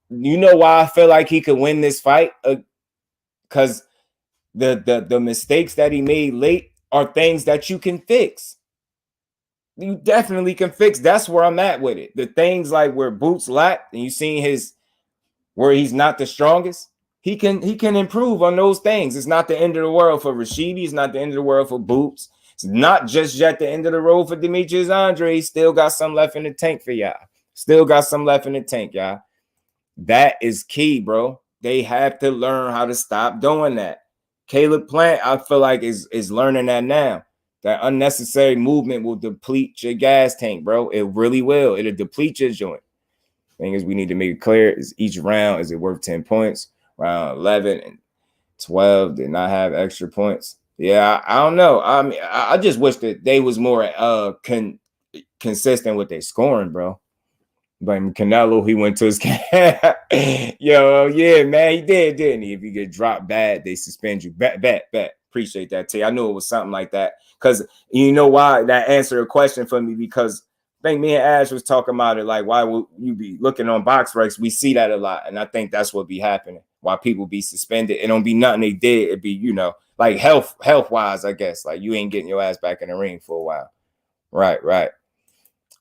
You know why I feel like he could win this fight? Because the mistakes that he made late are things that you can fix. You definitely can fix. That's where I'm at with it. The things like where Boots lacked, and you seen his where he's not the strongest. He can improve on those things. It's not the end of the world for Rashidi. It's not the end of the world for Boots. It's not just yet the end of the road for Demetrius Andrade. He still got some left in the tank for y'all. Still got some left in the tank, y'all. That is key, bro. They have to learn how to stop doing that. Caleb Plant, I feel like is learning that now. That unnecessary movement will deplete your gas tank, bro. It really will. It'll deplete your joint. Thing is, we need to make it clear: is each round, is it worth 10 points? Round 11 and 12 did not have extra points. Yeah, I don't know. I mean, I just wish that they was more consistent with their scoring, bro. But Canelo, he went to his yo, yeah, man, he did, didn't he? If you get dropped bad, they suspend you. Bet. Appreciate that, T. I knew it was something like that. Because you know why that answered a question for me, because I think me and Ash was talking about it, like, why would you be looking on box recs? We see that a lot, and I think that's what be happening. Why people be suspended. It don't be nothing they did. It be, you know, like health wise, I guess. Like you ain't getting your ass back in the ring for a while. Right.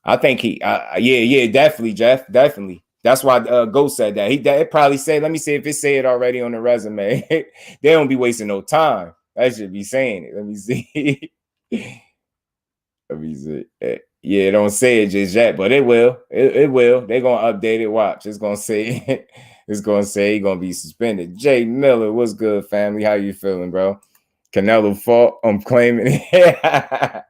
I think yeah, definitely, Jeff, definitely. That's why Ghost said that. It probably say, let me see if it say it already on the resume. They don't be wasting no time. That should be saying it. Let me see. Let me see. Yeah, don't say it just yet, but it will. It will. They're gonna update it. Watch. It's gonna say it's gonna say he's gonna be suspended. Jay Miller, what's good, family? How you feeling, bro? Canelo fought. I'm claiming it.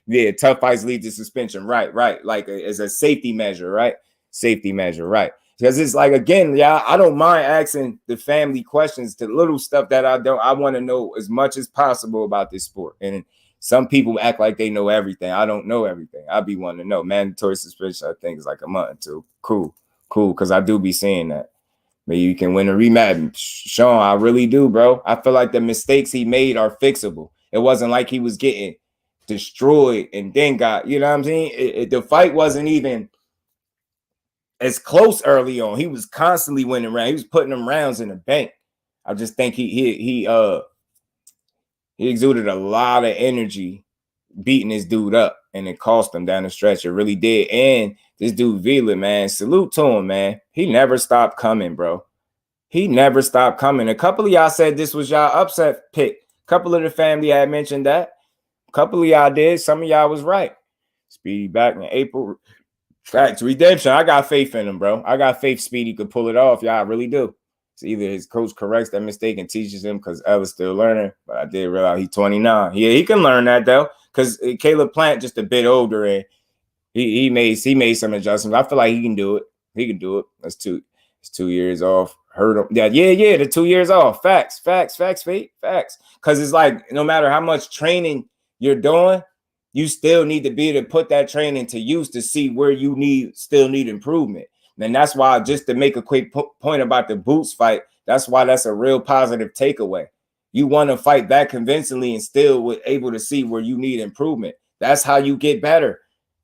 Yeah, tough fights lead to suspension. Right. Like as a safety measure, right? Safety measure, right? Because it's like, again, yeah, I don't mind asking the family questions to little stuff that I want to know as much as possible about this sport. And some people act like they know everything. I don't know everything. I be wanting to know. Mandatory suspension, I think, is like a month or two. Cool. Because I do be seeing that. Maybe you can win a rematch. Sean, I really do, bro. I feel like the mistakes he made are fixable. It wasn't like he was getting destroyed and then got, you know what I'm saying? The fight wasn't even as close early on. He was constantly winning rounds. He was putting them rounds in the bank. I just think he exuded a lot of energy beating this dude up, and it cost him down the stretch. It really did. And this dude Vila, man, salute to him, man. He never stopped coming, bro. He never stopped coming. A couple of y'all said this was y'all upset pick. A couple of the family had mentioned that. A couple of y'all did. Some of y'all was right. Speedy back in April. Facts. Redemption. I got faith in him, bro. I got faith Speedy could pull it off. Y'all really do. It's either his coach corrects that mistake and teaches him, because Ella's still learning. But I did realize he's 29. Yeah, he can learn that, though. Because Caleb Plant just a bit older, and he made some adjustments. I feel like he can do it. He can do it. It's 2 years off. Heard him. Yeah, the 2 years off. Facts. Fate. Facts. Because it's like, no matter how much training you're doing, you still need to be able to put that training to use to see where you still need improvement. And that's why, just to make a quick point about the Boots fight, that's why that's a real positive takeaway. You want to fight that convincingly and still able to see where you need improvement. That's how you get better.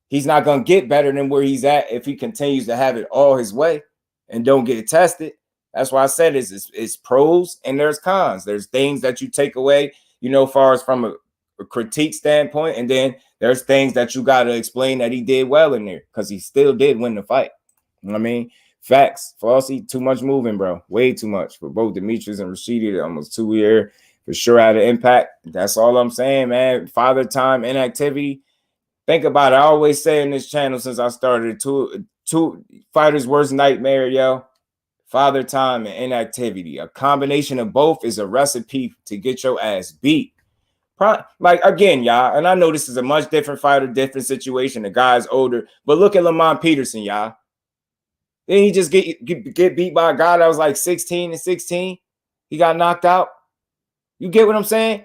He's not going to get better than where he's at if he continues to have it all his way and don't get tested. That's why I said it's pros and there's cons. There's things that you take away, far as from a critique standpoint, and then there's things that you got to explain that he did well in there, because he still did win the fight. You know what I mean? Facts. Falsey, too much moving, bro. Way too much for both Demetrius and Rashidi. Almost 2 years for sure had an impact. That's all I'm saying, man. Father time, inactivity. Think about it. I always say in this channel since I started, two fighters' worst nightmare, yo. Father time and inactivity. A combination of both is a recipe to get your ass beat. Like, again, y'all, and I know this is a much different fighter, different situation. The guy's older, but look at Lamont Peterson, y'all. Then he just get beat by a guy that was like 16 and 16. He got knocked out. You get what I'm saying?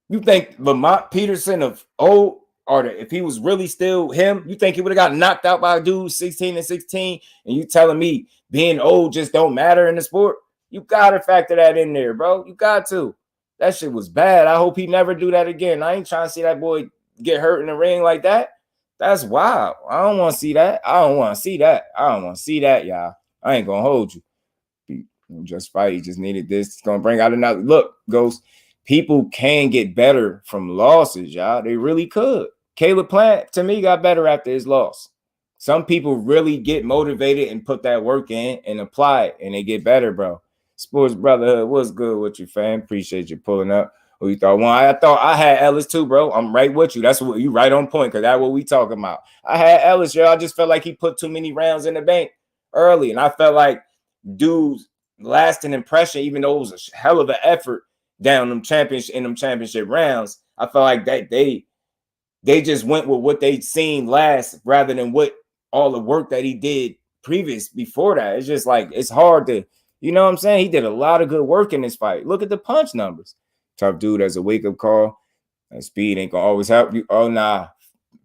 You think Lamont Peterson of old, or if he was really still him, you think he would have got knocked out by a dude 16 and 16? And you telling me being old just don't matter in the sport? You got to factor that in there, bro. You got to. That shit was bad. I hope he never do that again. I ain't trying to see that boy get hurt in the ring like that. That's wild. I don't want to see that. I don't want to see that. I don't want to see that, y'all. I ain't gonna hold you. Just fight. He just needed this. It's gonna bring out another look. Ghost. People can get better from losses, y'all. They really could. Caleb Plant, to me, got better after his loss. Some people really get motivated and put that work in and apply it, and they get better, bro. Sports Brotherhood, what's good with you, fam? Appreciate you pulling up. Who you thought? Well, I thought I had Ellis too, bro. I'm right with you. That's what you right on point, because that's what we talking about. I had Ellis, yo. I just felt like he put too many rounds in the bank early, and I felt like dude's lasting impression, even though it was a hell of an effort down them championship rounds, I felt like that they just went with what they'd seen last rather than what all the work that he did before that. It's just like, it's hard to, you know what I'm saying? He did a lot of good work in this fight. Look at the punch numbers. Tough dude as a wake-up call. That speed ain't gonna always help you. Oh, nah.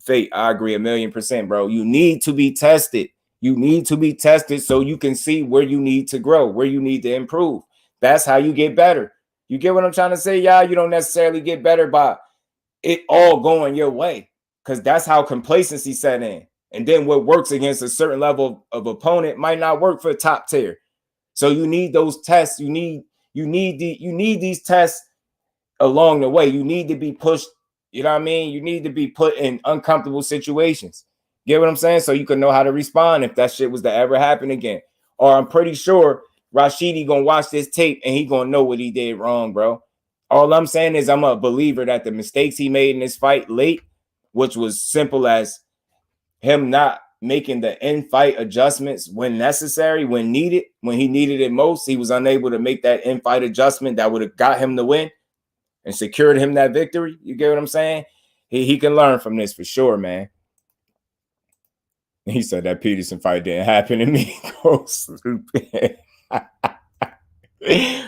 Fate, I agree 1,000,000%, bro. You need to be tested. You need to be tested so you can see where you need to grow, where you need to improve. That's how you get better. You get what I'm trying to say, y'all? You don't necessarily get better by it all going your way, because that's how complacency set in. And then what works against a certain level of opponent might not work for top tier. So you need those tests. You need these tests along the way. You need to be pushed. You know what I mean? You need to be put in uncomfortable situations. Get what I'm saying? So you can know how to respond if that shit was to ever happen again. Or I'm pretty sure Rashidi gonna watch this tape and he gonna know what he did wrong, bro. All I'm saying is I'm a believer that the mistakes he made in this fight late, which was simple as him not making the in-fight adjustments when necessary, when needed, when he needed it most, he was unable to make that in-fight adjustment that would have got him the win and secured him that victory. You get what I'm saying? He can learn from this for sure, man. He said that Peterson fight didn't happen to me.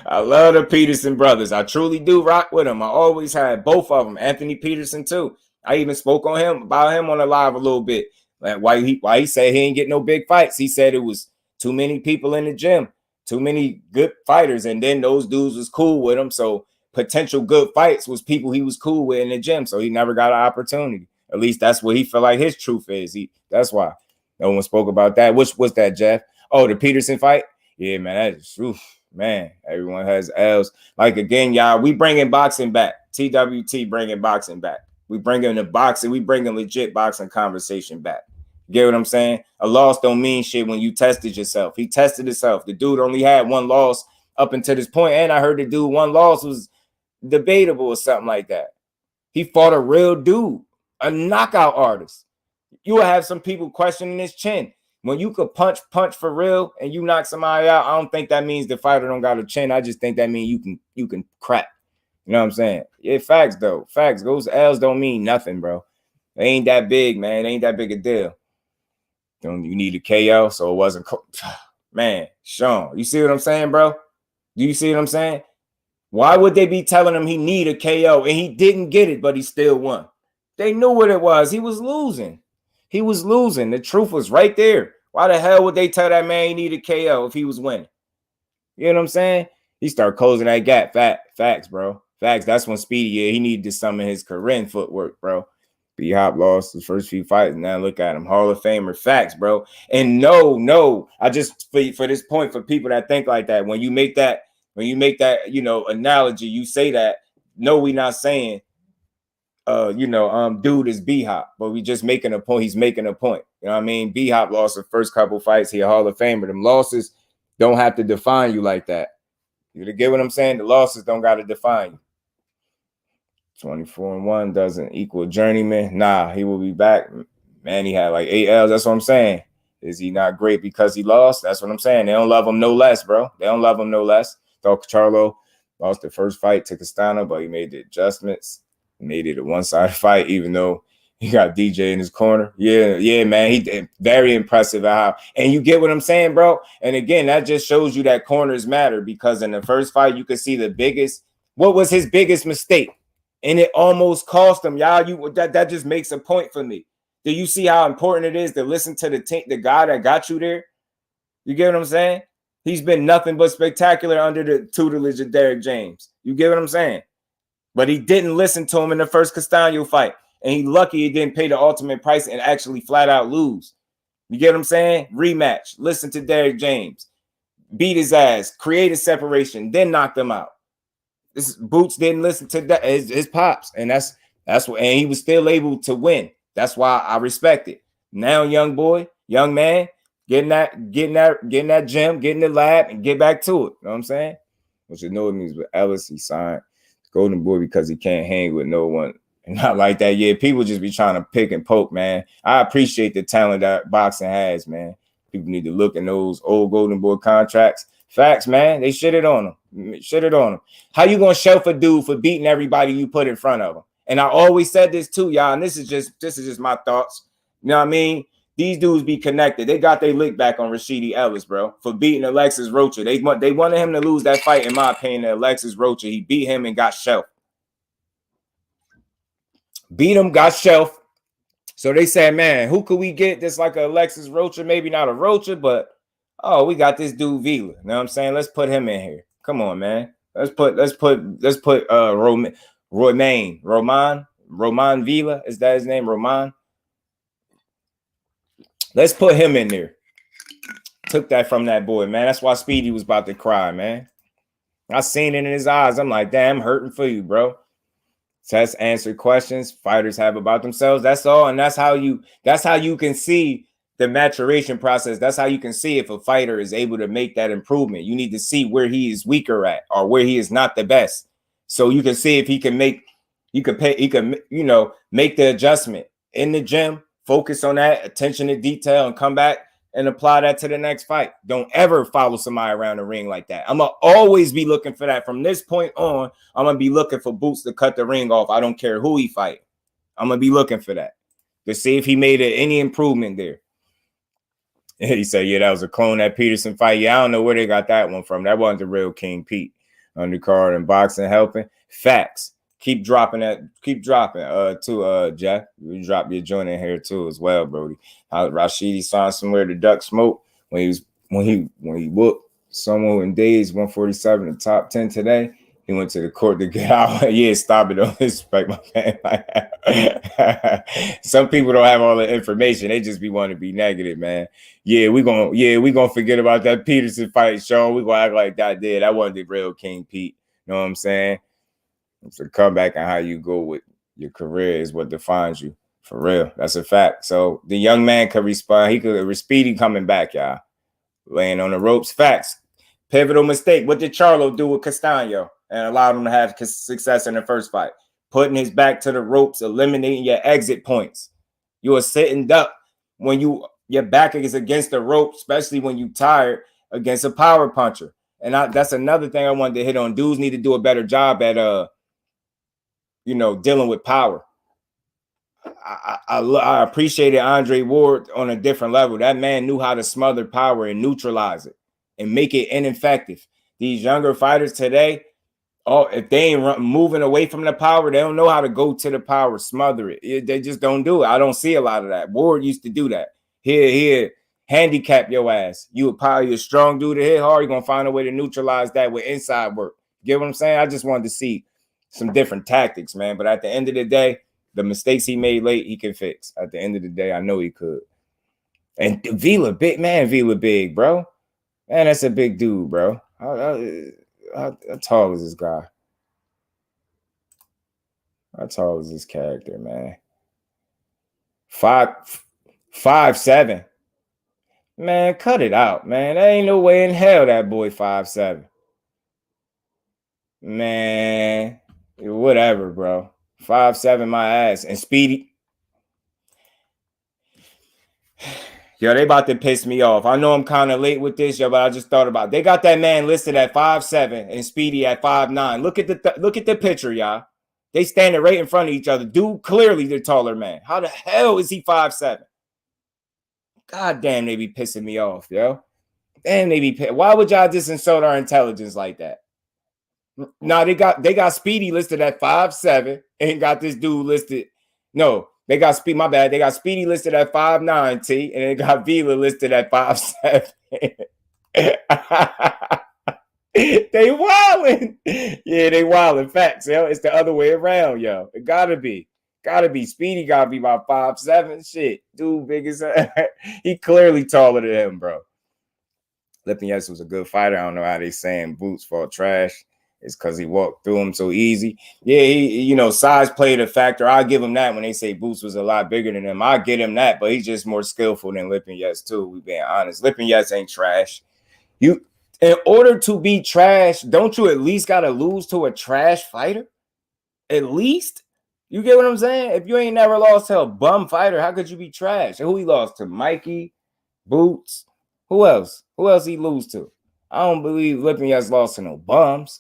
I love the Peterson brothers. I truly do rock with them. I always had both of them. Anthony Peterson too. I even spoke on him about him on the live a little bit. Like why he said he ain't get no big fights. He said it was too many people in the gym, too many good fighters, and then those dudes was cool with him. So potential good fights was people he was cool with in the gym. So he never got an opportunity. At least that's what he felt like his truth is. That's why no one spoke about that. What's that, Jeff? Oh, the Peterson fight? Yeah, man, that is oof, man. Everyone has L's. Like again, y'all, we bringing boxing back. TWT bringing boxing back. We bringing the boxing. We bringing legit boxing conversation back. You get what I'm saying? A loss don't mean shit when you tested yourself. He tested himself. The dude only had one loss up until this point, and I heard the dude one loss was debatable or something like that. He fought a real dude, a knockout artist. You will have some people questioning his chin. When you could punch for real and you knock somebody out, I don't think that means the fighter don't got a chin. I just think that means you can crack. You know what I'm saying? Yeah, facts though. Facts. Those L's don't mean nothing, bro. They ain't that big, man. They ain't that big a deal. You need a KO, so it wasn't. Man, Sean, you see what I'm saying, bro? Do you see what I'm saying? Why would they be telling him he need a KO and he didn't get it, but he still won? They knew what it was. He was losing. He was losing. The truth was right there. Why the hell would they tell that man he needed KO if he was winning? You know what I'm saying? He started closing that gap. Facts, bro. Facts. That's when Speedy, yeah, he needed to summon his Korean footwork, bro. B-Hop lost the first few fights. Now look at him. Hall of Famer. Facts, bro. And no. I just, for this point, for people that think like that, when you make that, you know, analogy, you say that, no, we not saying, dude is B-Hop, but we just making a point. He's making a point. You know what I mean? B-Hop lost the first couple fights. He a Hall of Famer. Them losses don't have to define you like that. You get what I'm saying? The losses don't got to define you. 24-1 doesn't equal journeyman. Nah, he will be back. Man, he had like 8 L's. That's what I'm saying. Is he not great because he lost? That's what I'm saying. They don't love him no less, bro. They don't love him no less. Thought CHARLO lost the first fight to Castano, but he made the adjustments. Made it a one-sided fight, even though he got DJ in his corner. Yeah, man. He did very impressive at how. And you get what I'm saying, bro? And again, that just shows you that corners matter, because in the first fight, you could see what was his biggest mistake? And it almost cost him, y'all. That just makes a point for me. Do you see how important it is to listen to the guy that got you there? You get what I'm saying? He's been nothing but spectacular under the tutelage of Derrick James. You get what I'm saying? But he didn't listen to him in the first Castano fight. And he lucky he didn't pay the ultimate price and actually flat out lose. You get what I'm saying? Rematch. Listen to Derrick James. Beat his ass. Create a separation. Then knocked him out. This Boots didn't listen to that, his pops. And that's what, and he was still able to win. That's why I respect it. Now, young man, get in that gym, get in the lab, and get back to it. You know what I'm saying? Which annoyed me with Ellis. He signed Golden Boy because he can't hang with no one. Not like that. Yeah, people just be trying to pick and poke, man. I appreciate the talent that boxing has, man. People need to look in those old Golden Boy contracts. Facts, man. They shitted on him. How you gonna shelf a dude for beating everybody you put in front of him? And I always said this too, y'all. And this is just my thoughts. You know what I mean? These dudes be connected. They got their lick back on Rashidi Ellis, bro, for beating Alexis Rocha. They wanted him to lose that fight, in my opinion. Alexis Rocha, he beat him and got shelved. Beat him, got shelved. So they said, man, who could we get that's like a Alexis Rocha? Maybe not a Rocha, but we got this dude Vila. You know what I'm saying? Let's put him in here. Come on, man. Let's put Roman Vila. Is that his name? Roman? Let's put him in there. Took that from that boy, man. That's why Speedy was about to cry, man. I seen it in his eyes. I'm like, damn, I'm hurting for you, bro. Test answer questions fighters have about themselves. That's all. And that's how you can see the maturation process. That's how you can see if a fighter is able to make that improvement. You need to see where he is weaker at or where he is not the best. So you can see if he can make the adjustment in the gym, focus on that, attention to detail, and come back and apply that to the next fight. Don't ever follow somebody around the ring like that. I'm going to always be looking for that. From this point on, I'm going to be looking for Boots to cut the ring off. I don't care who he fight. I'm going to be looking for that to see if he made any improvement there. And he said, yeah, that was a clone, that Peterson fight. Yeah, I don't know where they got that one from. That wasn't the real King Pete. Undercard and boxing helping. Facts. Keep dropping that. Keep dropping. Jack, you drop your joint in here too as well, Brody. Rashidi signed somewhere to duck smoke when he whooped someone in days 147, the top 10 today. He went to the court to get out. Yeah, stop it. Don't respect my man. Some people don't have all the information. They just be wanting to be negative, man. Yeah, we gonna forget about that Peterson fight, Sean. We gonna act like that did. That wasn't the real King Pete. You know what I'm saying? It's a comeback and how you go with your career is what defines you. For real. That's a fact. So the young man could respond. He could Speedy coming back, y'all. Laying on the ropes. Facts. Pivotal mistake. What did Charlo do with Castano and allowed him to have success in the first fight? Putting his back to the ropes, eliminating your exit points. You are sitting duck when your back is against the rope, especially when you tired against a power puncher. And that's another thing I wanted to hit on. Dudes need to do a better job at dealing with power. I appreciated Andre Ward on a different level. That man knew how to smother power and neutralize it and make it ineffective. These younger fighters today, if they ain't moving away from the power, they don't know how to go to the power, smother it. They just don't do it. I don't see a lot of that. Ward used to do that. Here, handicap your ass. You're a strong dude to hit hard. You're going to find a way to neutralize that with inside work. Get what I'm saying? I just wanted to see some different tactics, man. But at the end of the day, the mistakes he made late, he can fix. At the end of the day, I know he could. And Vila, big, bro. Man, that's a big dude, bro. How tall is this guy? How tall is this character, man? 5'7". Man, cut it out, man. There ain't no way in hell that boy 5'7". Man, whatever, bro. 5'7", my ass. And Speedy. Yo, they about to piss me off. I know I'm kind of late with this, yo, but I just thought about it. They got that man listed at 5'7" and Speedy at 5'9". Look at the picture, y'all. They standing right in front of each other. Dude, clearly the taller man. How the hell is he 5'7"? God damn, they be pissing me off, yo. Damn, why would y'all just insult our intelligence like that? No, they got Speedy listed at 5'7" and got this dude listed. No, they got Speedy. My bad. They got Speedy listed at 5'9", T, and they got Vila listed at 5'7". They wildin'. Yeah, they wildin'. Facts, yo. It's the other way around, yo. It gotta be. Gotta be. Speedy gotta be about 5'7". Shit. Dude, big as he clearly taller than him, bro. Lipinets was a good fighter. I don't know how they saying Boots fought trash. It's because he walked through him so easy. Yeah, he, size played a factor. I'll give him that when they say Boots was a lot bigger than him. I'll get him that, but he's just more skillful than Lipinets, too. We being honest. Lipinets ain't trash. In order to be trash, don't you at least got to lose to a trash fighter? At least? You get what I'm saying? If you ain't never lost to a bum fighter, how could you be trash? Who he lost to? Mikey? Boots? Who else? Who else he lose to? I don't believe Lipinets lost to no bums.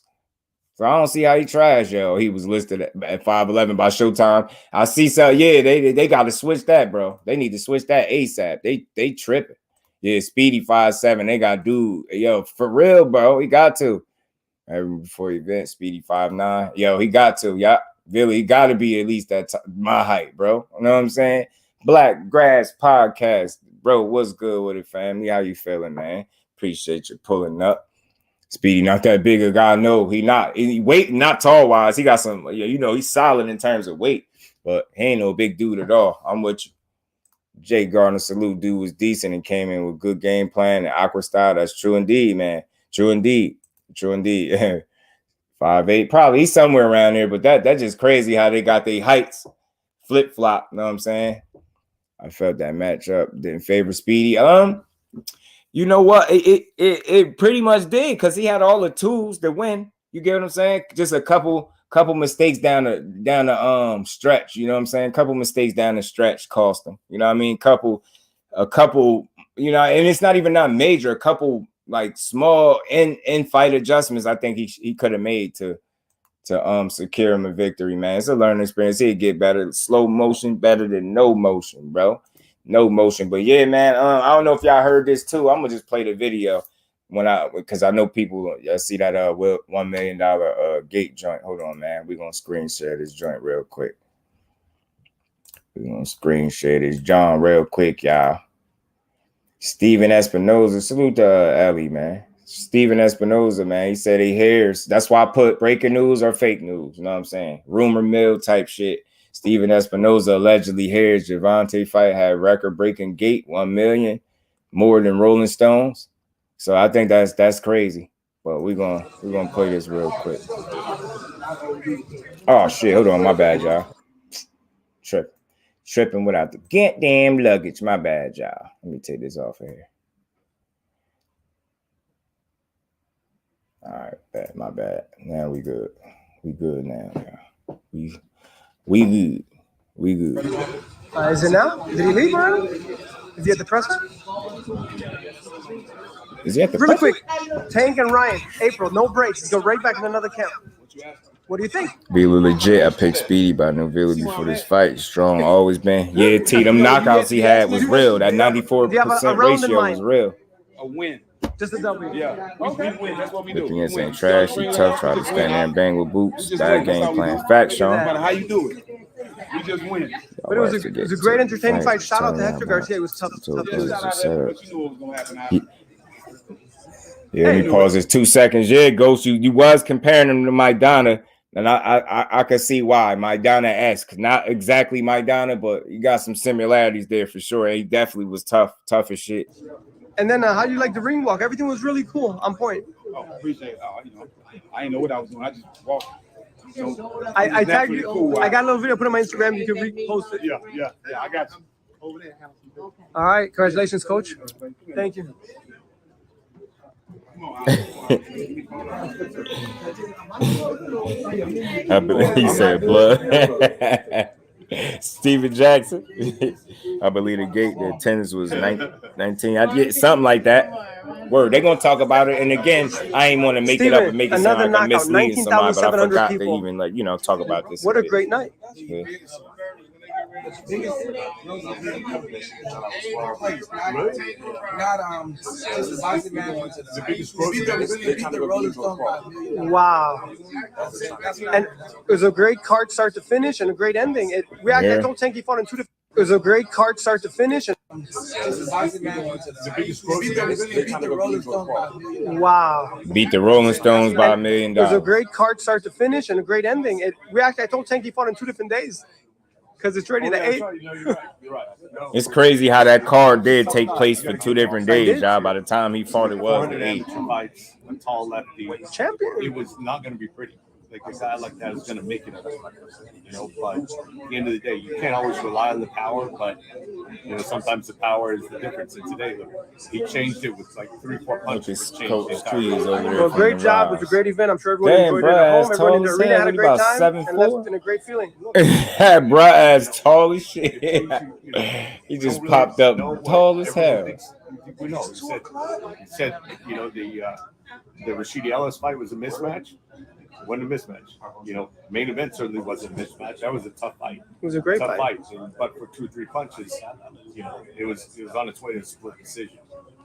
So I don't see how he trash, yo. He was listed at 5'11" by Showtime. I see so yeah, they got to switch that, bro. They need to switch that ASAP. They tripping. Yeah, Speedy 5'7". They got dude, yo, for real, bro. He got to. Before event, Speedy 5'9". Yo, he got to. Yeah, really, he got to be at least my height, bro. You know what I'm saying? Black Grass Podcast, bro. What's good with it, family? How you feeling, man? Appreciate you pulling up. Speedy, not that big a guy. No, he not. He weight, not tall wise. He got some, he's solid in terms of weight, but he ain't no big dude at all. I'm with you. Jay Gardner, salute. Dude was decent and came in with good game plan and awkward style. That's true indeed, man. True indeed. True indeed. 5'8", probably he's somewhere around there, but that's just crazy how they got their heights flip flop. You know what I'm saying? I felt that matchup didn't favor Speedy. You know what? It pretty much did because he had all the tools to win. You get what I'm saying? Just a couple mistakes down the stretch. You know what I'm saying? Couple mistakes down the stretch cost him. You know what I mean? A couple. And it's not even not major. A couple like small in fight adjustments. I think he could have made to secure him a victory. Man, it's a learning experience. He'd get better. Slow motion better than no motion, bro. No motion, but yeah, man. I don't know if y'all heard this too. I'm gonna just play the video because I know people see that $1 million gate joint. Hold on, man. We're gonna screen share this joint real quick. We're gonna screen share this John real quick, y'all. Steven Espinoza, salute to Ellie, man. Steven Espinoza, man. He said he hears. That's why I put breaking news or fake news. You know what I'm saying? Rumor mill type shit. Steven Espinoza allegedly hears Gervonta fight had record-breaking gate, 1 million, more than Rolling Stones. So I think that's crazy. But we're gonna play this real quick. Oh shit, hold on, my bad, y'all. Tripping without the goddamn luggage. My bad, y'all. Let me take this off of here. All right, my bad. Now we good. We good now. We good. We good. Is it now? Did he leave already? Is he at the presser? Is he at the really presser? Quick, Tank and Ryan, April, no breaks. Go right back in another count. What do you think? Be legit. I picked Speedy by Novilla before this fight. Strong, always been. Yeah, T, them knockouts he had was real. That 94% ratio was real. A win. Just a W. Yeah. We win. That's what we do. Lipinets ain't trash. He tough. Try to stand there and bang with boots. Bad game plan. Facts, Sean. No matter how you do it, we just win. But it was a great, entertaining fight. Shout out to Hector Garcia. It was tough. Yeah, he pauses 2 seconds. Yeah, Ghost, you was comparing him to Maidana, and I can see why. Maidana-esque. Not exactly Maidana, but you got some similarities there for sure. He definitely was tough as shit. And then how do you like the ring walk? Everything was really cool, on point. Oh, appreciate it. I didn't know what I was doing. I just walked. So I tagged you. Cool. I got a little video put on my Instagram. You can repost it. Yeah. I got you. Over there. All right. Congratulations, Coach. Thank you. I believe he said blood. Steven Jackson. I believe the gate, the attendance was 19. I get something like that. Word. They're gonna talk about it. And again, I ain't want to make it up and make it sound like I'm misleading somebody, but I forgot to even talk about this. What a great night. Yeah. Wow. And it was a great card start to finish and a great ending. I told Tank he fought in 2 different It was a great card start to finish. Wow. Beat the Rolling Stones by $1 million. It was a great card start to finish and a great ending. I told Tank he fought in 2 different days because it's already the 8th. You're right. No. It's crazy how that card did take place for 2 different days, y'all. By the time he fought, it was the 8th. Fights, a tall lefty. Champion. It was not going to be pretty. Like a guy like that is going to make it, you know. But at the end of the day, you can't always rely on the power. But you know, sometimes the power is the difference. And today, look, he changed it with like 3-4 punches. Coach Squeeze over there. Well, great job. It was a great event. I'm sure everyone enjoyed it at home. Everyone in the arena had a great time and left in a great feeling. Bruh ass tall as shit. He just popped up tall as hell. We know. He said, you know, the Rashidi Ellis fight was a mismatch. It wasn't a mismatch. You know, main event certainly wasn't a mismatch. That was a tough fight. It was a great fight. But for 2 or 3 punches, you know, it was on its way to a split decision.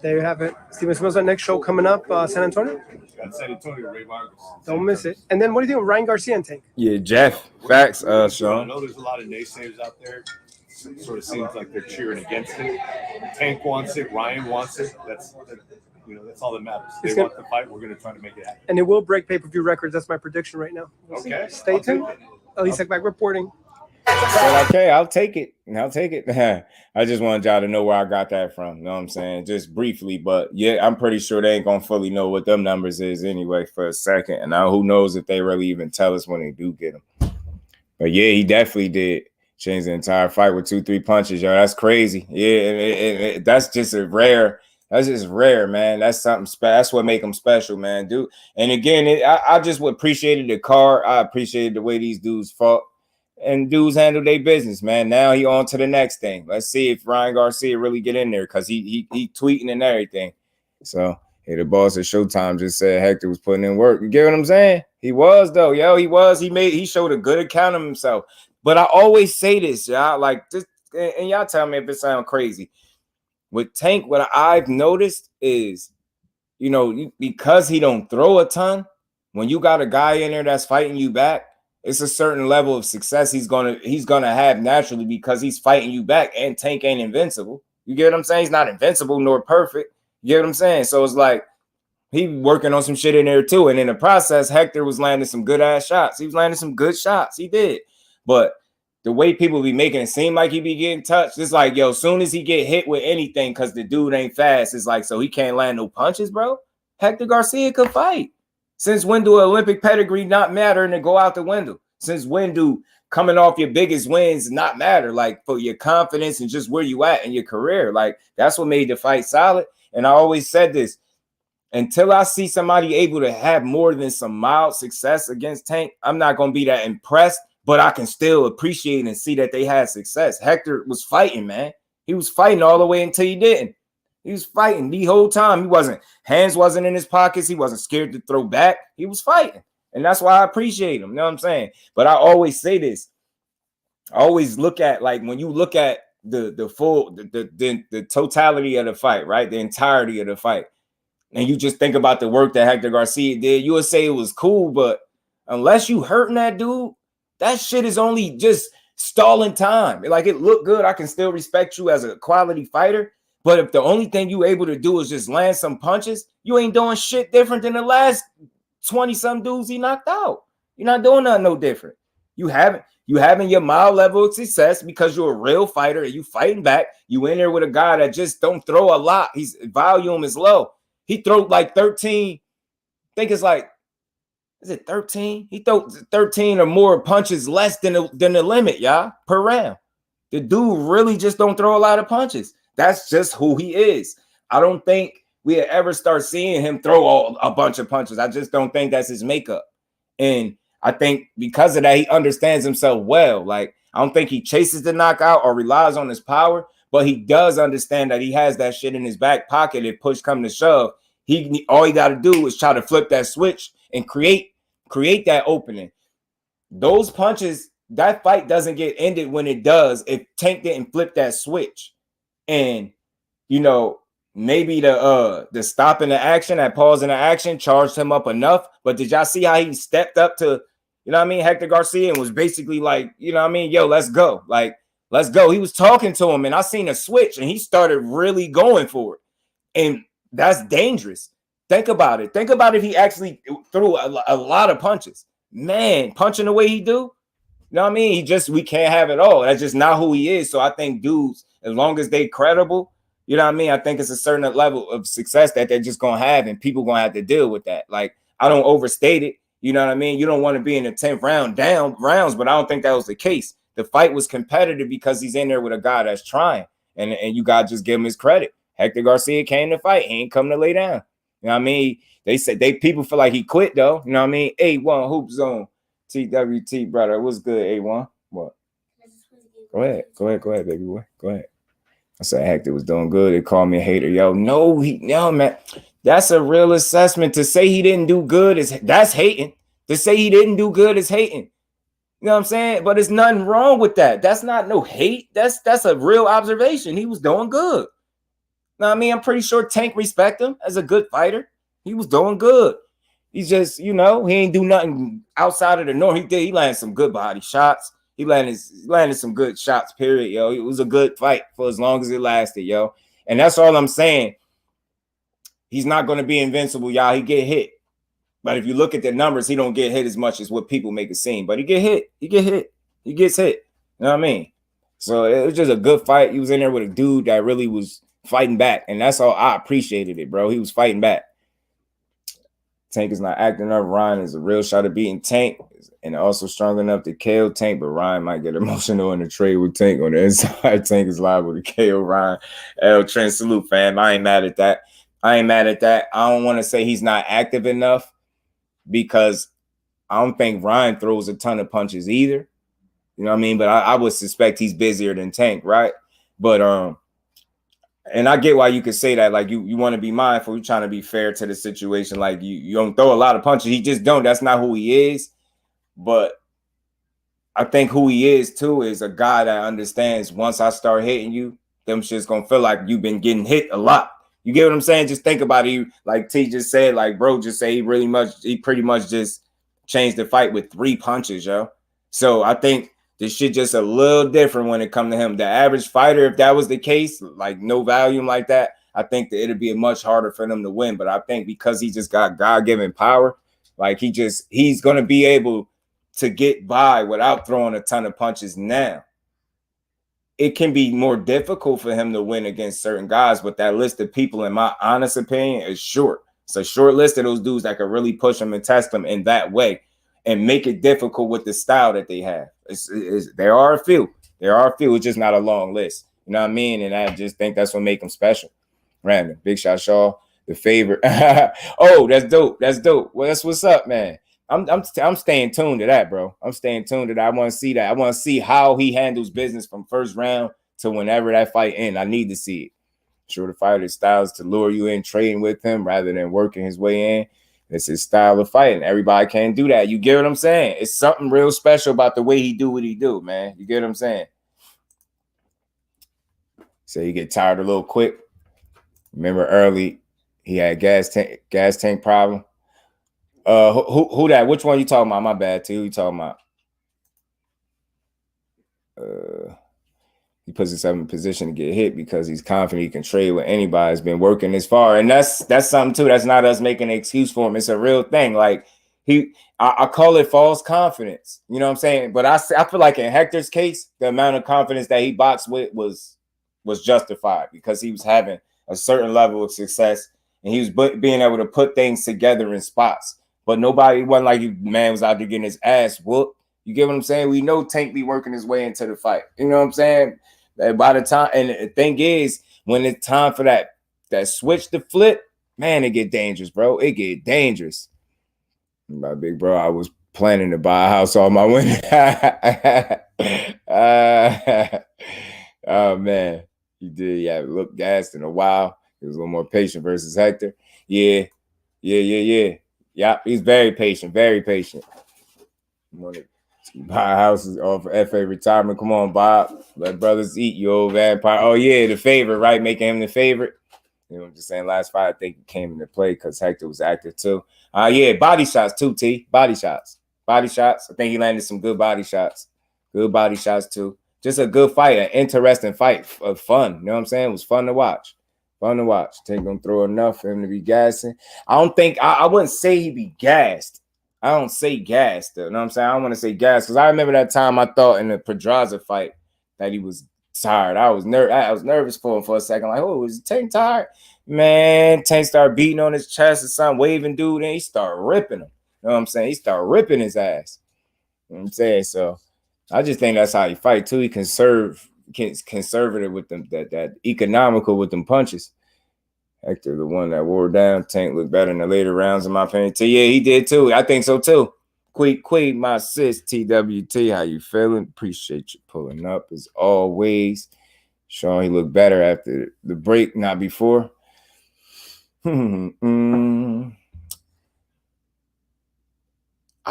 There you have it. Steven Smith's next show coming up, San Antonio. Got San Antonio, Ray Vargas. Don't miss it. And then what do you think of Ryan Garcia and Tank? Yeah, Jeff. Facts, I Sean. know there's a lot of naysayers out there. It sort of seems like they're cheering against it. Tank wants it. Ryan wants it. That's all that matters. They want the fight. We're going to try to make it happen. And it will break pay-per-view records. That's my prediction right now. Okay. Stay tuned. Elise back reporting. But okay, I'll take it. I just wanted y'all to know where I got that from. You know what I'm saying? Just briefly, but yeah, I'm pretty sure they ain't gonna fully know what them numbers is anyway for a second. And now who knows if they really even tell us when they do get them. But yeah, he definitely did change the entire fight with 2-3 punches, yo. That's crazy. Yeah, that's just a rare. That's just rare, man. That's something special. That's what make them special, man, dude. And again, I just appreciated the card. I appreciated the way these dudes fought. And dudes handle their business, man. Now he on to the next thing. Let's see if Ryan Garcia really get in there because he tweeting and everything. So hey, the boss at Showtime just said Hector was putting in work. You get what I'm saying? He was though, yo. He was. He showed a good account of himself. But I always say this, y'all. Like this, and y'all tell me if it sounds crazy. With Tank, what I've noticed is, you know, because he don't throw a ton. When you got a guy in there that's fighting you back. It's a certain level of success he's gonna have naturally because he's fighting you back, and Tank ain't invincible. You get what I'm saying? He's not invincible nor perfect. You get what I'm saying? So it's like he working on some shit in there too. And in the process, Hector was landing some good ass shots. He was landing some good shots. He did. But the way people be making it seem like he be getting touched, it's like, yo, soon as he get hit with anything, because the dude ain't fast, it's like, so he can't land no punches, bro. Hector Garcia could fight. Since when do Olympic pedigree not matter and it go out the window? Since when do coming off your biggest wins not matter? Like for your confidence and just where you at in your career. Like that's what made the fight solid. And I always said this, until I see somebody able to have more than some mild success against Tank, I'm not going to be that impressed, but I can still appreciate and see that they had success. Hector was fighting, man. He was fighting all the way until he didn't. He was fighting the whole time. Hands wasn't in his pockets. He wasn't scared to throw back. He was fighting. And that's why I appreciate him. You know what I'm saying? But I always say this. I always look at, like, when you look at the full, the totality of the fight, right? The entirety of the fight. And you just think about the work that Hector Garcia did, you would say it was cool, but unless you hurting that dude, that shit is only just stalling time. Like, it looked good. I can still respect you as a quality fighter. But if the only thing you able to do is just land some punches, you ain't doing shit different than the last 20-some dudes he knocked out. You're not doing nothing no different. You having your mild level of success because you're a real fighter and you fighting back. You in there with a guy that just don't throw a lot. His volume is low. He throw like 13. I think it's like, is it 13? He throw 13 or more punches less than the limit, y'all, per round. The dude really just don't throw a lot of punches. That's just who he is. I don't think we ever start seeing him throw a bunch of punches. I just don't think that's his makeup. And I think because of that, he understands himself well. Like, I don't think he chases the knockout or relies on his power, but he does understand that he has that shit in his back pocket. If push come to shove, all he got to do is try to flip that switch and create that opening. Those punches, that fight doesn't get ended when it does if Tank didn't flip that switch. And, you know, maybe the stopping the action, that pause in the action charged him up enough. But did y'all see how he stepped up to, you know what I mean, Hector Garcia and was basically like, you know what I mean, yo, let's go. Like, Let's go. He was talking to him, and I seen a switch, and he started really going for it. And that's dangerous. Think about it. Think about if he actually threw a lot of punches. Man, punching the way he do, you know what I mean? We can't have it all. That's just not who he is. So I think dudes, as long as they credible, you know what I mean? I think it's a certain level of success that they're just going to have, and people going to have to deal with that. Like, I don't overstate it. You know what I mean? You don't want to be in the 10th rounds, but I don't think that was the case. The fight was competitive because he's in there with a guy that's trying, and you got to just give him his credit. Hector Garcia came to fight. He ain't come to lay down. You know what I mean? They said people feel like he quit, though. You know what I mean? A1 Hoop Zone. TWT, brother. What's good, A1? What? Go ahead, baby boy. Go ahead. I said Hector was doing good. They called me a hater. Yo, no, man. That's a real assessment. To say he didn't do good that's hating. To say he didn't do good is hating. You know what I'm saying? But there's nothing wrong with that. That's not no hate. That's a real observation. He was doing good. Know what I mean? I'm pretty sure Tank respect him as a good fighter. He was doing good. He's just, he ain't do nothing outside of the norm. He landed some good body shots. He landed some good shots, period, yo. It was a good fight for as long as it lasted, yo. And that's all I'm saying. He's not going to be invincible, y'all. He get hit. But if you look at the numbers, he don't get hit as much as what people make it seem. But he get hit. He gets hit. You know what I mean? So it was just a good fight. He was in there with a dude that really was fighting back. And that's all. I appreciated it, bro. He was fighting back. Tank is not acting up. Ryan is a real shot at beating Tank and also strong enough to KO Tank, but Ryan might get emotional in the trade with Tank on the inside. Tank is liable to KO Ryan. L Trent, salute, fam. I ain't mad at that. I don't want to say he's not active enough because I don't think Ryan throws a ton of punches either. You know what I mean? But I would suspect he's busier than Tank, right? But and I get why you could say that. Like, you want to be mindful. You're trying to be fair to the situation. Like, you don't throw a lot of punches. He just don't. That's not who he is. But I think who he is, too, is a guy that understands once I start hitting you, them shit's going to feel like you've been getting hit a lot. You get what I'm saying? Just think about it. Like T just said, like bro just said, he pretty much just changed the fight with 3 punches, yo. So I think this shit just a little different when it comes to him. The average fighter, if that was the case, like no volume like that, I think that it'd be much harder for them to win. But I think because he just got God-given power, like he's going to be able to get by without throwing a ton of punches now. It can be more difficult for him to win against certain guys, but that list of people, in my honest opinion, is short. It's a short list of those dudes that can really push him and test him in that way and make it difficult with the style that they have. There are a few. It's just not a long list. You know what I mean? And I just think that's what make him special. Random. Big Shot Shaw, the favorite. Oh, that's dope. Well, that's what's up, man. I'm staying tuned to that, bro. I'm staying tuned to that. I want to see that. I want to see how he handles business from first round to whenever that fight ends. I need to see it. Sure, the fighter's styles to lure you in, trading with him rather than working his way in. It's his style of fighting. Everybody can't do that. You get what I'm saying? It's something real special about the way he do what he do, man. You get what I'm saying? So you get tired a little quick. Remember early, he had gas tank problem. Who that? Which one you talking about? My bad, too. You talking about? He puts himself in a position to get hit because he's confident he can trade with anybody. He's been working this far, and that's something too. That's not us making an excuse for him. It's a real thing. Like I call it false confidence. You know what I'm saying? But I feel like in Hector's case, the amount of confidence that he boxed with was justified because he was having a certain level of success and he was being able to put things together in spots. But nobody wasn't like man was out there getting his ass whooped. You get what I'm saying? We know Tank be working his way into the fight. You know what I'm saying? By the time, and the thing is, when it's time for that switch to flip, man, it get dangerous, bro. It get dangerous. My big bro, I was planning to buy a house on my winning. Oh man, he did. Yeah, look gassed in a while. He was a little more patient versus Hector. Yeah. Yeah, he's very patient, very patient. Want to buy houses off FA retirement. Come on, Bob. Let brothers eat, you old vampire. Oh, yeah, the favorite, right? Making him the favorite. You know, I'm just saying last fight, I think it came into play because Hector was active too. Yeah, body shots too, T. Body shots. I think he landed some good body shots. Good body shots too. just a good fight, an interesting fight, fun. You know what I'm saying? It was fun to watch. Fun to watch. Tank gonna throw enough for him to be gassing. I don't think I wouldn't say he be gassed. I don't say gassed. You know what I'm saying? I don't want to say gassed because I remember that time I thought in the Pedraza fight that he was tired. I was nervous for him for a second. Like, oh, is Tank tired? Man, Tank started beating on his chest or something, waving dude, and he started ripping him. You know what I'm saying? He started ripping his ass. You know what I'm saying? So I just think that's how he fight too. He conservative with them, that economical with them punches. Hector, the one that wore down. Tank looked better in the later rounds, in my opinion. Yeah, he did too. I think so too. Queen, my sis, TWT, how you feeling? Appreciate you pulling up as always. Sean, he looked better after the break, not before. I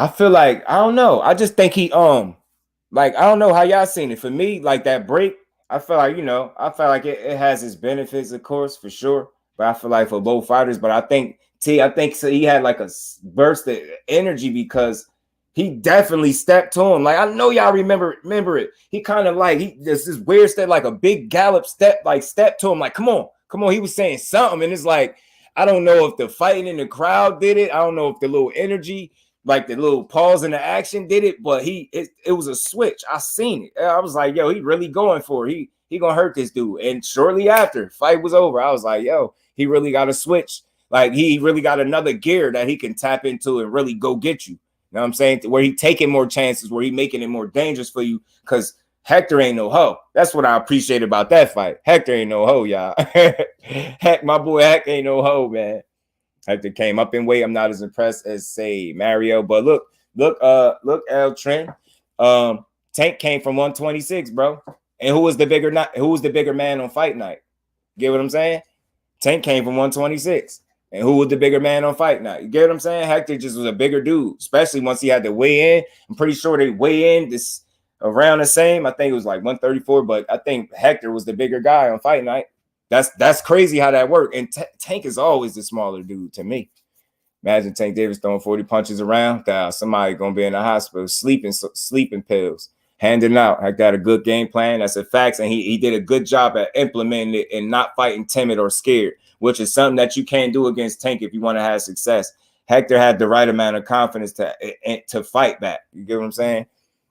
feel like, I don't know. I just think he, like, I don't know how y'all seen it. For me, like that break, I feel like, I feel like it has its benefits, of course, for sure. But I feel like for both fighters, but I think so he had like a burst of energy because he definitely stepped to him. Like, I know y'all remember it. He kind of like, there's this weird step, like a big gallop step to him. Like, come on. He was saying something. And it's like, I don't know if the fighting in the crowd did it. I don't know if the little energy, like the little pause in the action did it, but it was a switch. I seen it. I was like, yo, he really going for it. He gonna hurt this dude. And shortly after fight was over, I was like, yo, he really got a switch. Like, he really got another gear that he can tap into and really go get you. You know what I'm saying? Where he taking more chances, where he making it more dangerous for you, because Hector ain't no hoe. That's what I appreciate about that fight. Hector ain't no hoe, y'all. Heck, my boy Hector ain't no hoe, man. Hector came up in weight. I'm not as impressed as, say, Mario. But look, L Trent. Tank came from 126, bro. And who was the bigger man on fight night? Get what I'm saying? Tank came from 126. And who was the bigger man on fight night? You get what I'm saying? Hector just was a bigger dude, especially once he had to weigh in. I'm pretty sure they weigh in this around the same. I think it was like 134, but I think Hector was the bigger guy on fight night. That's crazy how that worked. And Tank is always the smaller dude to me. Imagine Tank Davis throwing 40 punches around. Somebody gonna be in the hospital sleeping pills, handing out. I got a good game plan. That's a fact. And he did a good job at implementing it and not fighting timid or scared, which is something that you can't do against Tank if you want to have success. Hector had the right amount of confidence to fight back. You get what I'm saying?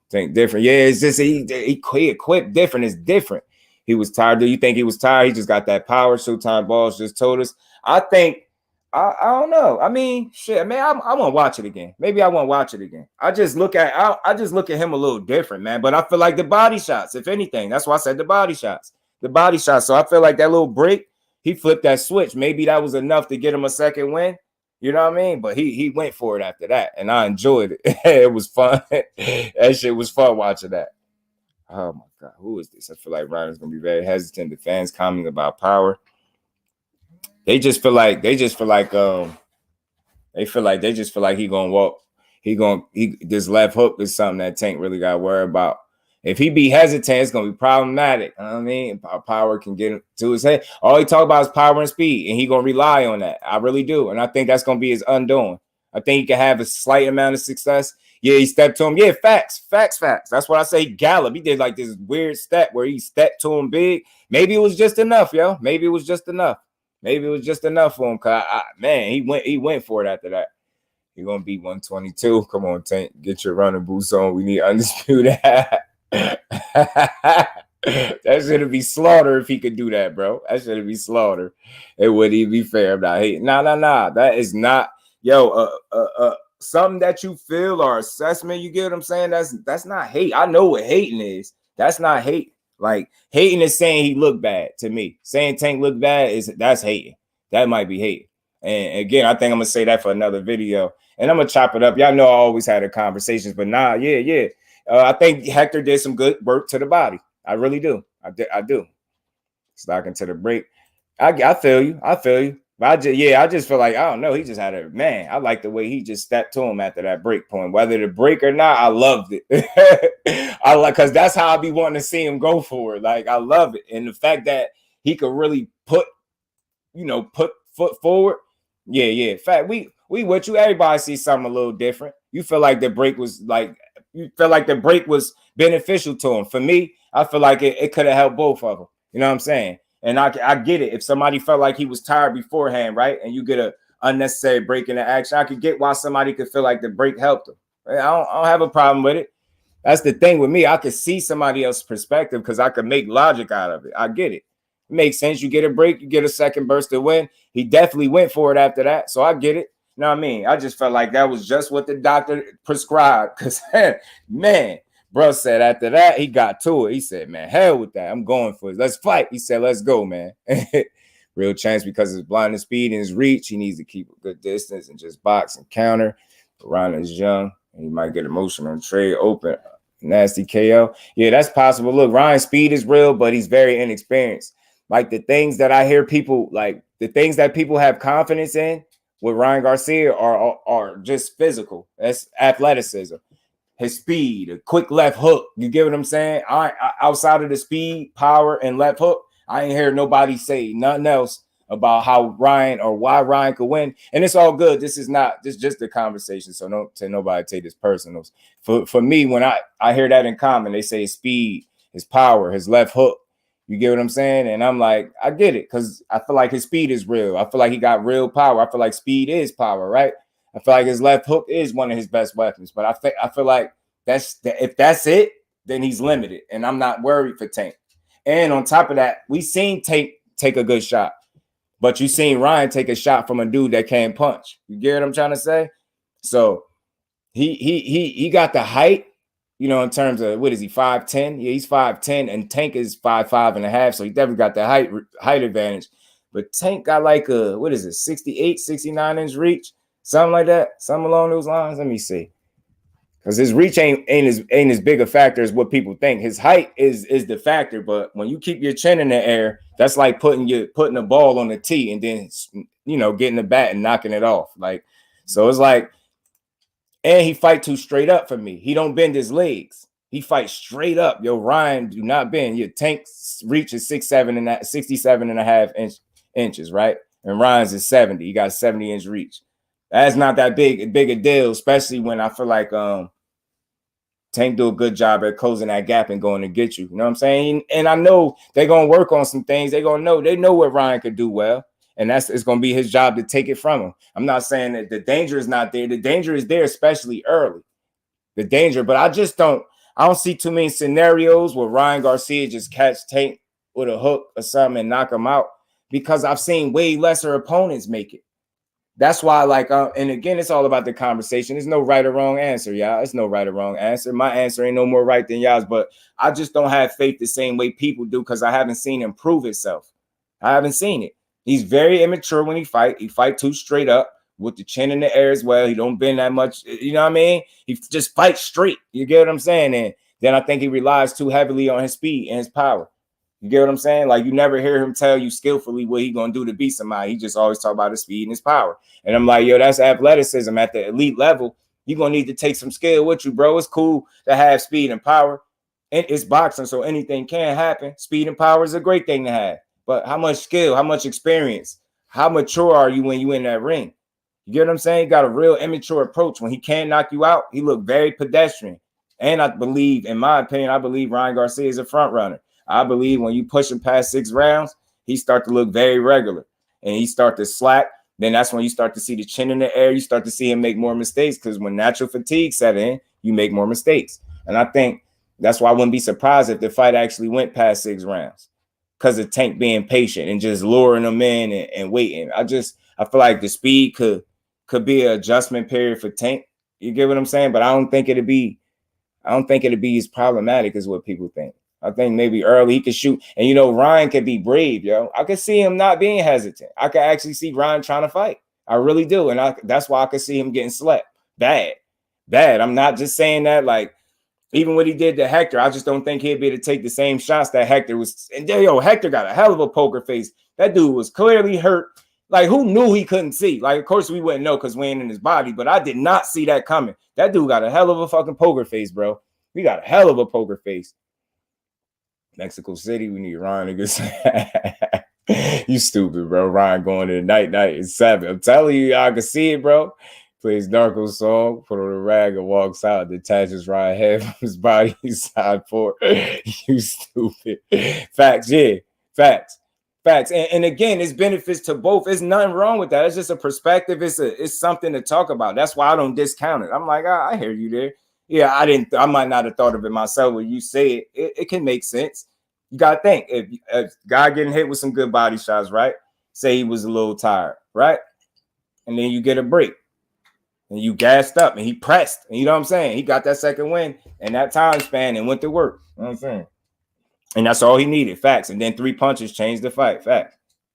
Tank different. Yeah, it's just he equipped different. It's different. He was tired. Do you think he was tired? He just got that power. Showtime Balls just told us. I think, I don't know. I mean, shit, man, I want to watch it again. Maybe I won't watch it again. I just look at him a little different, man. But I feel like the body shots, if anything, that's why I said the body shots. So I feel like that little break, he flipped that switch. Maybe that was enough to get him a second win. You know what I mean? But he went for it after that, and I enjoyed it. It was fun. That shit was fun watching that. Oh my God, who is this? I feel like Ryan's gonna be very hesitant. The fans commenting about power. They just feel like he gonna walk. This left hook is something that Tank really got to worry about. If he be hesitant, it's gonna be problematic. You know what I mean? Power can get to his head. All he talk about is power and speed, and he gonna rely on that. I really do, and I think that's gonna be his undoing. I think he can have a slight amount of success. Yeah, he stepped to him. Yeah, facts. That's what I say. Gallop. He did like this weird step where he stepped to him big. Maybe it was just enough, yo. Maybe it was just enough for him. Cause man, he went for it after that. He gonna beat 122. Come on, Tank. Get your running boots on. We need undisputed. That should be slaughter if he could do that, bro. That should be slaughter. It wouldn't even be fair. I'm not hating. Nah. That is not, something that you feel or assessment. You get what I'm saying? That's not hate. I know what hating is. That's not hate. Like, hating is saying he looked bad to me. Saying Tank looked bad that's hating. That might be hate. And again, I think I'm gonna say that for another video. And I'm gonna chop it up. Y'all know I always had the conversations, but yeah. I think Hector did some good work to the body. I really do. I do. Stocking to the break. I feel you. But I just feel like, I don't know. He just had I like the way he just stepped to him after that break point. Whether the break or not, I loved it. Because that's how I be wanting to see him go for it. Like, I love it. And the fact that he could really put foot forward. Yeah. In fact, we with you. Everybody sees something a little different. You feel like the break was like you felt like the break was beneficial to him. For me, I feel like it could have helped both of them. You know what I'm saying? And I get it. If somebody felt like he was tired beforehand, right, and you get a unnecessary break in the action, I could get why somebody could feel like the break helped them. I don't have a problem with it. That's the thing with me. I could see somebody else's perspective because I could make logic out of it. I get it. It makes sense. You get a break, you get a second burst to win. He definitely went for it after that. So I get it. You know what I mean? I just felt like that was just what the doctor prescribed. Because, man, bro said after that, he got to it. He said, man, hell with that. I'm going for it. Let's fight. He said, let's go, man. Real chance because of his blinding speed and his reach. He needs to keep a good distance and just box and counter. Ryan is young, and he might get emotional and trade open. Nasty KO. Yeah, that's possible. Look, Ryan's speed is real, but he's very inexperienced. Like the things that I hear people, like the things that people have confidence in with Ryan Garcia are just physical. That's athleticism. His speed, a quick left hook. You get what I'm saying? I outside of the speed, power, and left hook, I ain't hear nobody say nothing else about how Ryan or why Ryan could win. And it's all good. This is just a conversation. So don't to nobody take this personal. For me, when I hear that in common, they say his speed, his power, his left hook. You get what I'm saying? And I'm like, I get it, because I feel like his speed is real. I feel like he got real power. I feel like speed is power, right? I feel like his left hook is one of his best weapons. But I feel like if that's it, then he's limited. And I'm not worried for Tank. And on top of that, we seen Tank take a good shot. But you seen Ryan take a shot from a dude that can't punch. You get what I'm trying to say? So he got the height, you know, in terms of, what is he, 5'10"? Yeah, he's 5'10", and Tank is 5'5" and a half, so he definitely got the height advantage. But Tank got like a, what is it, 68, 69-inch reach? Something like that? Something along those lines? Let me see. Because his reach ain't as big a factor as what people think. His height is the factor, but when you keep your chin in the air, that's like putting a ball on the tee and then, you know, getting the bat and knocking it off. Like, so it's like, and he fight too straight up for me. He don't bend his legs. He fights straight up. Yo, Ryan do not bend. Your Tank's reach is 67 and a half inches, right? And Ryan's is 70. He got 70-inch reach. That's not that big a deal, especially when I feel like Tank do a good job at closing that gap and going to get you. You know what I'm saying? And I know they're going to work on some things. They know what Ryan could do well. And it's going to be his job to take it from him. I'm not saying that the danger is not there. The danger is there, especially early. The danger. But I don't see too many scenarios where Ryan Garcia just catch Tank with a hook or something and knock him out, because I've seen way lesser opponents make it. That's why, like, and again, it's all about the conversation. There's no right or wrong answer, y'all. It's no right or wrong answer. My answer ain't no more right than y'all's, but I just don't have faith the same way people do, because I haven't seen him prove himself. I haven't seen it. He's very immature when he fight. He fight too straight up with the chin in the air as well. He don't bend that much. You know what I mean? He just fights straight. You get what I'm saying? And then I think he relies too heavily on his speed and his power. You get what I'm saying? Like, you never hear him tell you skillfully what he's going to do to beat somebody. He just always talk about his speed and his power. And I'm like, yo, that's athleticism at the elite level. You're going to need to take some skill with you, bro. It's cool to have speed and power. And it's boxing, so anything can happen. Speed and power is a great thing to have. But how much skill, how much experience, how mature are you when you in that ring? You get what I'm saying? He got a real immature approach. When he can't knock you out, he look very pedestrian. And I believe, in my opinion, Ryan Garcia is a front runner. I believe when you push him past 6 rounds, he start to look very regular and he start to slack. Then that's when you start to see the chin in the air. You start to see him make more mistakes, because when natural fatigue set in, you make more mistakes. And I think that's why I wouldn't be surprised if the fight actually went past 6 rounds, because of Tank being patient and just luring them in and waiting. I feel like the speed could be an adjustment period for Tank. You get what I'm saying? But I don't think it'd be as problematic as what people think. I think maybe early he could shoot. And, you know, Ryan could be brave, yo. I could see him not being hesitant. I could actually see Ryan trying to fight. I really do. And that's why I could see him getting slept. Bad. I'm not just saying that, like, even what he did to Hector, I just don't think he'd be able to take the same shots that Hector was. And, yo, Hector got a hell of a poker face. That dude was clearly hurt. Like, who knew he couldn't see? Like, of course we wouldn't know because we ain't in his body, but I did not see that coming. That dude got a hell of a fucking poker face, bro. We got a hell of a poker face. Mexico City, we need Ryan to get. You stupid, bro. Ryan going to the night is 7. I'm telling you, I can see it, bro. plays Narco song, put on a rag and walks out, detaches right head from his body, side port. You stupid. Facts, yeah. Facts. Facts. And again, it's benefits to both. There's nothing wrong with that. It's just a perspective. It's something to talk about. That's why I don't discount it. I'm like, I hear you there. Yeah, I might not have thought of it myself when you say it can make sense. You gotta think, if guy getting hit with some good body shots, right? Say he was a little tired, right? And then you get a break. And you gassed up and he pressed. And you know what I'm saying? He got that second win in that time span and went to work. You know what I'm saying? And that's all he needed. Facts. And then 3 punches changed the fight. Facts. He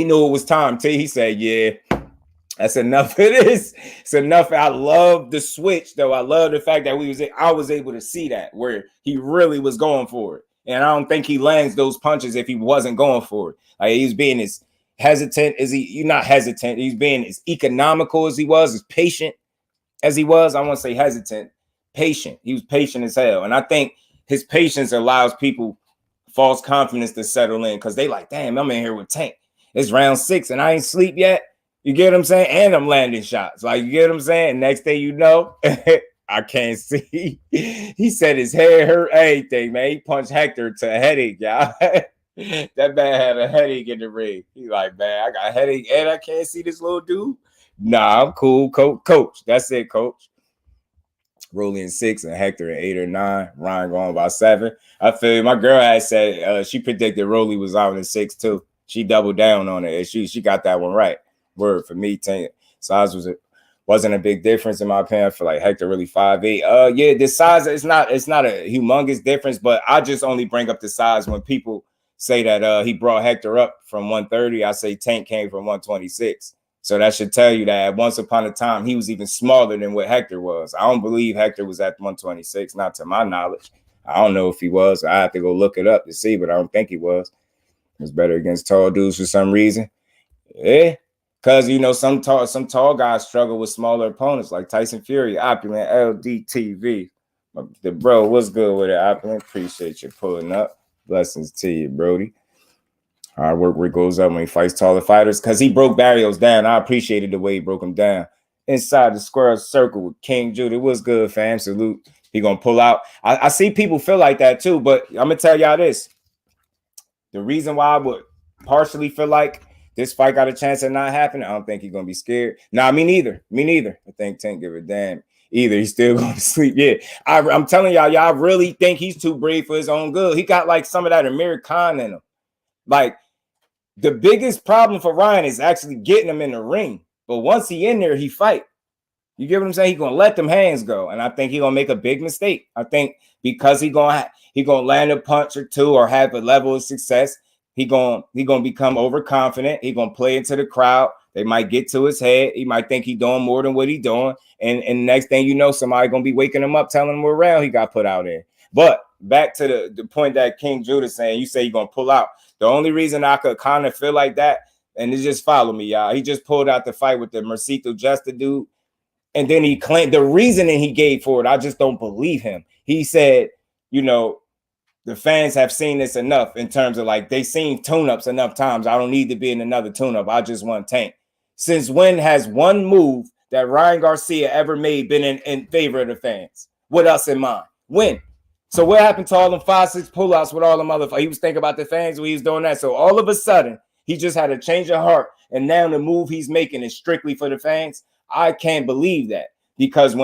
knew it was time. He said, yeah, that's enough of this. It's enough. I love the switch, though. I love the fact that I was able to see that where he really was going for it. And I don't think he lands those punches if he wasn't going for it. Like, he's being as hesitant as you're not hesitant. He's being as economical as he was, as patient as he was. I won't say hesitant, patient. He was patient as hell. And I think his patience allows people false confidence to settle in because they like, damn, I'm in here with Tank. It's round 6 and I ain't sleep yet. You get what I'm saying? And I'm landing shots. Like, you get what I'm saying? Next thing you know, I can't see. He said his head hurt, everything, man. He punched Hector to a headache, y'all. That man had a headache in the ring. He like, man, I got a headache and I can't see this little dude. Nah, I'm cool, coach. That's it, coach. Rolly in 6 and Hector in 8 or 9. Ryan going by 7. I feel you. My girl had said she predicted Rolly was out in 6 too. She doubled down on it. She got that one right. Word for me. Size wasn't a big difference in my opinion. I feel like Hector really 5'8". Yeah, the size it's not a humongous difference, but I just only bring up the size when people say that he brought Hector up from 130. I say Tank came from 126. So that should tell you that once upon a time, he was even smaller than what Hector was. I don't believe Hector was at 126, not to my knowledge. I don't know if he was. I have to go look it up to see, but I don't think he was. He was better against tall dudes for some reason. Yeah, because, you know, some tall guys struggle with smaller opponents like Tyson Fury, Opulent, LDTV. The bro, what's good with it, Opulent? Appreciate you pulling up. Blessings to you, Brody. Hard work where it goes up when he fights taller fighters because he broke Barrios down. I appreciated the way he broke him down. Inside the square circle with King Judah. What's good, fam? Salute. He going to pull out. I see people feel like that too, but I'm going to tell y'all this. The reason why I would partially feel like this fight got a chance of not happening, I don't think he's going to be scared. Nah, me neither. I think Tank give a damn. Either he's still going to sleep. Yeah, I'm telling y'all really think he's too brave for his own good. He got like some of that Amir Khan in him. Like, the biggest problem for Ryan is actually getting him in the ring. But once he in there, he fight. You get what I'm saying? He's going to let them hands go. And I think he's going to make a big mistake. I think because he's going to land a punch or two or have a level of success, he's going to become overconfident. He's going to play into the crowd. They might get to his head. He might think he's doing more than what he's doing. And next thing you know, somebody going to be waking him up, telling him what round he got put out in. But back to the point that King Judah saying, you say you're going to pull out. The only reason I could kind of feel like that, and it just follow me, y'all. He just pulled out the fight with the Mercito Justa dude. And then he claimed the reasoning he gave for it. I just don't believe him. He said, you know, the fans have seen this enough in terms of like they seen tune-ups enough times. I don't need to be in another tune-up. I just want Tank. Since when has one move that Ryan Garcia ever made been in favor of the fans? With us in mind? When? So what happened to all them 5-6 pullouts with all them other? He was thinking about the fans when he was doing that. So all of a sudden, he just had a change of heart. And now the move he's making is strictly for the fans. I can't believe that. Because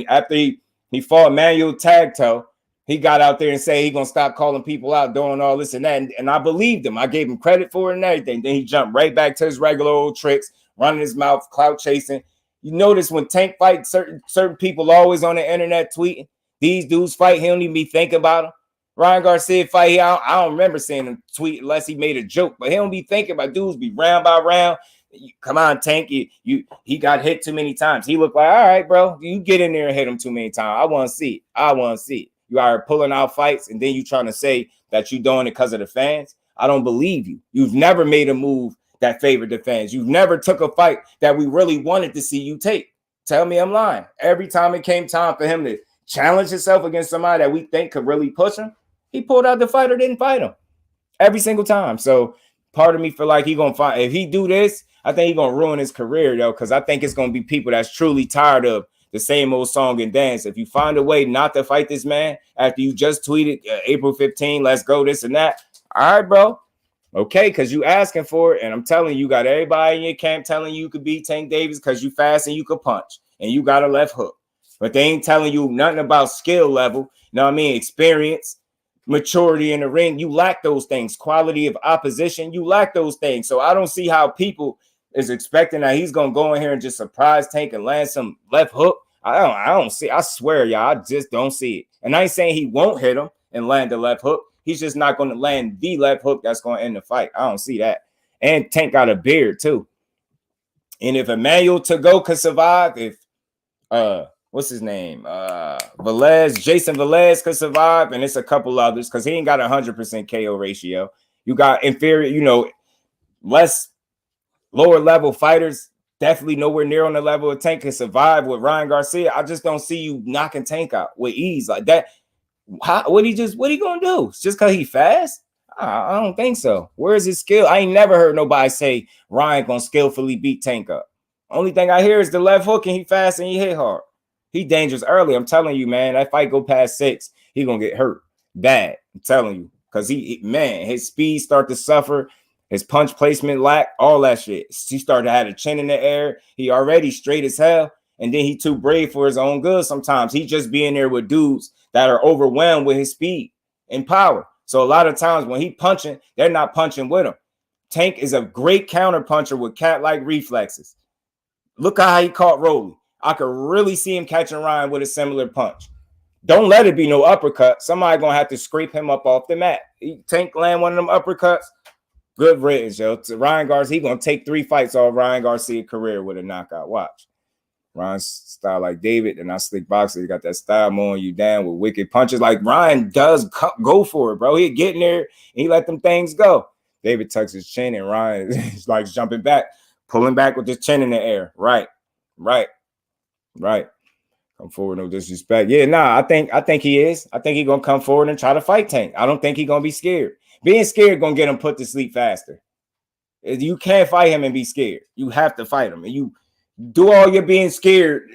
after he fought Manuel Tagto, he got out there and said he's going to stop calling people out, doing all this and that. And I believed him. I gave him credit for it and everything. Then he jumped right back to his regular old tricks, running his mouth, clout chasing. You notice when Tank fights, certain people always on the internet tweeting. These dudes fight, he don't even be thinking about them. Ryan Garcia fight, I don't remember seeing him tweet unless he made a joke, but he don't be thinking about dudes be round by round. Come on, Tank, he got hit too many times. He looked like, all right, bro, you get in there and hit him too many times. I want to see it. You are pulling out fights, and then you trying to say that you doing it because of the fans. I don't believe you. You've never made a move that favored the fans. You've never took a fight that we really wanted to see you take. Tell me I'm lying. Every time it came time for him to challenge himself against somebody that we think could really push him, he pulled out the fight or didn't fight him every single time. So part of me feel like he gonna find, if he do this, I think he gonna ruin his career, yo, because I think it's gonna be people that's truly tired of the same old song and dance. If you find a way not to fight this man after you just tweeted April 15, let's go, this and that. All right, bro. Okay, because you asking for it, and I'm telling you, got everybody in your camp telling you could beat Tank Davis because you fast and you could punch, and you got a left hook. But they ain't telling you nothing about skill level, you know what I mean, experience, maturity in the ring. You lack those things. Quality of opposition, you lack those things. So I don't see how people is expecting that he's gonna go in here and just surprise Tank and land some left hook. I don't see. I swear, y'all, I just don't see it. And I ain't saying he won't hit him and land the left hook. He's just not going to land the left hook that's going to end the fight. I don't see that. And Tank got a beard too. And if Emmanuel Tago could survive, if what's his name, Jason Velez could survive, and it's a couple others because he ain't got 100% KO ratio. You got inferior, you know, less lower level fighters, definitely nowhere near on the level of Tank can survive with Ryan Garcia. I just don't see you knocking Tank out with ease like that. What he gonna do? It's just because he fast? I don't think so. Where's his skill? I ain't never heard nobody say Ryan gonna skillfully beat Tank up. Only thing I hear is the left hook, and he fast and he hit hard. He dangerous early. I'm telling you, man. That fight go past 6, he gonna get hurt bad. I'm telling you, because his speed start to suffer. His punch placement lack, all that shit. He started to have a chin in the air. He already straight as hell, and then he too brave for his own good. Sometimes he just be in there with dudes that are overwhelmed with his speed and power. So a lot of times when he punching, they're not punching with him. Tank is a great counter puncher with cat-like reflexes. Look how he caught Rolly. I could really see him catching Ryan with a similar punch. Don't let it be no uppercut. Somebody gonna have to scrape him up off the mat. Tank land one of them uppercuts. Good riddance, yo. To Ryan Garcia, he gonna take 3 fights off Ryan Garcia's career with a knockout. Watch. Ryan's style like David, and I slick boxer. He got that style mowing you down with wicked punches. Like Ryan does go for it, bro. He get in there and he let them things go. David tucks his chin, and Ryan is like jumping back, pulling back with his chin in the air. Right. Come forward, no disrespect. Yeah, nah, I think he is. I think he's gonna come forward and try to fight Tank. I don't think he's gonna be scared. Being scared gonna get him put to sleep faster. You can't fight him and be scared. You have to fight him, and you do all your being scared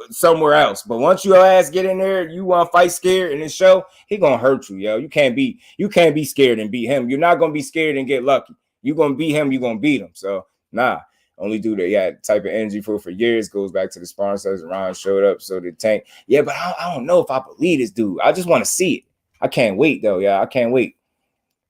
somewhere else. But once your ass get in there, you want to fight scared in this show, he gonna hurt you, yo. You can't be scared and beat him. You're not gonna be scared and get lucky. You're gonna beat him, you're gonna beat him. So nah, only dude that had type of energy for years. Goes back to the sparring session. Ryan showed up, so did Tank. Yeah, but I don't know if I believe this dude. I just want to see it. I can't wait though, yeah. I can't wait.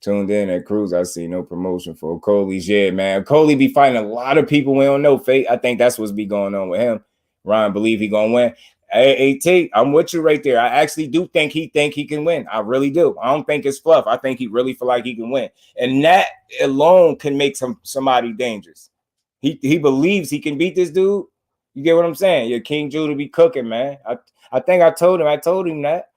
Tuned in at Cruz. I see no promotion for Coley's. Yeah, man. Coley be fighting a lot of people we don't know, Fate. I think that's what's be going on with him. Ryan believe he gonna win. AAT, I'm with you right there. I actually do think he can win. I really do. I don't think it's fluff. I think he really feel like he can win. And that alone can make somebody dangerous. He believes he can beat this dude. You get what I'm saying? Your King Judah be cooking, man. I think I told him that.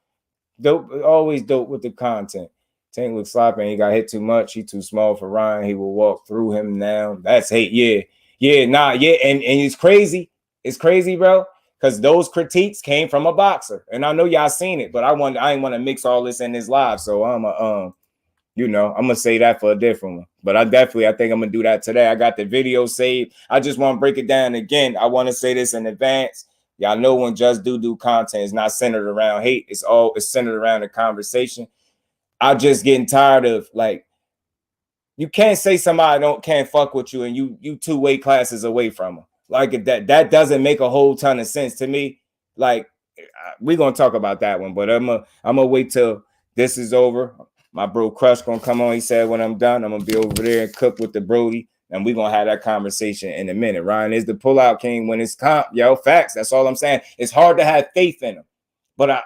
Dope, always dope with the content. Tank looks sloppy and he got hit too much. He too small for Ryan. He will walk through him now. That's hate. Yeah. And it's crazy. It's crazy, bro. Because those critiques came from a boxer. And I know y'all seen it, but I ain't want to mix all this in this live. So I'm gonna say that for a different one. But I think I'm gonna do that today. I got the video saved. I just want to break it down again. I want to say this in advance. Y'all know when Just Do content is not centered around hate. It's centered around the conversation. I'm just getting tired of, like, you can't say somebody can't fuck with you and you 2 weight classes away from them. Like that doesn't make a whole ton of sense to me. Like, we're gonna talk about that one, but I'm gonna wait till this is over. My bro Crush gonna come on. He said when I'm done, I'm gonna be over there and cook with the Brody, and we're gonna have that conversation in a minute. Ryan is the pullout king when it's comp, yo. Facts. That's all I'm saying. It's hard to have faith in him, but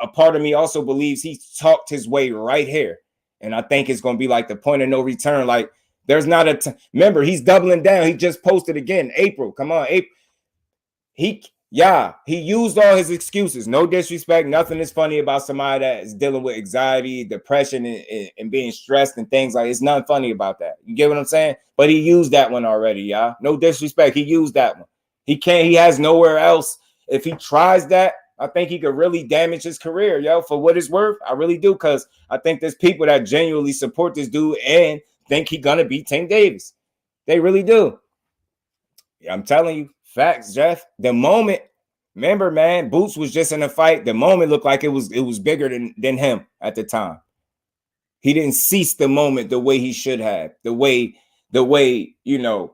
a part of me also believes he talked his way right here. And I think it's going to be like the point of no return. Like, there's not remember, he's doubling down. He just posted again. April. Come on, April. He used all his excuses. No disrespect. Nothing is funny about somebody that is dealing with anxiety, depression, and being stressed and things like that. It's nothing funny about that. You get what I'm saying? But he used that one already, y'all. No disrespect. He used that one. He has nowhere else. If he tries that, I think he could really damage his career, yo, for what it's worth. I really do, because I think there's people that genuinely support this dude and think he's gonna beat Tank Davis. They really do. I'm telling you, facts, Jeff. The moment, remember, man, Boots was just in a fight. The moment looked like it was bigger than him at the time. He didn't seize the moment the way he should have. The way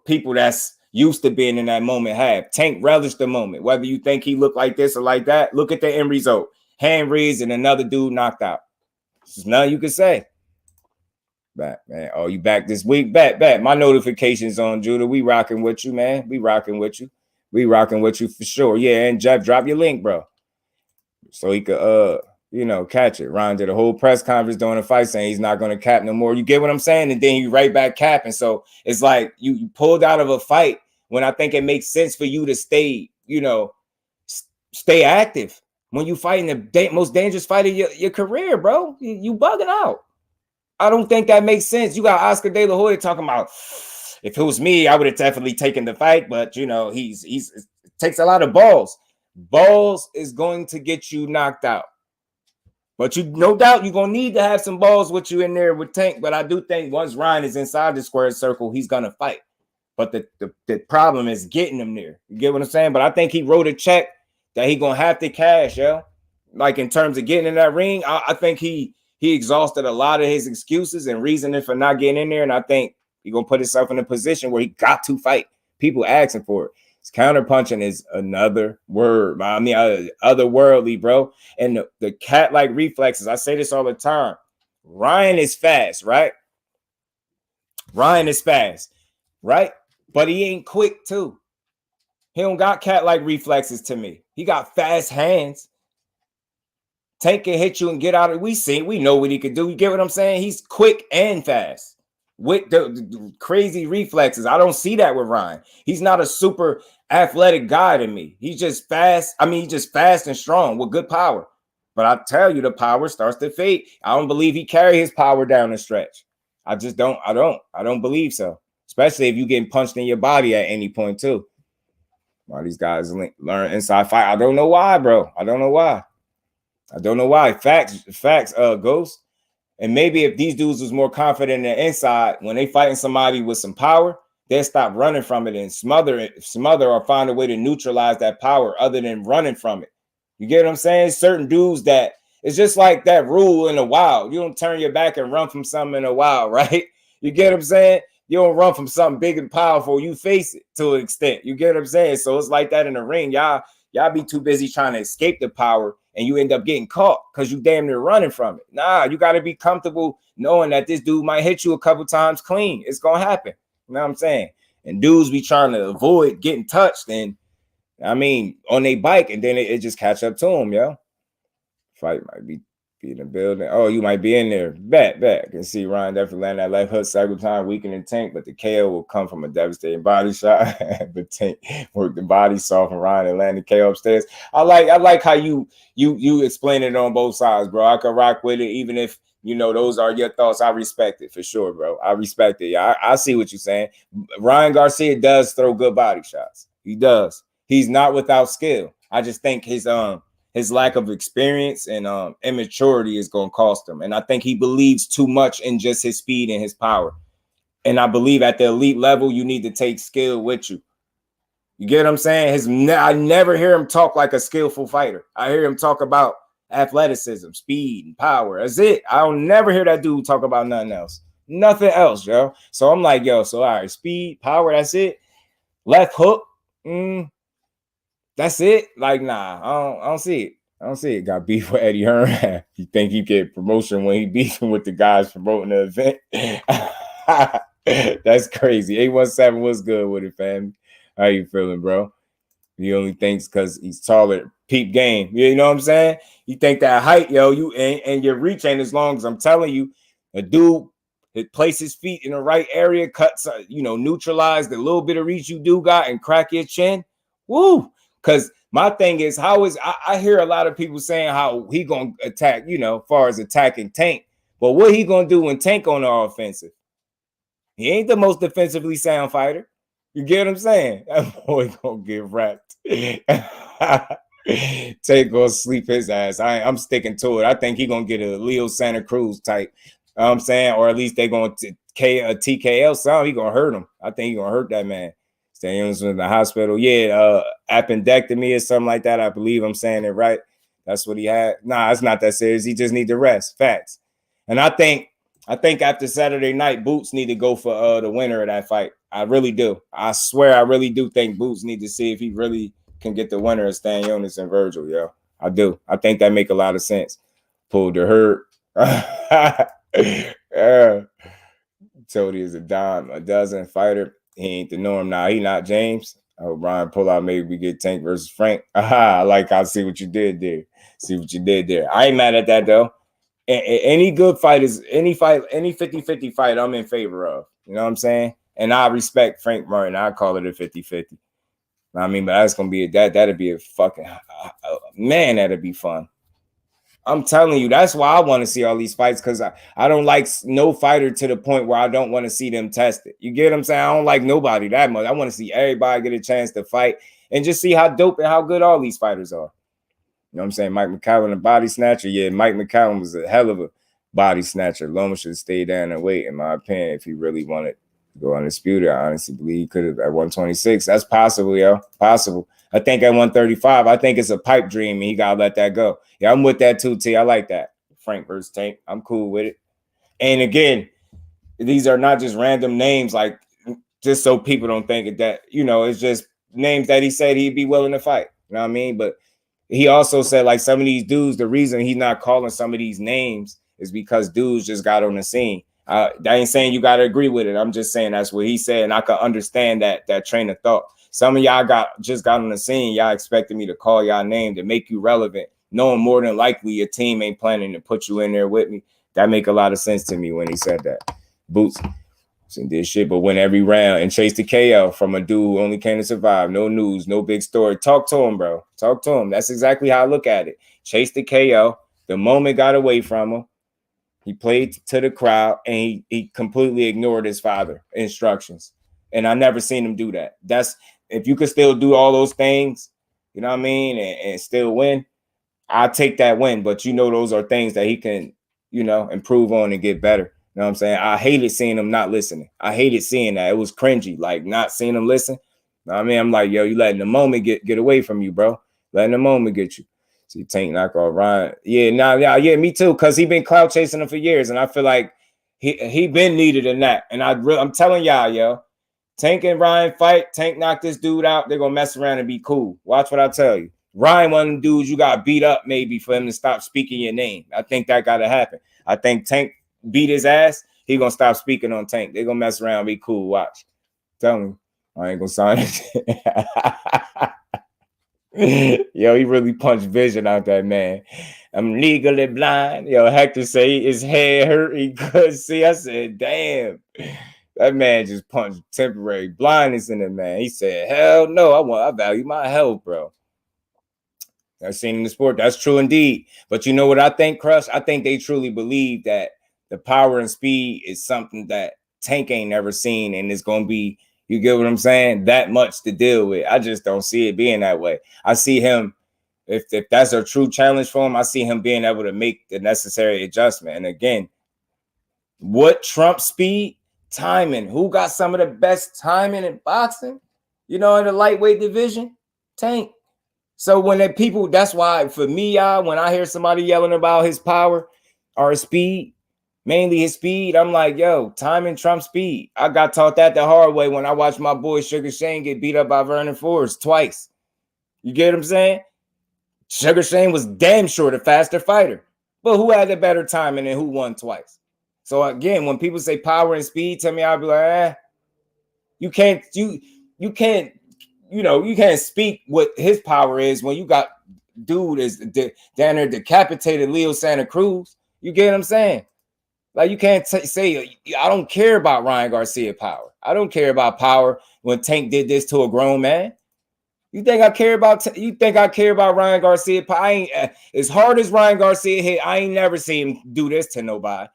people that's used to being in that moment have. Tank relished the moment. Whether you think he looked like this or like that, look at the end result. Hand raised and another dude knocked out. There's nothing you can say. Back, man. Oh, you back this week? Back. My notifications on, Judah. We rocking with you, man. We rocking with you. We rocking with you for sure. Yeah, and Jeff, drop your link, bro. So he could catch it. Ryan did a whole press conference during the fight saying he's not going to cap no more. You get what I'm saying? And then you right back capping. So it's like you pulled out of a fight when I think it makes sense for you to stay active. When you fighting the most dangerous fight of your career, bro, you bugging out. I don't think that makes sense. You got Oscar De La Hoya talking about, if it was me, I would have definitely taken the fight. But, he's it takes a lot of balls. Balls is going to get you knocked out. But no doubt you're going to need to have some balls with you in there with Tank. But I do think once Ryan is inside the square circle, he's going to fight. But the problem is getting him there. You get what I'm saying? But I think he wrote a check that he going to have to cash, yo. Like in terms of getting in that ring, I think he exhausted a lot of his excuses and reasoning for not getting in there. And I think he's going to put himself in a position where he got to fight. People asking for it. His counterpunching is another word. I mean, otherworldly, bro. And the cat-like reflexes, I say this all the time. Ryan is fast, right? Ryan is fast, right? But he ain't quick, too. He don't got cat-like reflexes to me. He got fast hands. Tank can hit you and get out of it. We know what he could do. You get what I'm saying? He's quick and fast with the crazy reflexes. I don't see that with Ryan. He's not a super athletic guy to me. He's just fast. I mean, he's just fast and strong with good power. But I tell you, the power starts to fade. I don't believe he carry his power down the stretch. I just don't. I don't believe so. Especially if you getting punched in your body at any point too. Why these guys learn inside fight? I don't know why, bro. I don't know why. Facts, Ghost. And maybe if these dudes was more confident in the inside, when they fighting somebody with some power, they'll stop running from it and smother or find a way to neutralize that power other than running from it. You get what I'm saying? Certain dudes that it's just like that rule in the wild. You don't turn your back and run from something in the wild, right? You get what I'm saying? You don't run from something big and powerful. You face it to an extent. You get what I'm saying? So it's like that in the ring. Y'all be too busy trying to escape the power and you end up getting caught because you damn near running from it. Nah, you got to be comfortable knowing that this dude might hit you a couple times clean. It's going to happen. You know what I'm saying? And dudes be trying to avoid getting touched and, on their bike, and then it just catch up to them, yo. Fight might be in the building. Oh, you might be in there. Bet. I can see Ryan definitely land that left hook several times, weakening Tank, but the KO will come from a devastating body shot. But Tank worked the body soft and Ryan and land the KO upstairs. I like how you explain it on both sides, bro. I could rock with it, even if those are your thoughts. I respect it for sure, bro. I respect it. Yeah, I see what you're saying. Ryan Garcia does throw good body shots. He does. He's not without skill. I just think his lack of experience and immaturity is going to cost him. And I think he believes too much in just his speed and his power. And I believe at the elite level, you need to take skill with you. You get what I'm saying? I never hear him talk like a skillful fighter. I hear him talk about athleticism, speed, and power. That's it. I don't never hear that dude talk about nothing else. Nothing else, yo. So I'm like, yo, so all right, speed, power, that's it. Left hook, that's it. Like, nah, I don't see it. I don't see it. Got beef with Eddie Hearn. You think he get promotion when he beefing with the guys promoting the event? That's crazy. 817, what's good with it, fam? How you feeling, bro? He only thinks because he's taller. Peep game. You know what I'm saying? You think that height, yo, and your reach ain't as long as I'm telling you. A dude that place his feet in the right area, cuts, neutralize the little bit of reach you do got and crack your chin. Woo! Because my thing is, I hear a lot of people saying how he gonna attack, as far as attacking Tank. But what he gonna do when Tank on the offensive? He ain't the most defensively sound fighter. You get what I'm saying? That boy gonna get wrapped. Tank gonna sleep his ass. I'm sticking to it. I think he gonna get a Leo Santa Cruz type. You know what I'm saying? Or at least they gonna TKL something. He gonna hurt him. I think he gonna hurt that man. Stanionis was in the hospital. Yeah, appendectomy or something like that. I believe I'm saying it right. That's what he had. Nah, it's not that serious. He just need to rest. Facts. And I think after Saturday night, Boots need to go for the winner of that fight. I really do. I swear, I really do think Boots need to see if he really can get the winner of Stanionis and Virgil, yo. I do. I think that make a lot of sense. Pulled the hurt. Tony is a dime, a dozen fighter. He ain't the norm now. He not James. I hope Ryan pull out. Maybe we get Tank versus Frank. I like. I see what you did there. See what you did there. I ain't mad at that though. Any good fight is any 50-50 fight I'm in favor of. You know what I'm saying? And I respect Frank Martin. I call it a 50-50. I mean, but that's gonna be that'd be a fucking man. That'd be fun. I'm telling you, that's why I want to see all these fights, because I don't like no fighter to the point where I don't want to see them tested. You get what I'm saying? I don't like nobody that much. I want to see everybody get a chance to fight and just see how dope and how good all these fighters are. You know what I'm saying? Mike McCallum, a body snatcher. Yeah, Mike McCallum was a hell of a body snatcher. Loma should stay down and wait, in my opinion, if he really wanted to go undisputed. I honestly believe he could have at 126. That's possible, yo. Possible. I think at 135, I think it's a pipe dream, and he got to let that go. Yeah, I'm with that too, T. I like that. Frank versus Tank. I'm cool with it. And again, these are not just random names, like just so people don't think that, you know, it's just names that he said he'd be willing to fight. You know what I mean? But he also said, like, some of these dudes, the reason he's not calling some of these names is because dudes just got on the scene. I ain't saying you got to agree with it. I'm just saying that's what he said, and I can understand that train of thought. Some of y'all just got on the scene. Y'all expected me to call y'all name to make you relevant, knowing more than likely your team ain't planning to put you in there with me. That make a lot of sense to me when he said that. Boots and did shit, but win every round and chase the KO from a dude who only came to survive. No news, no big story. Talk to him, bro. Talk to him. That's exactly how I look at it. Chase the KO. The moment got away from him. He played to the crowd, and he completely ignored his father's instructions. And I never seen him do that. That's, if you could still do all those things, you know what I mean, and still win, I'll take that win. But you know, those are things that he can, you know, improve on and get better. You know what I'm saying? I hated seeing him not listening. I hated seeing that. It was cringy, like not seeing him listen. You know what I mean? I'm like, yo, you letting the moment get away from you, bro. Letting the moment get you. See, Tank knock off Ryan. Yeah, me too. Cause he been clout chasing him for years, and I feel like he been needed in that. And I'm telling y'all, yo, Tank and Ryan fight. Tank knock this dude out. They're gonna mess around and be cool. Watch what I tell you. Ryan, one of them dudes you got beat up maybe for him to stop speaking your name. I think that gotta happen. I think Tank beat his ass. He gonna stop speaking on Tank. They're gonna mess around and be cool. Watch. Tell me. I ain't gonna sign it. Yo, he really punched vision out that man. I'm legally blind. Yo, Hector say his head hurt. He could see. I said, damn. That man just punched temporary blindness in the man. He said, hell no, I value my health, bro. I've seen in the sport. That's true indeed. But you know what I think, Crush? I think they truly believe that the power and speed is something that Tank ain't never seen, and it's going to be, you get what I'm saying, that much to deal with. I just don't see it being that way. I see him, if that's a true challenge for him, I see him being able to make the necessary adjustment. And again, what trumps speed? Timing. Who got some of the best timing in boxing? You know, in the lightweight division? Tank. So when people, that's why for me, y'all, when I hear somebody yelling about his power or his speed, mainly his speed, I'm like, yo, timing trumps speed. I got taught that the hard way when I watched my boy Sugar Shane get beat up by Vernon Forrest twice. You get what I'm saying? Sugar Shane was damn sure the faster fighter, but who had the better timing and who won twice? So again, when people say power and speed to me, I'll be like, you can't speak what his power is when you got dude is down there decapitated Leo Santa Cruz. You get what I'm saying? Like, you can't say, I don't care about Ryan Garcia power. I don't care about power when Tank did this to a grown man. You think I care about Ryan Garcia power? I ain't, as hard as Ryan Garcia hit, I ain't never seen him do this to nobody.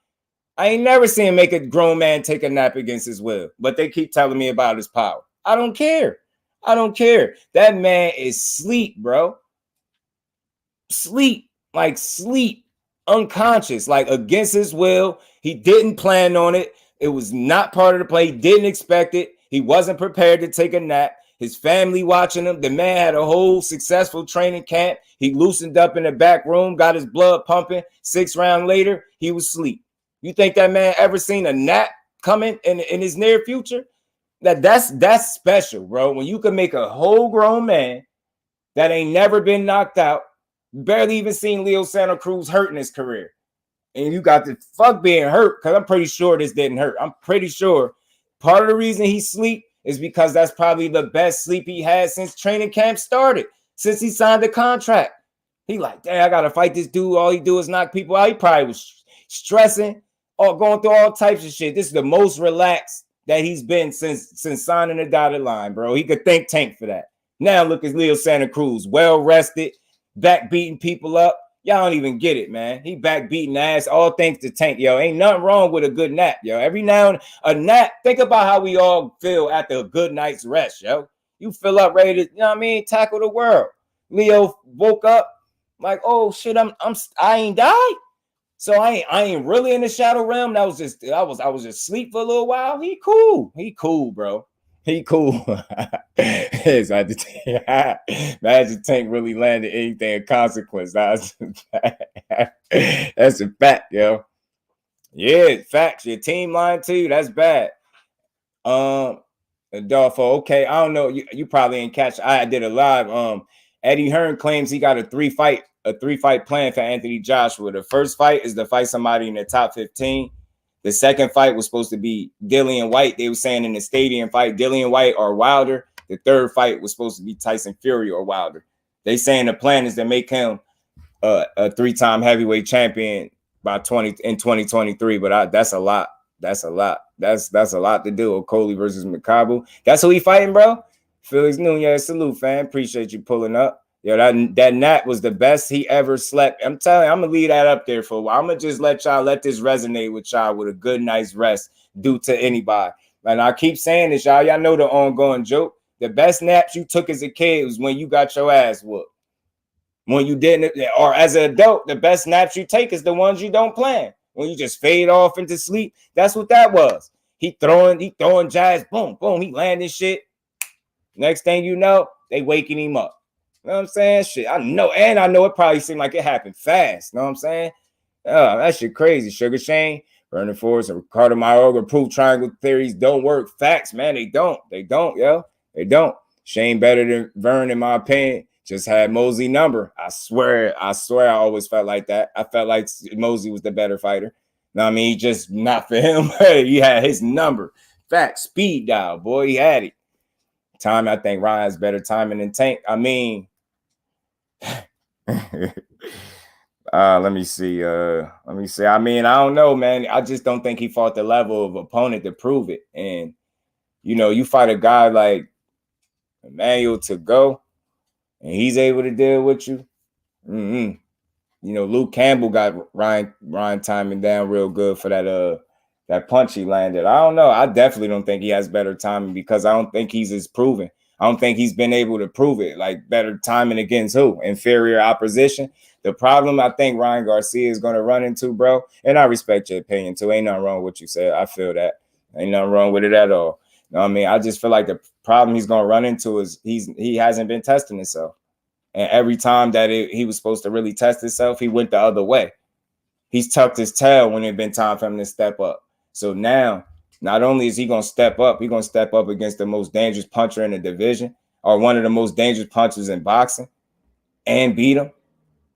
I ain't never seen him make a grown man take a nap against his will. But they keep telling me about his power. I don't care. I don't care. That man is sleep, bro. Sleep. Unconscious, like against his will. He didn't plan on it. It was not part of the play. He didn't expect it. He wasn't prepared to take a nap. His family watching him. The man had a whole successful training camp. He loosened up in the back room, got his blood pumping. 6 rounds later, he was asleep. You think that man ever seen a nap coming in his near future? That's special, bro. When you can make a whole grown man that ain't never been knocked out, barely even seen Leo Santa Cruz hurt in his career. And you got the fuck being hurt, because I'm pretty sure this didn't hurt. I'm pretty sure part of the reason he sleep is because that's probably the best sleep he had since training camp started, since he signed the contract. He like, damn, I got to fight this dude. All he do is knock people out. He probably was stressing or going through all types of shit. This is the most relaxed that he's been since signing the dotted line, bro. He could thank Tank for that. Now look at Leo Santa Cruz, well rested, back beating people up. Y'all don't even get it, man. He back beating ass, all thanks to Tank. Yo, ain't nothing wrong with a good nap, yo. Every now and a nap, think about how we all feel after a good night's rest, yo. You feel up ready to, you know what I mean, tackle the world. Leo woke up like, oh shit, I ain't died. So I ain't really in the shadow realm. That was just I was just asleep for a little while. He cool, bro. He cool. Imagine Tank really landed anything of consequence. That's a fact, yo. Yeah, facts. Your team lying to you. That's bad. Adolfo, okay. I don't know. You probably ain't catch. I did a live. Eddie Hearn claims he got a three fight plan for Anthony Joshua. The first fight is to fight somebody in the top 15. The second fight was supposed to be Dillian White. They were saying in the stadium fight, Dillian White or Wilder. The third fight was supposed to be Tyson Fury or Wilder. They saying the plan is to make him a 3-time heavyweight champion by 2023. But that's a lot. That's a lot. That's a lot to do. Okoli versus Makabu. That's who he fighting, bro. Felix Nunez, salute, fam. Appreciate you pulling up. Yo, that nap was the best he ever slept. I'm telling you, I'm gonna leave that up there for a while. I'm gonna just let this resonate with y'all with a good night's rest due to anybody. And I keep saying this, y'all. Y'all know the ongoing joke. The best naps you took as a kid was when you got your ass whooped. When you didn't, or as an adult, the best naps you take is the ones you don't plan. When you just fade off into sleep. That's what that was. He throwing jabs, boom, boom. He landing shit. Next thing you know, they waking him up. You know what I'm saying? Shit, I know it probably seemed like it happened fast. You know what I'm saying? Oh, that shit crazy. Sugar Shane, Vernon Forrest, and Ricardo Mayorga prove triangle theories don't work. Facts, man, they don't, yo. They don't. Shane better than Vern, in my opinion. Just had Mosley number. I swear I always felt like that. I felt like Mosley was the better fighter. No, I mean, he just not for him. He had his number. Facts, speed dial, boy, he had it. Time, I think Ryan's better timing than Tank. I mean, let me see. I mean, I don't know, man. I just don't think he fought the level of opponent to prove it. And you know, you fight a guy like Emmanuel to go, and he's able to deal with you. You know, Luke Campbell got Ryan timing down real good for that punch he landed. I don't know. I definitely don't think he has better timing because I don't think he's as proven. I don't think he's been able to prove it. Like better timing against who? Inferior opposition. The problem I think Ryan Garcia is going to run into, bro, and I respect your opinion too. Ain't nothing wrong with what you said. I feel that. Ain't nothing wrong with it at all. You know what I mean? I just feel like the problem he's going to run into is he hasn't been testing himself. And every time that he was supposed to really test himself, he went the other way. He's tucked his tail when it been time for him to step up. So now, not only is he going to step up, he's going to step up against the most dangerous puncher in the division or one of the most dangerous punchers in boxing and beat him.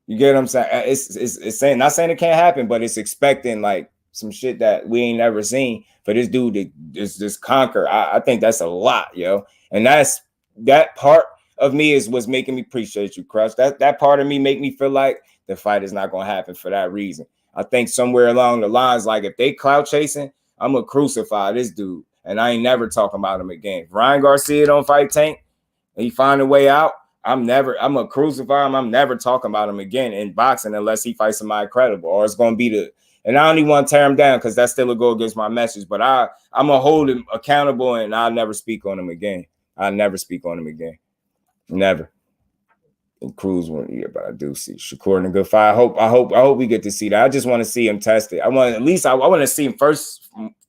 You get what I'm saying? It's saying, not saying it can't happen, but it's expecting like some shit that we ain't never seen for this dude to just conquer. I think that's a lot, yo. And that part of me was making me appreciate you, Crush. That part of me make me feel like the fight is not going to happen for that reason. I think somewhere along the lines, like if they clout chasing, I'm going to crucify this dude. And I ain't never talking about him again. If Ryan Garcia don't fight Tank, and he find a way out, I'm going to crucify him. I'm never talking about him again in boxing unless he fights somebody credible. Or it's going to be and I don't even want to tear him down because that's still a go against my message. But I'm going to hold him accountable and I'll never speak on him again. I'll never speak on him again. Never. And Cruz one year, but I do see Shakur in a good fight. I hope we get to see that. I just want to see him tested. I want to see him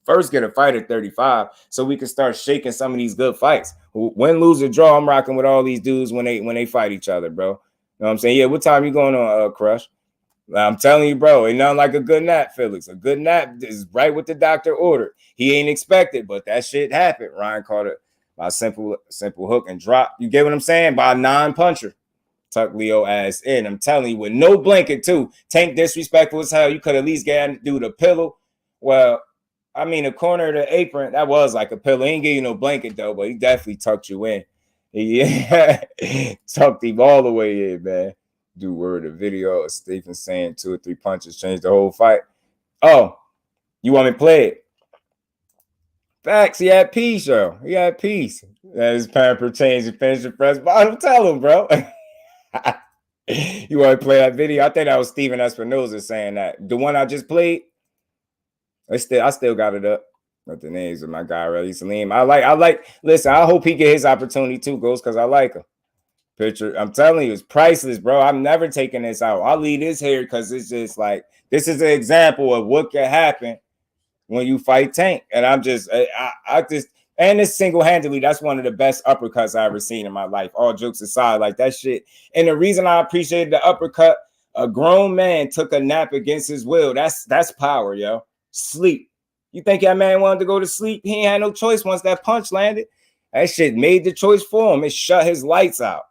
first get a fight at 35 so we can start shaking some of these good fights. Win, lose, or draw, I'm rocking with all these dudes when they fight each other, bro. You know what I'm saying? Yeah, what time you going on, Crush? I'm telling you, bro, ain't nothing like a good nap, Felix. A good nap is right what the doctor ordered. He ain't expected, but that shit happened. Ryan caught it by a simple hook and drop. You get what I'm saying? By a non-puncher. Tuck Leo ass in. I'm telling you, with no blanket, too. Tank disrespectful as hell. You could at least get dude a pillow. Well, I mean, the corner of the apron, that was like a pillow. He ain't give you no blanket, though, but he definitely tucked you in. Yeah, tucked him all the way in, man. Do word a video of Stephen saying 2 or 3 punches changed the whole fight. Oh, you want me to play it? Facts. He had peace, yo. He had peace. That his pamper changed and finished the press bottom. Tell him, bro. You want to play that video? I think that was Steven Espinoza saying that. The one I just played, I still got it up. But the names of my guy, Relly Salim. I like. Listen, I hope he get his opportunity too, Ghost, because I like him. Picture, I'm telling you, it's priceless, bro. I'm never taking this out. I'll leave this here because it's just like this is an example of what can happen when you fight Tank. And I'm just, I just, and it's single-handedly, that's one of the best uppercuts I ever seen in my life. All jokes aside, like that shit. And the reason I appreciated the uppercut, a grown man took a nap against his will. That's power, yo. Sleep. You think that man wanted to go to sleep? He ain't had no choice once that punch landed. That shit made the choice for him. It shut his lights out.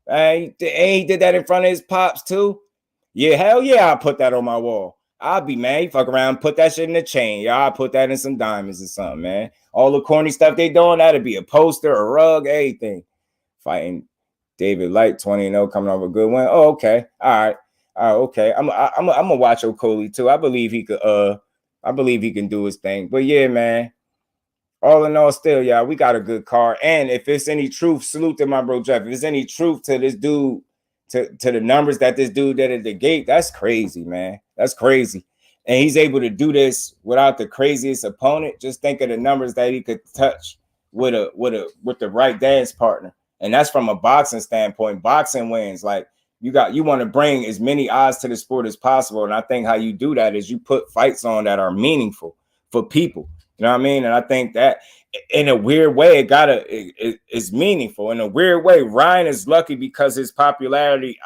And he did that in front of his pops too. Yeah, hell yeah, I'll put that on my wall. I'll be, man, you fuck around, put that shit in the chain. Yeah, I'll put that in some diamonds or something, man. All the corny stuff they doing, that'd be a poster, a rug, everything. Fighting David Light, 20-0, coming off a good win. Oh, okay. All right. Okay. I'm gonna watch Okoli too. I believe he can do his thing. But yeah, man. All in all, still, y'all, we got a good card. And if it's any truth, salute to my bro Jeff. If there's any truth to this dude, to the numbers that this dude did at the gate, that's crazy, man. That's crazy. And he's able to do this without the craziest opponent. Just think of the numbers that he could touch with the right dance partner. And that's from a boxing standpoint. Boxing wins. Like you want to bring as many odds to the sport as possible. And I think how you do that is you put fights on that are meaningful for people. You know what I mean? And I think that in a weird way, it's meaningful. In a weird way, Ryan is lucky because his popularity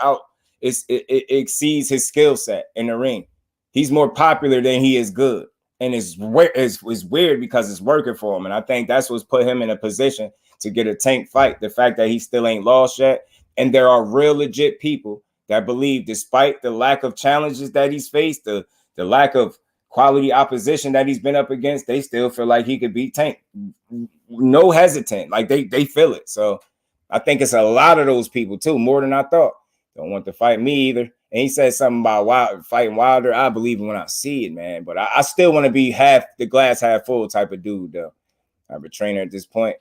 it exceeds his skill set in the ring. He's more popular than he is good. And it's weird because it's working for him. And I think that's what's put him in a position to get a Tank fight. The fact that he still ain't lost yet. And there are real legit people that believe, despite the lack of challenges that he's faced, the lack of quality opposition that he's been up against, they still feel like he could beat Tank. No hesitant. Like they feel it. So I think it's a lot of those people too, more than I thought. Don't want to fight me either. And he said something about fighting Wilder. I believe him when I see it, man. But I still want to be the glass half full type of dude, though. I have a trainer at this point.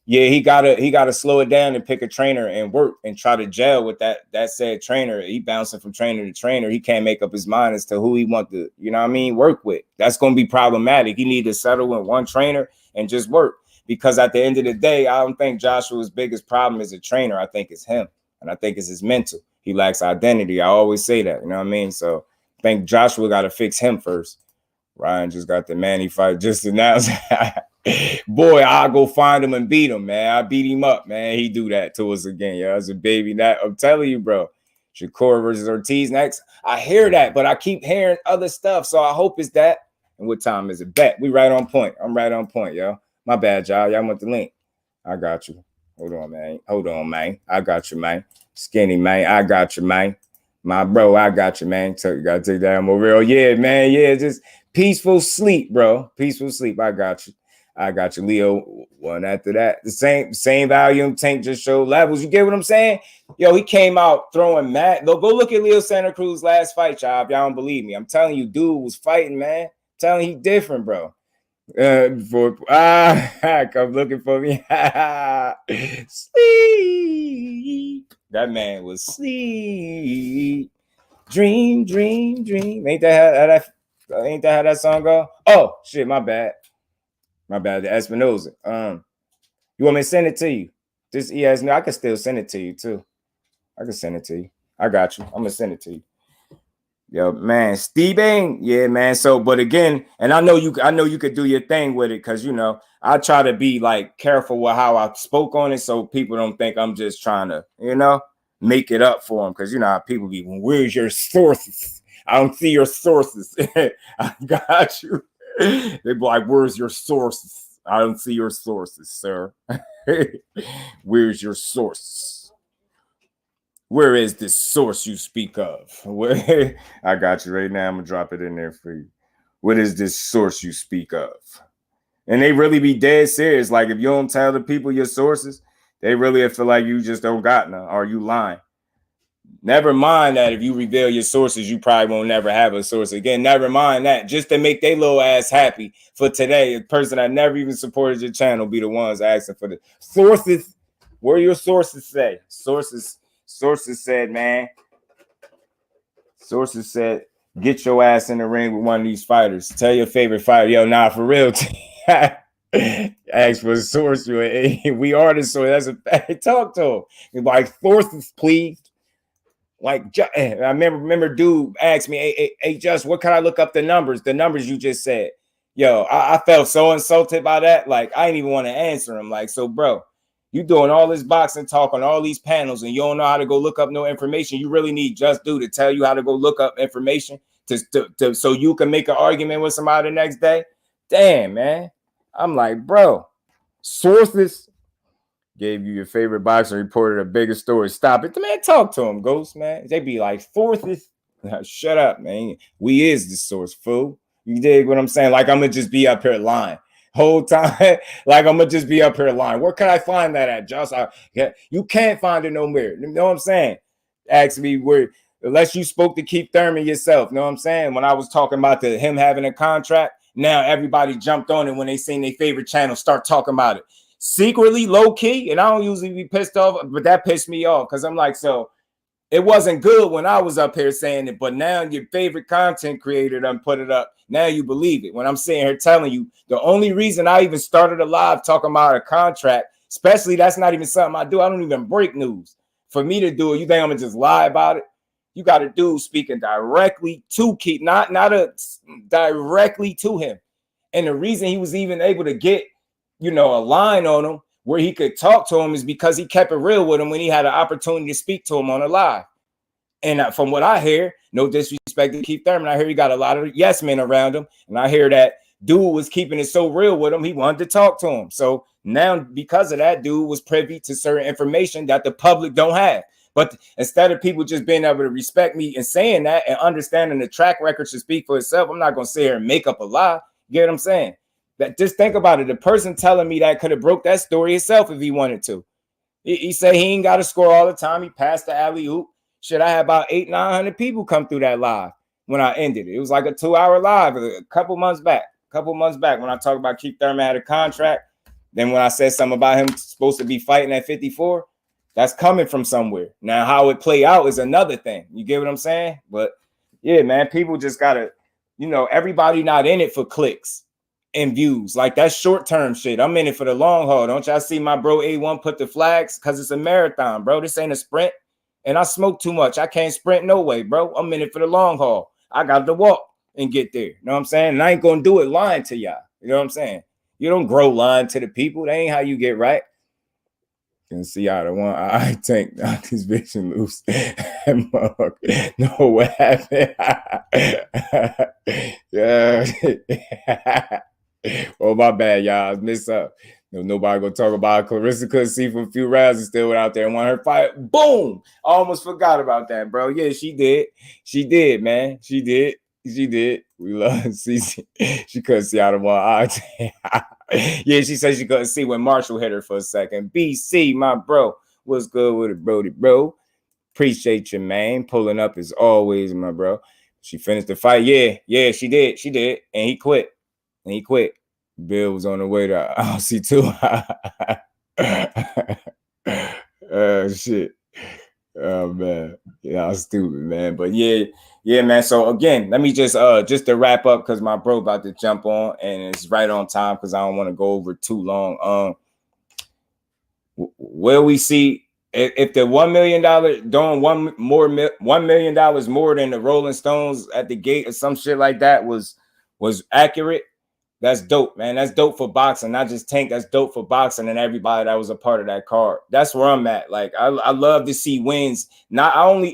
Yeah, he gotta slow it down and pick a trainer and work and try to gel with that said trainer. He bouncing from trainer to trainer. He can't make up his mind as to who he want to, you know what I mean, work with. That's gonna be problematic. He need to settle with one trainer and just work. Because at the end of the day, I don't think Joshua's biggest problem is a trainer. I think it's him. And I think it's his mental. He lacks identity. I always say that, you know what I mean? So I think Joshua got to fix him first. Ryan just got the Manny fight just announced. Boy, I'll go find him and beat him, man. I beat him up, man. He do that to us again, yo. As a baby. That I'm telling you, bro. Shakur versus Ortiz next. I hear that, but I keep hearing other stuff, so I hope it's that. And what time is it? Bet. We right on point. I'm right on point, yo. My bad, y'all. Y'all want the link. I got you. Hold on, man. I got you, man. Skinny, man. I got you, man. My bro, I got you, man. So you got to take that more real. Yeah, man. Yeah, just peaceful sleep, bro. Peaceful sleep. I got you. Leo. One after that. The same volume. Tank just showed levels. You get what I'm saying? Yo, he came out throwing mad. Go look at Leo Santa Cruz's last fight, y'all. If y'all don't believe me. I'm telling you, dude was fighting, man. I'm telling you, he different, bro. Come looking for me. Sleep. That man was sleep. Dream. Ain't that how that song go? Oh shit, my bad. The Espinoza. You want me to send it to you? Just no, I can still send it to you too. I can send it to you. I got you. I'm gonna send it to you. Yo, man, Steven. Yeah, man. So, but again, and I know you could do your thing with it, because I try to be like careful with how I spoke on it, so people don't think I'm just trying to, make it up for them. Because how people be, well, where's your sources? I don't see your sources. I got you. They be like, where's your sources? I don't see your sources, sir. Where's your source? Where is this source you speak of? I got you right now. I'm gonna drop it in there for you. What is this source you speak of? And they really be dead serious. Like, if you don't tell the people your sources, they really feel like you just don't got none, or you lying. Never mind that if you reveal your sources, you probably won't never have a source again. Never mind that. Just to make their little ass happy for today, a person that never even supported your channel be the ones asking for the sources. What do your sources say? Sources said, man. Sources said, get your ass in the ring with one of these fighters. Tell your favorite fighter, yo, nah, for real. Ask for a source. We are the source. That's a fact. Talk to him. Like, sources, please. Like, I remember dude asked me, hey, Just, what can I look up the numbers? The numbers you just said. Yo, I felt so insulted by that. Like, I didn't even want to answer him. Like, so, bro, you doing all this boxing talk on all these panels, and you don't know how to go look up no information. You really need JusDue to tell you how to go look up information so you can make an argument with somebody the next day. Damn, man. I'm like, bro, sources. Gave you your favorite boxer, reported a bigger story. Stop it. Man, talk to him, Ghost, man. They be like, sources. Shut up, man. We is the source, fool. You dig what I'm saying? Like, I'm going to just be up here lying. Whole time. Like, I'm going to just be up here lying. Where can I find that at, Josh? You can't find it nowhere. You know what I'm saying? Ask me where, unless you spoke to Keith Thurman yourself. You know what I'm saying? When I was talking about him having a contract, now everybody jumped on it when they seen their favorite channel start talking about it. Secretly, low key, and I don't usually be pissed off, but that pissed me off, because I'm like, so it wasn't good when I was up here saying it, but now your favorite content creator done put it up. Now you believe it. When I'm sitting here telling you, the only reason I even started a live talking about a contract, especially that's not even something I do. I don't even break news. For me to do it, you think I'm gonna just lie about it? You got a dude speaking directly to Keith, not directly to him. And the reason he was even able to get a line on him where he could talk to him is because he kept it real with him when he had an opportunity to speak to him on a live. And from what I hear, no disrespect to Keith Thurman, I hear he got a lot of yes men around him. And I hear that dude was keeping it so real with him, he wanted to talk to him. So now, because of that, dude was privy to certain information that the public don't have. But instead of people just being able to respect me and saying that and understanding the track record should speak for itself, I'm not going to sit here and make up a lie. You get what I'm saying? That, just think about it. The person telling me that could have broke that story himself if he wanted to. He said he ain't got to score all the time. He passed the alley-oop. Shit, I had about 800-900 people come through that live when I ended it. It was like a 2-hour live a couple months back when I talked about Keith Thurman had a contract. Then when I said something about him supposed to be fighting at 54, that's coming from somewhere. Now, how it play out is another thing. You get what I'm saying? But yeah, man, people just got to, everybody not in it for clicks and views. Like, that's short-term shit. I'm in it for the long haul. Don't y'all see my bro A1 put the flags? Because it's a marathon, bro. This ain't a sprint. And I smoke too much. I can't sprint no way, bro. I'm in it for the long haul. I got to walk and get there. You know what I'm saying? And I ain't going to do it lying to y'all. You know what I'm saying? You don't grow lying to the people. That ain't how you get right. You can see out of one eye tank this vision loose. No, what happened? Yeah. Oh, my bad, y'all. I missed up. Nobody gonna talk about it. Clarissa couldn't see for a few rounds and still went out there and won her fight. Boom! I almost forgot about that, bro. Yeah, she did. She did, man. She did. We love Cece. She couldn't see out of one eye. Yeah, she said she couldn't see when Marshall hit her for a second. BC, my bro. What's good with it, Brody, bro? Appreciate you, man. Pulling up as always, my bro. She finished the fight. Yeah, she did. And he quit. Bill was on the way to Aussie too. Shit. Oh man, yeah, I'm stupid, man. But yeah, man. So again, let me just to wrap up, because my bro about to jump on and it's right on time because I don't want to go over too long. Where we see if the $1 million doing $1 million more than the Rolling Stones at the gate or some shit like that was accurate, that's dope, man. That's dope for boxing, not just Tank. That's dope for boxing and everybody that was a part of that card. That's where I'm at. Like I love to see wins. I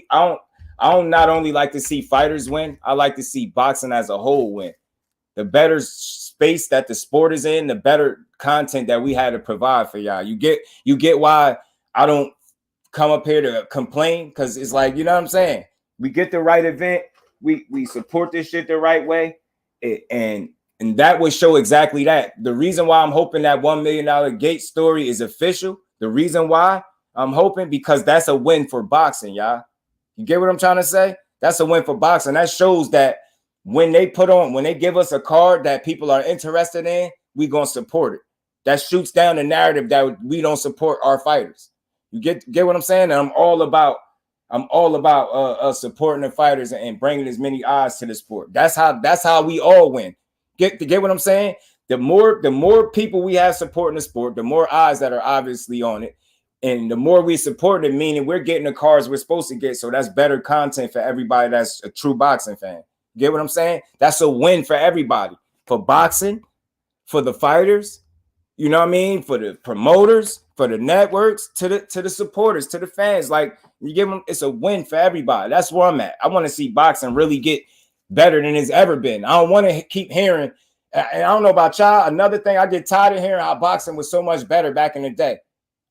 don't not only like to see fighters win, I like to see boxing as a whole win. The better space that the sport is in, the better content that we had to provide for y'all. You get why I don't come up here to complain, because it's like, you know what I'm saying? We get the right event, we support this shit the right way, and that would show exactly that. The reason why I'm hoping that $1 million gate story is official, the reason why I'm hoping, because that's a win for boxing, y'all. You get what I'm trying to say? That's a win for boxing. That shows that when they give us a card that people are interested in, we gonna support it. That shoots down the narrative that we don't support our fighters. You get what I'm saying? And I'm all about supporting the fighters and bringing as many eyes to the sport. That's how we all win. Get what I'm saying? The more people we have supporting the sport, the more eyes that are obviously on it, and the more we support it, meaning we're getting the cards we're supposed to get. So that's better content for everybody that's a true boxing fan. Get what I'm saying? That's a win for everybody, for boxing, for the fighters, you know what I mean, for the promoters, for the networks, to the supporters, to the fans. Like, you give them, it's a win for everybody. That's where I'm at. I want to see boxing really get better than it's ever been. I don't want to keep hearing, and I don't know about y'all, another thing, I get tired of hearing how boxing was so much better back in the day.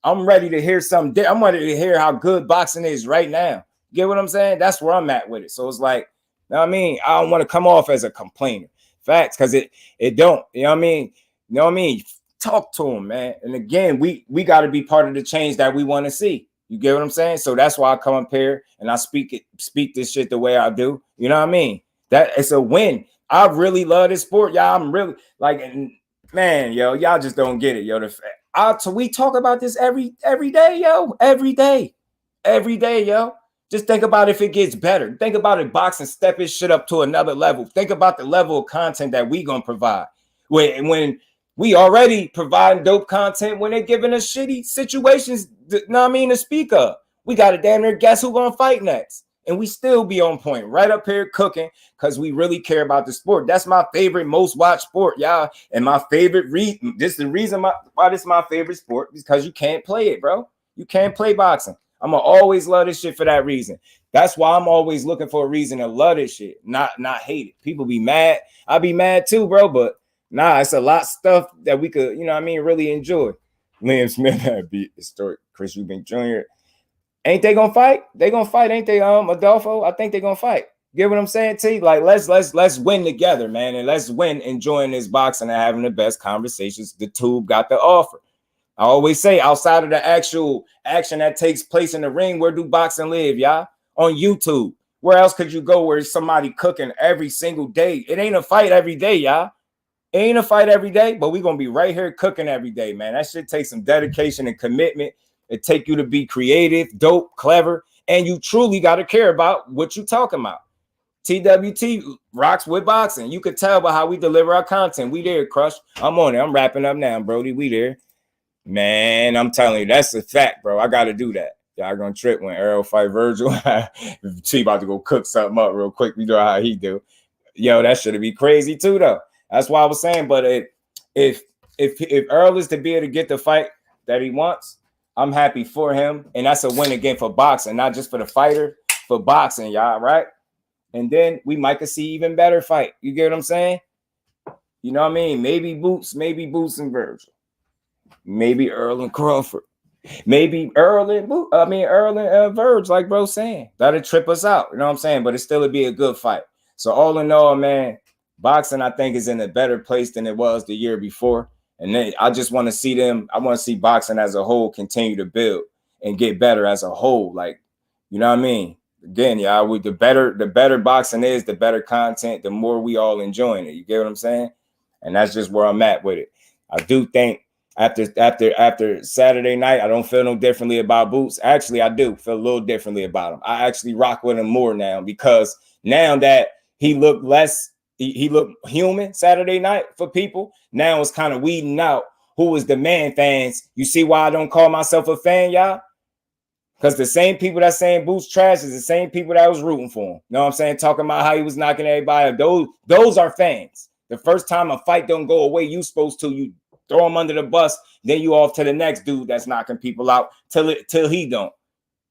I'm ready to hear something. I'm ready to hear how good boxing is right now. Get what I'm saying? That's where I'm at with it. So it's like, you know what I mean? I don't want to come off as a complainer. Facts, because it don't. You know what I mean? You know what I mean? Talk to them, man. And again, we got to be part of the change that we want to see. You get what I'm saying? So that's why I come up here and I speak this shit the way I do. You know what I mean? That it's a win. I really love this sport, y'all. I'm really like, man, yo, y'all just don't get it, yo. So we talk about this every day, yo. Every day, yo. Just think about if it gets better. Think about it, boxing step his shit up to another level. Think about the level of content that we gonna provide. When we already provide dope content, when they're giving us shitty situations, you know what I mean, to speak of. We got to damn near guess who gonna fight next. And we still be on point, right up here cooking, because we really care about the sport. That's my favorite, most watched sport, y'all. And my favorite this is the reason why this is my favorite sport, because you can't play it, bro. You can't play boxing. I'm gonna always love this shit for that reason. That's why I'm always looking for a reason to love this shit, not hate it. People be mad. I be mad too, bro, but nah, it's a lot of stuff that we could, you know what I mean, really enjoy. Liam Smith beat historic Chris Eubank Jr. Ain't they gonna fight? They gonna fight, ain't they? Adolfo, I think they gonna fight. Get what I'm saying, T? Like, let's win together, man, and let's win enjoying this boxing and having the best conversations the tube got to offer. I always say, outside of the actual action that takes place in the ring, where do boxing live, y'all? On YouTube. Where else could you go where there's somebody cooking every single day? It ain't a fight every day, y'all. It ain't a fight every day, but we're gonna be right here cooking every day, man. That shit takes some dedication and commitment. It take you to be creative, dope, clever, and you truly got to care about what you talking about. TWT rocks with boxing. You could tell by how we deliver our content. We there, Crush. I'm on it. I'm wrapping up now, Brody. We there. Man, I'm telling you, that's a fact, bro. I got to do that. Y'all gonna trip when Errol fight Virgil. T about to go cook something up real quick. You know how he do. Yo, that should be crazy too, though. That's why I was saying. But if Earl is to be able to get the fight that he wants, I'm happy for him. And that's a win again for boxing, not just for the fighter, for boxing, y'all, right? And then we might see even better fight. You get what I'm saying? You know what I mean? Maybe Boots and Virgil. Maybe Earl and Crawford. Maybe Earl and Verge, like bro saying. That'll trip us out. You know what I'm saying? But it still would be a good fight. So all in all, man, boxing, I think, is in a better place than it was the year before. And then I just want to see them. I want to see boxing as a whole continue to build and get better as a whole. Like, you know what I mean? Again, y'all, with the better boxing is, the better content, the more we all enjoying it. You get what I'm saying? And that's just where I'm at with it. I do think after Saturday night, I don't feel no differently about Boots. Actually, I do feel a little differently about him. I actually rock with him more now, because now that he looked less, he looked human Saturday night for people. Now it's kind of weeding out who was the man fans. You see why I don't call myself a fan, y'all? Because the same people that saying Boots trash is the same people that was rooting for him. You know what I'm saying? Talking about how he was knocking everybody. Those are fans. The first time a fight don't go away, you supposed to. You throw him under the bus, then you off to the next dude that's knocking people out till he don't.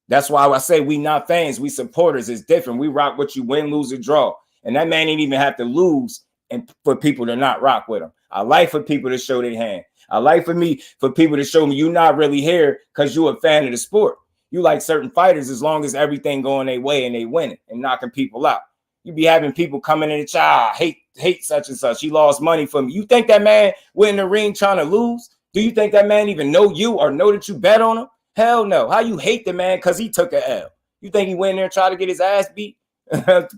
That's why I say we not fans, we supporters. It's different. We rock what you win, lose, or draw. And that man ain't even have to lose and for people to not rock with him. I like for people to show their hand. I like for people to show me you not really here because you a fan of the sport. You like certain fighters as long as everything going their way and they winning and knocking people out. You be having people coming in the chat, hate such and such. He lost money for me. You think that man went in the ring trying to lose? Do you think that man even know you or know that you bet on him? Hell no. How you hate the man because he took a L? You think he went in there and tried to get his ass beat?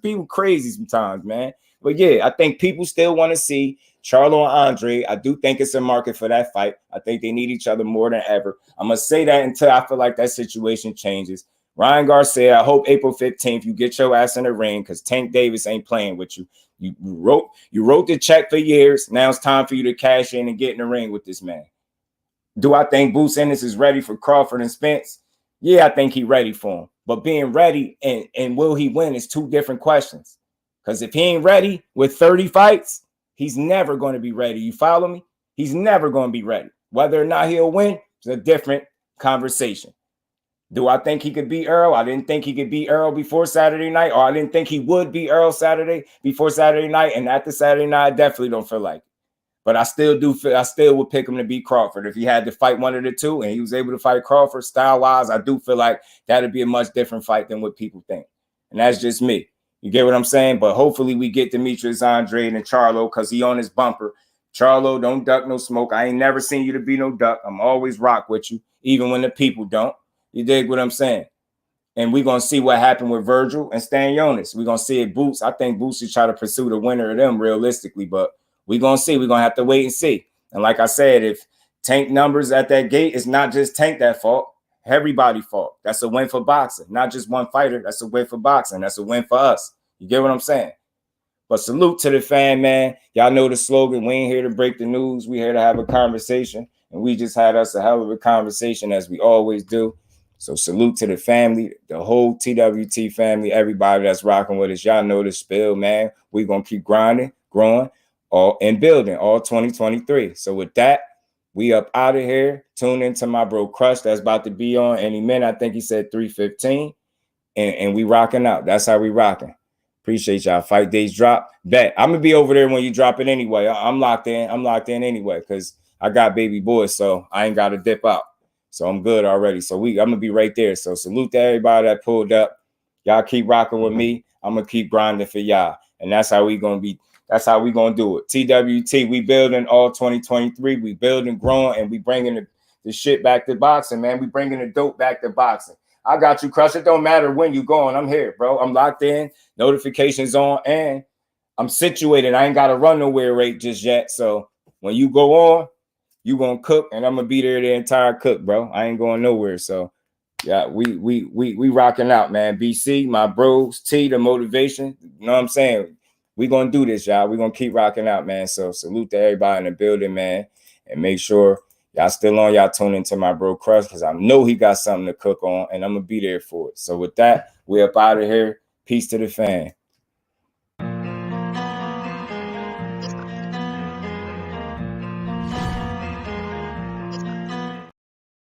People crazy sometimes, man. But yeah, I think people still want to see CHARLO and Andrade. I do think it's a market for that fight. I think they need each other more than ever. I'm going to say that until I feel like that situation changes. Ryan Garcia, I hope April 15th you get your ass in the ring because Tank Davis ain't playing with you. You wrote the check for years. Now it's time for you to cash in and get in the ring with this man. Do I think Boots Ennis is ready for Crawford and Spence? Yeah, I think he's ready for him. But being ready and will he win is two different questions. Because if he ain't ready with 30 fights, he's never going to be ready. You follow me? He's never going to be ready. Whether or not he'll win is a different conversation. Do I think he could beat Earl? I didn't think he could beat Earl before Saturday night, or I didn't think he would beat Earl before Saturday night. And after Saturday night, I definitely don't feel like it. But I still would pick him to beat Crawford. If he had to fight one of the two and he was able to fight Crawford style-wise, I do feel like that'd be a much different fight than what people think. And that's just me. You get what I'm saying? But hopefully we get Demetrius, Andrade, and CHARLO because he on his bumper. CHARLO, don't duck no smoke. I ain't never seen you to be no duck. I'm always rock with you, even when the people don't. You dig what I'm saying? And we're going to see what happened with Virgil and Stanionis. We're going to see it Boots. I think Boots should try to pursue the winner of them realistically, but we're going to see. We're going to have to wait and see. And like I said, if Tank numbers at that gate, it's not just Tank that fault. Everybody fault. That's a win for boxing. Not just one fighter. That's a win for boxing. That's a win for us. You get what I'm saying? But salute to the fan, man. Y'all know the slogan. We ain't here to break the news. We here to have a conversation. And we just had us a hell of a conversation as we always do. So salute to the family, the whole TWT family, everybody that's rocking with us. Y'all know the spill, man. We're going to keep grinding, growing, and building all 2023. So with that, we up out of here. Tune into my bro Crush that's about to be on any minute. I think he said 3:15. And we rocking out. That's how we rocking. Appreciate y'all. Fight days drop. Bet. I'm going to be over there when you drop it anyway. I'm locked in. I'm locked in anyway because I got baby boys, so I ain't got to dip out. So I'm good already. So I'm going to be right there. So salute to everybody that pulled up. Y'all keep rocking with me. I'm going to keep grinding for y'all. And that's how we going to be. That's how we going to do it. TWT, we building all 2023. We building, growing, and we bringing the shit back to boxing, man. We bringing the dope back to boxing. I got you, Crush. It don't matter when you going. I'm here, bro. I'm locked in. Notifications on, and I'm situated. I ain't got to run nowhere right just yet. So when you go on, you gonna cook, and I'm gonna be there the entire cook, bro. I ain't going nowhere. So yeah, we rocking out, man. BC, my bros, T, the motivation. You know what I'm saying? We gonna do this, y'all. We gonna keep rocking out, man. So salute to everybody in the building, man, and make sure y'all still on. Y'all tune into my bro Crush because I know he got something to cook on, and I'm gonna be there for it. So with that, we up out of here. Peace to the fan.